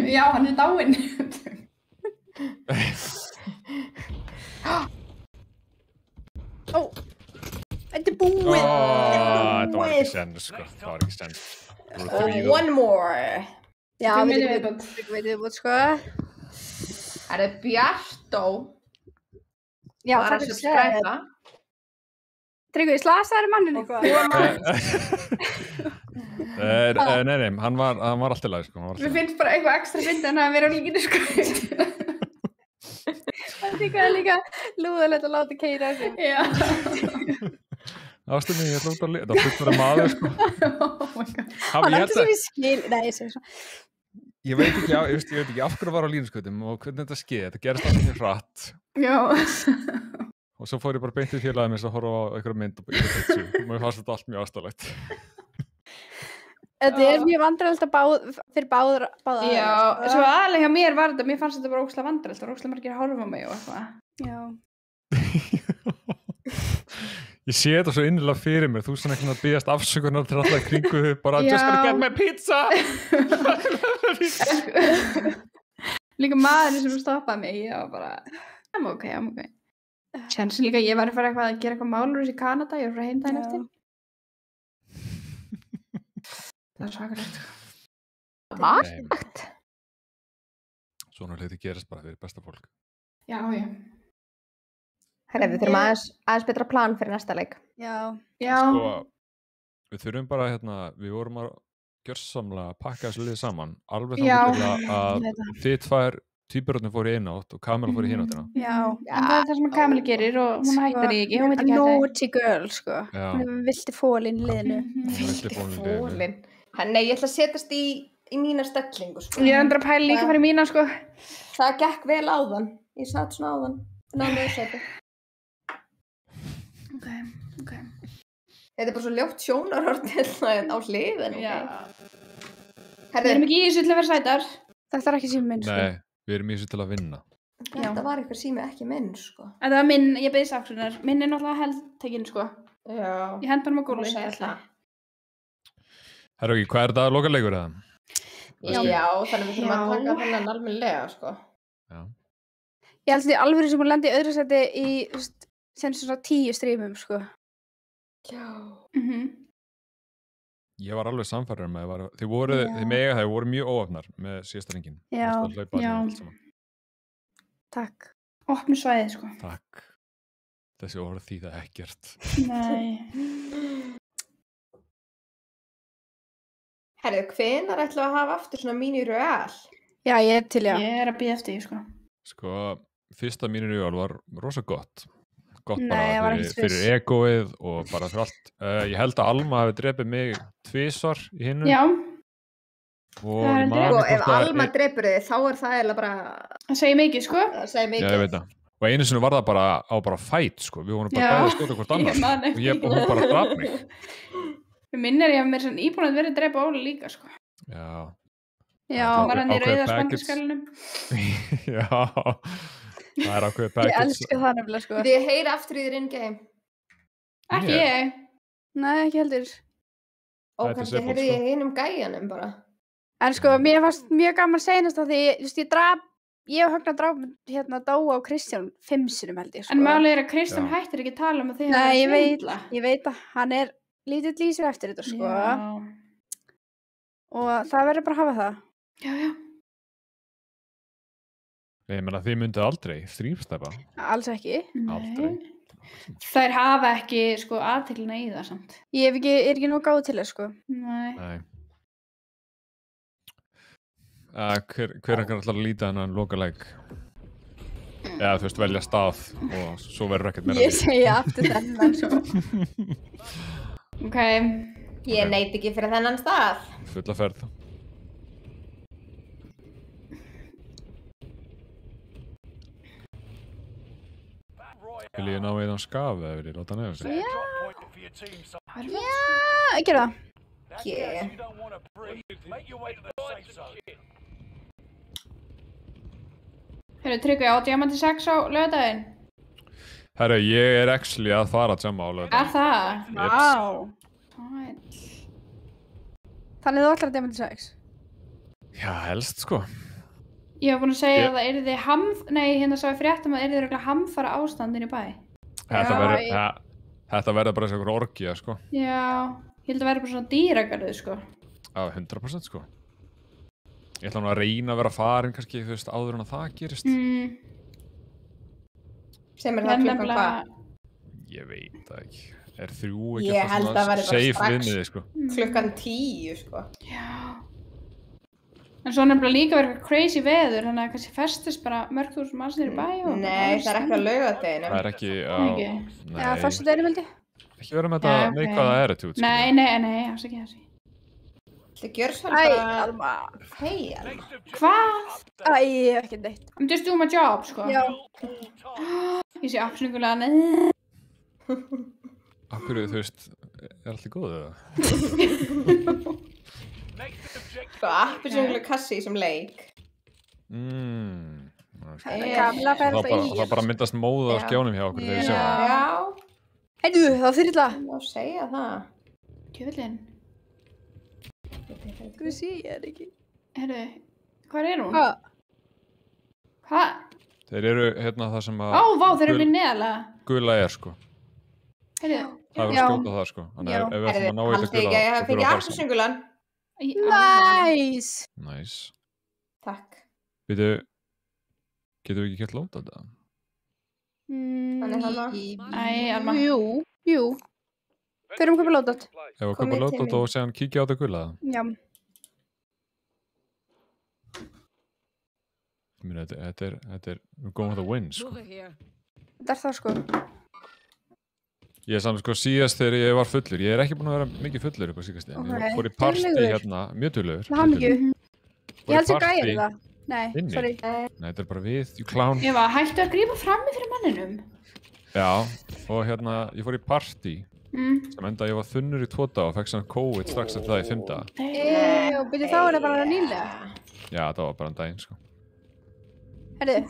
Já, hann er dáinn. Þetta er búið. Þetta var ekki sens, sko. Það var ekki sens. One more. Já, við veitum, sko. Það er Bjartó. Já, það er skræta. Tryggvi, slasaði mannin eitthvað? Nei, hann var alltaf læg, sko. Mér finnst bara eitthvað ekstra fyndið en að vera á línuskaut. Það er líka lúðalegt að láta keyra sig. Já. Ástu mig, ég ætla út að það fullur maður, sko. Oh my god. Hann ætti sem ég skil, nei, ég segi svo. Ég veit ekki af hverju var á línuskautum og hvernig þetta skeið. Þetta gerist alltaf mjög hratt. Já. Og svo fór ég bara beint í félagið mér að horfa á einhverja mynd og pizza. Og mér fannst þetta allt mjög aðstæðlegt. Þetta er mjög vandræðilegt fyrir báða. Já, svo aðlega hjá mér var þetta, mér fannst þetta bara ógeðslega vandræðilegt. Það var ógeðslega margir að horfa á mig og eitthvað. Já. Ég sé þetta svo innilega fyrir mér. Þú svona einhvern veginn að biðjast afsökunar til alltaf kringu þig bara just gonna get my pizza. Líka maðurinn sem stoppaði mig, ég var bara I'm okay. Sjensin líka, ég var að fara að gera eitthvað málur í Kanada, ég var frá heimdæðin eftir. Það er svakalegt. Vakt? Svona hluti gerist bara fyrir besta fólk. Já. Herra, við þurfum aðeins betra plan fyrir næsta leik. Já. Sko, við þurfum bara, við vorum að gjörsamlega pakka þessu liði saman. Alveg þannig að þið tvær tvíburarnir fóru í eina átt og Kamila fóru í hina áttina. Já. En það er það sem Kamila gerir og hún hættar ekki. Hún veit ekki hættar. Naughty girl, sko. Hún er vilti fólinn í liðinu. Fólinn. Nei, ég ætla að setjast í mína stellingu, sko. Ég er að pæla líka fyrir mína, sko. Það gekk vel áðan. Ég satt svona áðan. Náðu þetta. Ok. Þetta er bara svo ljótt sjónarhorn á hliðinu. Já. Við erum ekki í þessu til að vera sætar. Þetta er ekki sími minn, sko. Nei, við erum í þessu til að vinna. Þetta var eitthvað sími ekki minn, sko. Þetta var minn, ég beðist afsökunar. Minn er náttúrulega heldtekinn, sko. Já. Ég hend hann á gólfið. Herra ekki, hvað er þetta lokaleikur eða? Já, þannig við þurfum að taka þennan almennilega, sko. Já. Ég held því alveg sem hún lendi í öðru seti í sem svona 10 strímum, sko. Já. Ég var alveg samfærður með þið voru mjög óöfnar með síðasta ringin. Já. Takk. Opnu svæðið, sko. Takk. Þessi orð þýða ekkert. Nei. Herðu, hvenær ætlum við að hafa aftur svona mini-real? Já, ég er til, já. Ég er að bíða eftir því, sko. Sko, fyrsta mini-real var rosa gott. Gott Nei, bara fyrir egoið og bara fyrir allt. Ég held að Alma hafi drepið mig 2 svar í hinnu. Já. Og ef Alma drepur þig, þá er það eiginlega bara... Það segir mikið, sko. Það segir mikið. Já, ég veit það. Og einu sinni var það bara fight, sko. Við vorum bara bæðið að skjóta hvort annars. Og hún bara draf mig. Mér minnir ég að mér svona íbúin að verið að drepa Óli líka, sko. Já. Það var hann í rauða spendarskalunum. Já. Það er ákveðið package. Ég elska það nefnilega, sko. Þið heyri aftur í þér in-game. Ekki ég. Nei, ekki heldur. Og kannski heyrði ég hinum gæjanum bara. En sko, mér fannst mjög gaman seinast að því, ég og Högna drápum Dóa og Kristján 5 sinnum held ég, sko. En málið er að Kristján hættir ekki að tala um að þið Nei, ég veit að hann er lítið lýsir eftir þetta, sko. Já. Og það verður bara að hafa það. Já. Ég meina, þið myndið aldrei strímstæpa. Alls ekki. Aldrei. Þær hafa ekki, sko, aðteglina í það samt. Ég er ekki nóg gáð til það, sko. Nei. Hver ætlar að líta hennan lokaleik? Eða, þú veist, velja stað og svo verður ekkert meira. Ég segi aftur þennan, sko. Ok. Ég neiti ekki fyrir þennan stað. Fulla ferð. Vil ég ná eðan skaf eða vil ég láta nefna sig? Já, ekki það. Herru, Tryggvi, á Diamanti 6 á laugardaginn? Herru, ég er actually að fara að jamma á laugardaginn. Er það? Vá. Sæll. Þannig þú ætlar að Diamanti 6? Já, helst, sko. Ég var búin að segja að það yrði sá ég fréttum að yrði örugglega hamfara ástandin í bæ. Þetta verður bara einhver orgía, sko. Já, ég held að verður bara svona dýragarður, sko. Já, 100%, sko. Ég ætla nú að reyna að vera farin kannski, þú veist, áður en að það gerist. Sem er það klukkan hvað? Ég veit það ekki. Er 3 Ég ekki held að alltaf verði bara safe strax. vinniði, sko? Klukkan 10, sko. Já. En svo nefnilega líka verið eitthvað crazy veður, þannig að kannski festist bara mörg þúsund manns niður í bæ og... Nei, það er ekki á laugardeginu. Það er ekki á... Já, föstudeginum held ég. Ekki vera með þetta neikvæða attitude, sko. Nei, alls ekki þessi. Það gjör svo Æ, bara... Alma. Hei, Alma. Hvað? Æ, ekki neitt. I'm just doing my job, sko. Já. Ég sé absolutt neð. Akkur, þú veist, er allt í góðu það? Sko, appelsínugulir kassi sem leik. Það bara myndast móða á skjánum hjá okkur þegar ég sé það. Já. Heiðu, það þyrla. Má segja það. Kjöflin. Hvað sé ég ekki? Herru, hvað er hún? Hvað? Hvað? Þeir eru hérna það sem að... Ó, vá, þeir eru mér neðalega. Gula er, sko. Herru. Það er að skjóta það, sko. Þannig að ef við ætlum að ná í þetta gula... Ég hef fengið appelsínugulan. Næs. Næs. Takk. Getum við ekki gett lóta þetta? Þannig hana. Æ, Alma. Jú. Förum kaupa lótat. Ef við kaupa lótat og séðan kíkja á þetta gula það? Já. Þetta er, we're going with a win, sko. Þetta er það, sko. Ég er saman, sko, síðast þegar ég var fullur. Ég er ekki búin að vera mikið fullur upp á síkast. Ég fór í partí hérna, mjög duglegur. Það hafði ekki. Ég held sér gæri það. Nei, inni. sorry. Nei, þetta er bara við, you clown. Eva, hættu að grípa frammi fyrir manninum. Já, og hérna, ég fór í partí sem enda ég var þunnur í 2 daga og fekk svona COVID strax eftir það í 5 daga. Og byrju þá er það bara nýlega. Já, það var bara en daginn, sko. Herðu.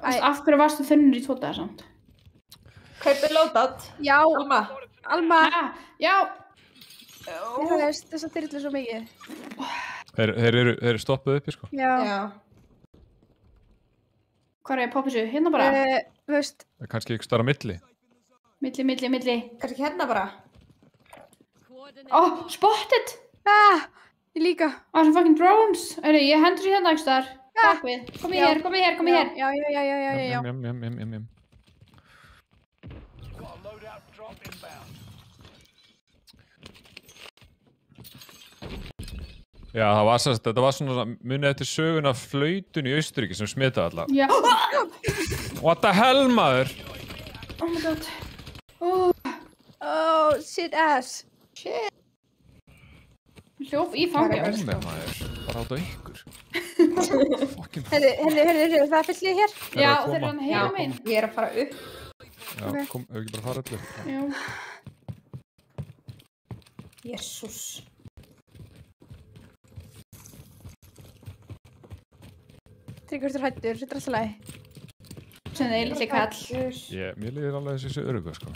Af hverju varstu þunnur í 2 daga samt? Kaupið lótat. Já. Alma. Já. Það veist, þess að þyrla svo mikið. Þeir eru stoppuð uppi, sko. Já. Hvað er poppisu? Hérna bara? Þú veist. Það er kannski ekki starra milli. Milli. Kannski hérna bara. Ó, spotted! Ég líka. Some fucking drones. Ég hendur sér hérna ekki þar. Takk við. Kom í hér. Já. Jum. Já, þetta var svona munið eftir söguna flautun í Austurríki sem smitaði alla. Já. What the hell, maður? Oh my god. Oh, shit ass. Shit. Hljóf í fangja. Hvað er með maður? Bara át á ykkur. Herðu, það er fyllið hér. Já, þeir eru hann heima minn. Ég er að fara upp. Já, hefur ekki bara farað allir? Já. Jésús. Tryggvörður hættur, þetta er alltaf lagi. Sem þeir litli kall. Mér líður alveg þessi örugga, sko.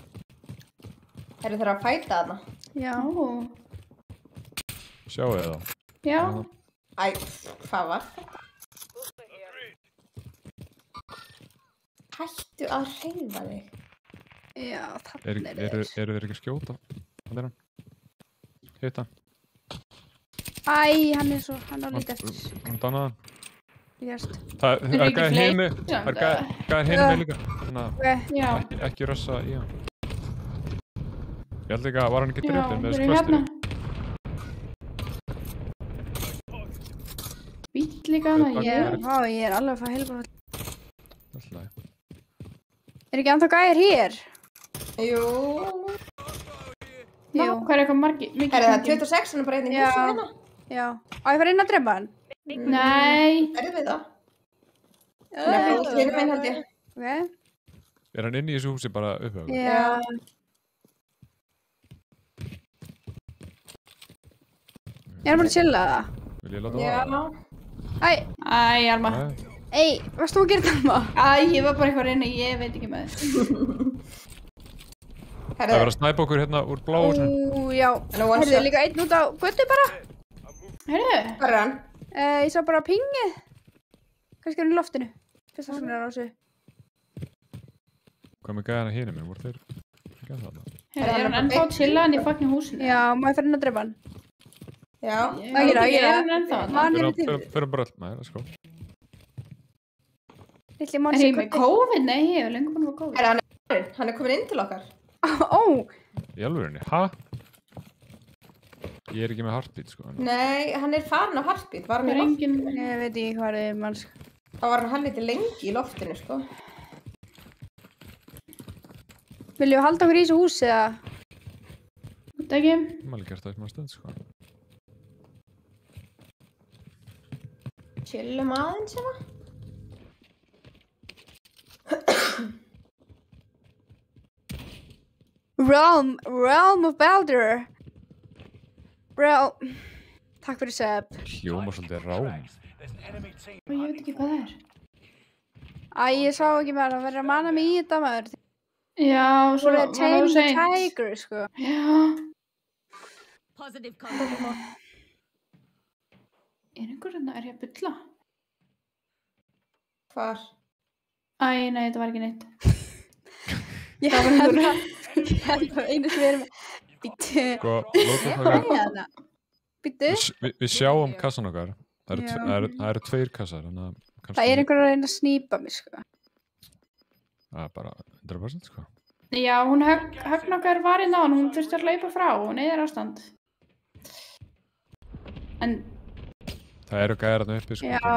Eru þeir að fæta þarna? Já. Sjáu þið það? Já. Æ, hvað var það? Hættu að hreyfa þig. Já, þannig er þeir. Eru þeir ekki að skjóta? Hvað er hann? Hitta. Æ, hann á lítið eftir. Hann dannaðan. Jæst. Það er gæðir heimi. Það er gæðir heimi líka. Já. Ekki rössa í hann. Ég held ekki að var hann ekki drifin með þessu hérna. klöstri. Bíll líka hana. Ég er alveg að fá heilbúr. Alltaf. Er ekki ennþá gæðir hér? Jú. Hvað er eitthvað mikið? Er það 26 en bara einnig húsum hérna? Já. Á ég fara inn að drepa hann? Nei. Erum við það? Nei, fyrir minn held ég. Ok. Er hann inn í þessu húsi bara upphöfum? Já. Ég er bara að chilla það. Vil ég láta það? Æ, Alma. Ei, varst þú að gera það maður? Æ, ég var bara eitthvað reyna, ég veit ekki með þess. Það verður að snæpa okkur hérna úr bláhúsinu. Já. Herðu líka einn út á götu bara. Herðu? Hvað er hann? Ég sá bara pingið. Kannski er hann í loftinu. Fyrsta sem er á þessu. Hvað með gæðana hérna minn? Voru þeir ekki að það? Herðu, er hann ennþá chillaðan í fucking húsinu? Já, má ég fara inn að drepa hann? Já. Það gera. Er hann ennþá þarna? Förum bara öll. Nei, það er sko. Er ég með COVID? Nei, ég hef lengur búin að fá COVID. Hann er komin inn til okkar. Ó, Í alvörinni, ha? Ég er ekki með heartbeat, sko. Nei, hann er farin af heartbeat. Var hann Það í er loftinu? engin... Ég veit ekki hvað það er, manns. Það var hann helviti lengi í loftinu, sko. Viljum við halda okkur í þessu húsi, eða? Þetta ekki. Það er alveg gert það í smá stund, sko. Chillum aðeins, hérna. Realm of Baldur. Takk fyrir Seb. Hljómar svolítið rám. There's an enemy team. Og ég veit ekki hvað það er. Æ, ég sá ekki með að vera að manna mig í þetta maður. Já, svo Svo er var það Tame the seint. Tiger, sko. Já. Positive contact. Er einhver hérna, er ég að bulla? Hvar? Æ, nei, þetta var ekki neitt. Ég held að einu sem við erum með. Býttu. Sko, lótum það. Býttu. Við sjáum kassan okkar. Það eru 2 kassar, þannig að kannski... Það er einhver að reyna að snýpa mig, sko. Það er bara 100%, sko. Já, hún högn okkar var inn á hann, hún þurfti að hlaupa frá og neyðar ástand. En... Það eru gæðarna uppi, sko. Já.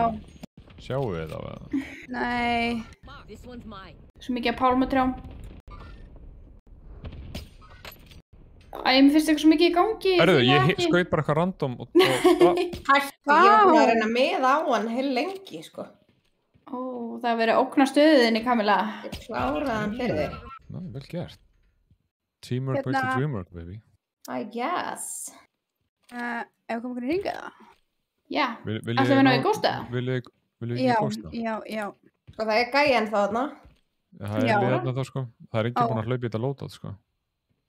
Sjáum við það, eða? Nei. This one's mine. Svo mikið að pálmatrjám. Æ, mér finnst eitthvað svo mikið í gangi. Herðu, ég skaut bara eitthvað random og... Hættu, ég var búin að reyna með á hann heil lengi, sko. Ó, það hefur verið ógna stöðinni, Kamila. Ég kláraði hann fyrir þig. Ná, vel gert. Teamwork breaks the dreamwork, baby. I guess. Ef við komum okkur í hringa það? Já, ætlum við ná í gósta? Viljið ekki gósta? Já. Sko, það er gæjan þá þarna. Það er liðarna þá, sko. Það er ekki búin að hlaupa í þetta lótat, sko.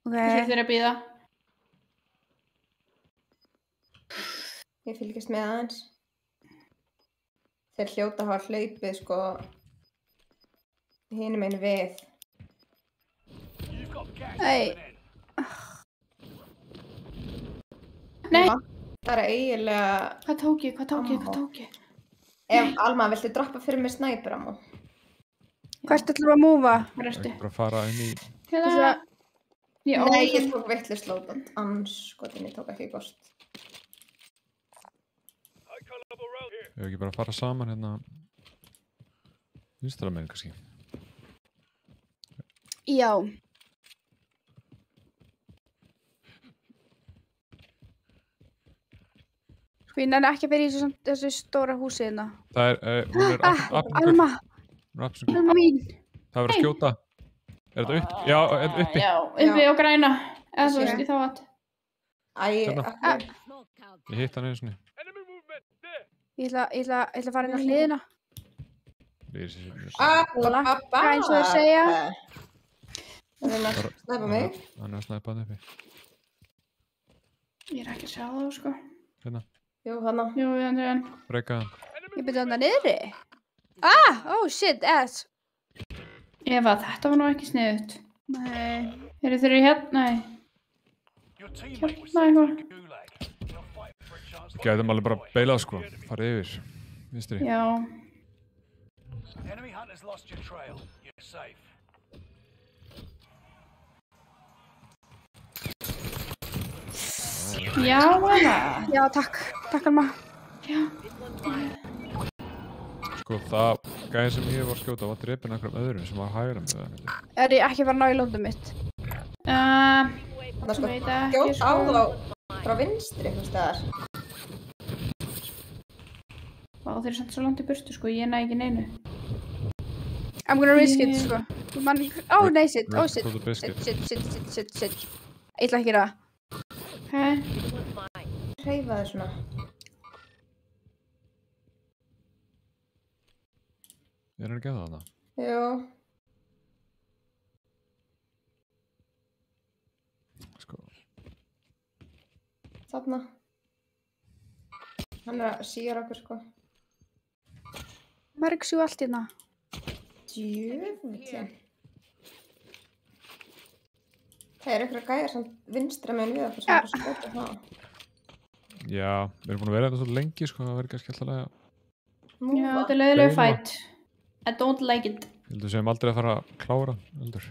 Þessu þurfa að býða. Ég fylgist með aðeins. Þeir hljóta að hafa hlaupið, sko, hinum einu við. Nei. Nei. Það er eiginlega... Hvað tók ég? Ef Alma, viltu droppa fyrir mig snæper ammo? Hvert ætlum við að múfa? Röstu. Bara fara inn í... Hérna. Nei, ég tók vitlaust lótat. Anskotin, ég tók ekki góst. Ef við ekki bara fara saman hérna... Vinstra meginn, kannski. Já. Sko, ég nenni ekki að vera í þessu stóra húsi hérna. Það er... Hún er Alma! Alma mín! Það verður að skjóta. Er þetta upp? Já, uppi. Já, uppi og græna. Eða þú veist, ég þá að... Ég hitt hann einu sinni. Ég ætla að fara inn á hliðina. Lappa eins og þeir segja. Það er að snæpa mig. Hann er að snæpa hann uppi. Ég er ekki að sjá það, sko. Hérna. Jú, hana. Jú, hann. Breika hann. Ég byrja hann að niðri. Oh shit, ass. Eva, þetta var nú ekki sniðut. Nei. Eru þeir hérna? Nei. Hérna eitthvað. Gæðum alveg bara beilað, sko. Farið yfir. Vinstri. Já. Enemy hunters lost your trail. You're safe. Já, Eva. Já, takk. Takk, Alma. Já. Sko, það gæði sem ég var að skjóta var drepinn einhverjum öðrum sem var hægra með það. Er ég ekki að fara að ná í lóndum mitt? Það er sko skjót á þá frá vinstri einhvers staðar. Vá, þeir eru samt svo langt í burtu, sko. Ég næ ekki neinu. I'm gonna risk it, sko. Oh, nei, shit. Oh, shit. Shit. Ég ætla ekki að gera það. Hreyfa þig svona. Er hann ekki að það? Jú. Sko. Þarna. Hann er að síra okkur, sko. Mörg sjú allt hérna. Djöfullinn. Það er einhverja gæjar sem vinstra meginn við okkur sem er að skjóta það. Já, við erum búin að vera þetta svolítið lengi, sko. Það verður kannski alltaf að... Já, þetta er leiðilega fight. I don't like it. Ég held að við séum aldrei að fara að klára, heldur.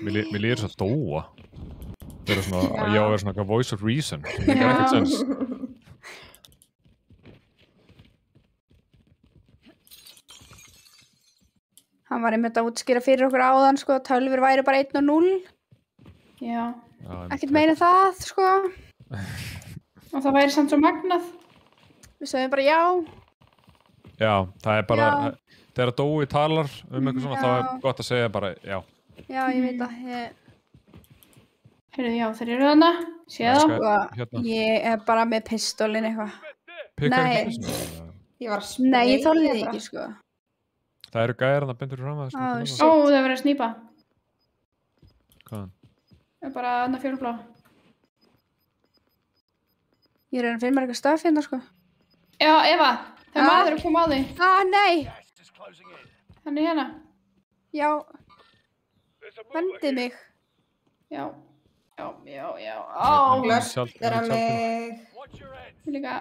Mér líður svo dóa. Það er svona, ég á að vera svona voice of reason. Það er ekkert sens. Hann var einmitt að útskýra fyrir okkur áðan, sko, að tölvur væri bara 1 og 0. Já. Ekkert meina það, sko. Og það væri samt svo magnað. Við sögum bara já. Já, það er bara, þegar Dói talar eitthvað svona, þá er gott að segja bara já. Já, ég veit að Heyrðu, já, þeir eru þarna. Séð þá. Hérna. Ég er bara með pistólin eitthvað. Pikkar Nei. ekki svona? Ég var að spreyja. Nei, ég þoldi því ekki, sko. Það eru gæjar að það bendur fram að Ó, það. shit. Ó, það er verið að snýpa. Hvaðan? Það er bara þarna fjólblá. Ég er að finna mér eitthvað stöf hérna, sko. Já, Eva, það er maður að koma á þig. Nei. Hann er hérna. Já. Vendið mig. Já. Ó. Glöstra mig. Ég líka.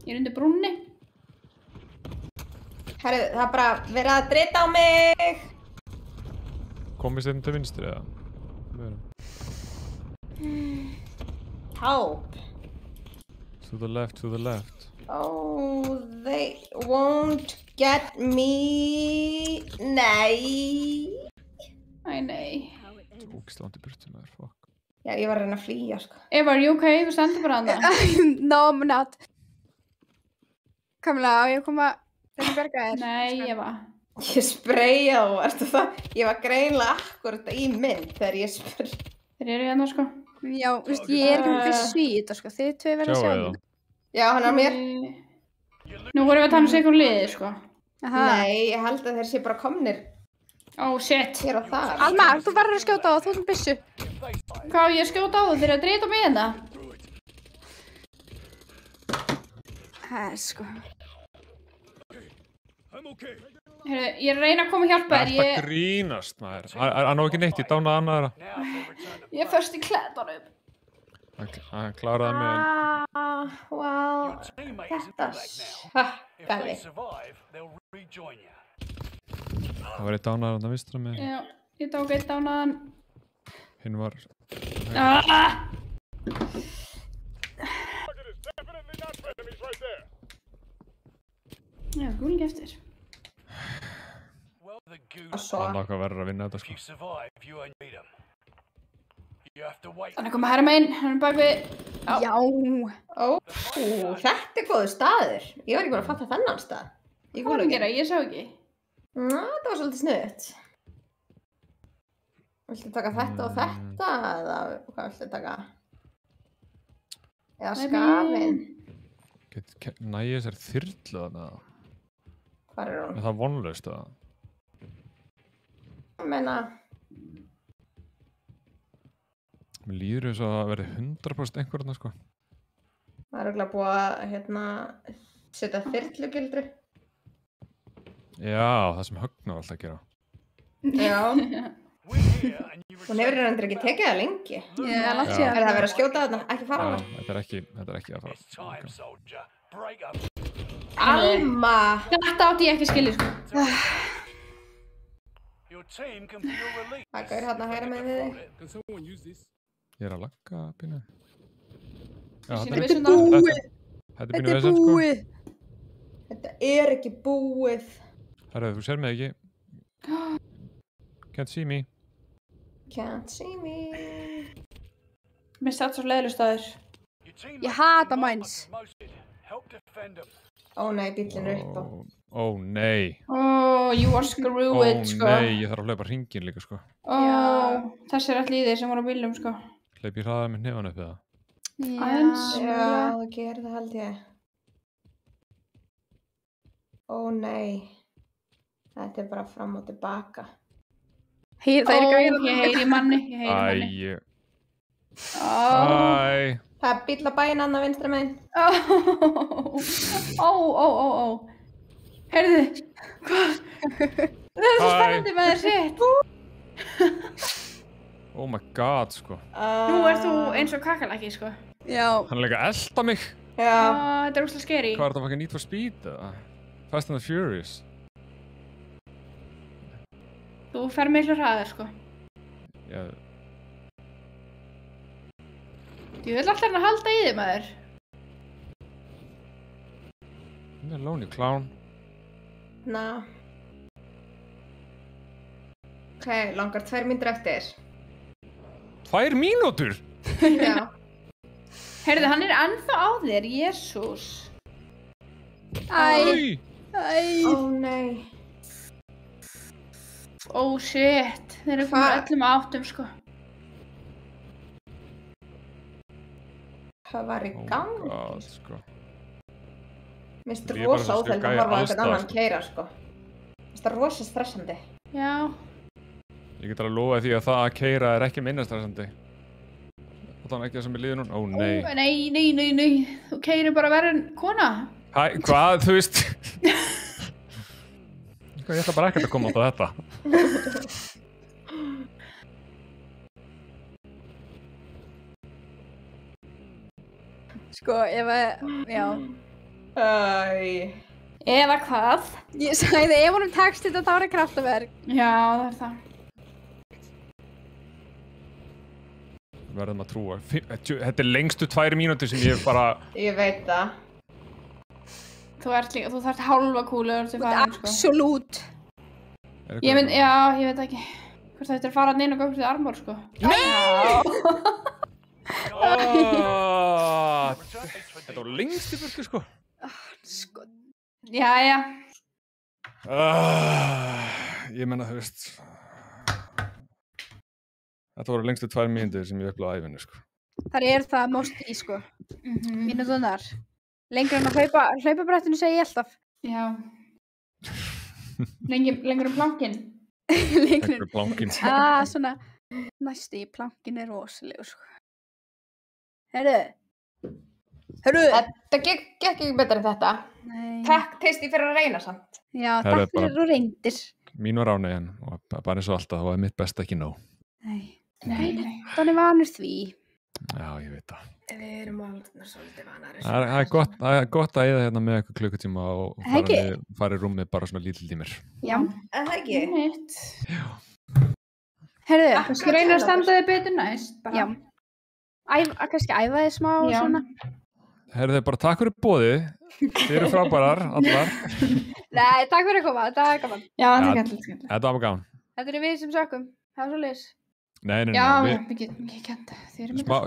Ég er undir brúnni. Herru, það er bara verið að drita á mig. Komist þetta til vinstri, eða? Help. To the left, to the left. Oh, they won't get me. Nei. Æ, nei. Ógislangt í burtu með þér, fuck. Já, ég var að reyna að flýja, sko. Eva, are you okay? Þú stendur bara þarna. No, I'm not. Kamila, á ég að koma að berga þér? Nei, Eva. Ég spreyja þú, ertu það? Ég var greinlega akkurat í mynd þegar ég spurði. Þeir eru hérna, sko. Já, veist, ég er ekki viss í þetta, sko. Þið tvei verða að sjá mig. Já, hann er mér. Nú vorum við að tala um sig um liðið, sko. Nei, ég held að þeir sé bara komnir. Oh, shit. Hér og þar. Alma, þú verður að skjóta á það, þú ert byssu. Hvað á ég að skjóta á þú? Þeir eru að drita mig hérna. Sko. Heyrðu, ég er að reyna að koma að hjálpa þér. Þetta grínast, maður. Hann á ekki neitt, ég dánaði annaðra. Ég er först í klæðanum. Hann kláraði mig. Wow. Þetta svakkaði. Það var eitt dánaðar hann að vistra mig. Já, ég tók eitt dánaðan. Hinn var... Já, gúling eftir. Hann okkar verður að vinna þetta, sko. Þannig kom að herra meginn, hann er bak við... Já. Þetta er góður staður. Ég var ekki bara að fatta þennan stað. Hvað var að gera? Ég sá ekki. Það var svolítið sniðugt. Viltu taka þetta og þetta? Eða hvað viltu taka? Eða skafinn? Næði þessar þyrlu þarna. Hvar er hún? Er það vonlaust, eða? Ég meina... Mér líður eins og að það verði 100% einhverjana, sko. Það er örugglega búið að, setja þyrlugildru. Já, það sem Högna var alltaf að gera. Já. Hún hefur reyndar ekki tekið það lengi. Já, langt síðan. Er það verið að skjóta þarna? Ekki fara hana? Þetta er ekki að fara. Alma! Þetta átti ég ekki skilið, sko. Það gaur hérna að hæra með þig. Ég er að lagga pínu. Þetta er búið. Þetta er búið. Þetta er ekki búið. Herðu, þú sér mig ekki. Can't see me. Can't see me. Mér satt svo leiðileg staður. Ég hata mæns. Ó nei, bíllinn er upp á. Ó nei. Oh, you are screwed, sko. Ó nei, ég þarf að hlaupa hringinn líka, sko. Þessi er allir í þeir sem voru á bílum, sko. Hleyp ég hraðað með hnefann upp eða? Aðeins. Já, það gerir það held ég. Ó nei. Þetta er bara fram og tilbaka. Ég heyri manni. Æ. Það er bíll að bæna hann að vinstra meginn. Ó. Heyrðu, hvað? Það er svo spennandi með þér sitt. Oh my god, sko. Nú ert þú eins og kakalaki, sko. Já. Hann er líka að elta mig. Já. Þetta er úrslega scary. Hvað er þetta fucking Need for Speed, eða? Fast and the Furious. Þú fer miklu hraðar, sko. Ég vil alltaf að halda í þig, maður. Hún er Lonely Clown. Ok, langar 2 mínútur eftir. 2 mínútur? Já. Heyrðu, hann er ennþá á þér, Jesús. Æ. Ó, nei. Oh shit, þeir eru komið öllum áttum, sko. Hvað var í gang? God, sko. Mér finnst rosa óþægilegt að horfa á einhvern annan keyra, sko. Mér finnst það rosa stressandi. Já. Ég get alveg lofa því að það að keyra er ekki minna stressandi. Þannig ekki það sem er liðið núna. Ó, nei. Nei. Þú keyrir bara verið en kona. Hæ, hvað, þú veist? Ég ætla bara ekkert að koma út á þetta. Sko, já. Eða hvað? Ég sagði, ef honum tekst þetta þá er það kraftaverk. Já, það er það. Verðum að trúa. Þetta er lengstu 2 mínútur sem ég bara... Ég veit það. Þú þarft hálfa kúlu til farin, sko. Absolutt. Ég veit ekki. Hvort það eftir að fara inn og góða til armor, sko. Þetta var lengst í burtu, sko. Sko. Jæja. Ég menna, þú veist... Þetta voru lengstu 2 mínútur sem ég upplifði á ævinni, sko. Það er það mostly, sko. Mínúturnar. Lengur en að hlaupabrettinu segi ég alltaf. Já. Lengur en plankinn. Lengur en plankinn. Svona. Næsti plankin er rosalegur, sko. Heyrðu. Þetta gekk ekki betur en þetta. Nei. Takk Teisti fyrir að reyna samt. Já, takk fyrir að þú reyndir. Mín var ánægjan og bara eins og alltaf, það var mitt besta ekki nóg. Nei. Þannig vanur því. Já, ég veit það. Við erum alveg svolítið vanar. Það er gott að eyða hérna með eitthvað klukkutíma og fara í rúmið bara svona lítill tímir. Já. En það ekki? Já. Heyrðu. Kannski reyna að standa þig betur næst. Já. Kannski æfa þig smá og svona. Heyrðu, bara takk fyrir boðið. Þið eru frábærar, allar. Nei, takk fyrir að koma. Þetta var gaman. Já, þetta er skemmtilegt. Þetta var gaman. Þetta eru við sem sökkum. Það er svoleiðis. Nei. Já, mikið kent.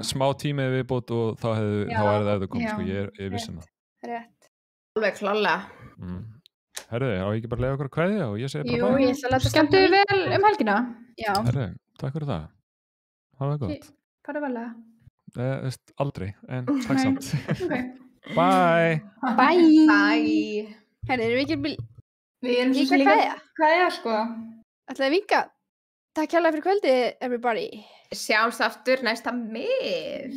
Smá tímið viðbót og þá er það ef það kom, sko, ég vissum það. Rétt. Alveg klálega. Herðu, á ég ekki bara að leiða okkur að kveðja og ég segi bara Jú, ég ætla að láta skemmtu þið vel helgina? Já. Herðu, takk fyrir það. Það var gott. Farðu vel að? Aldrei, en takk samt. Okay. Bye. Bye. Herðu, erum við ekki Við erum svo líka kveðja, sko. Ætlaði að vinka. Takk hérlega fyrir kvöldi, everybody. Sjáumst aftur næsta mið.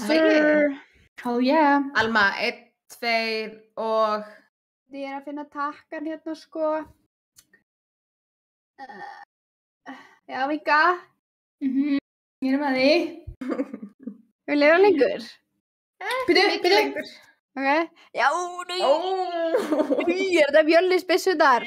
Sir. Oh yeah. Alma, 1, 2 og... Ég er að finna takkan hérna, sko. Já, vinka. Ég er með því. Við lifa lengur. Bíddu. Ok. Já, nei. Er þetta bjöllisbissundar?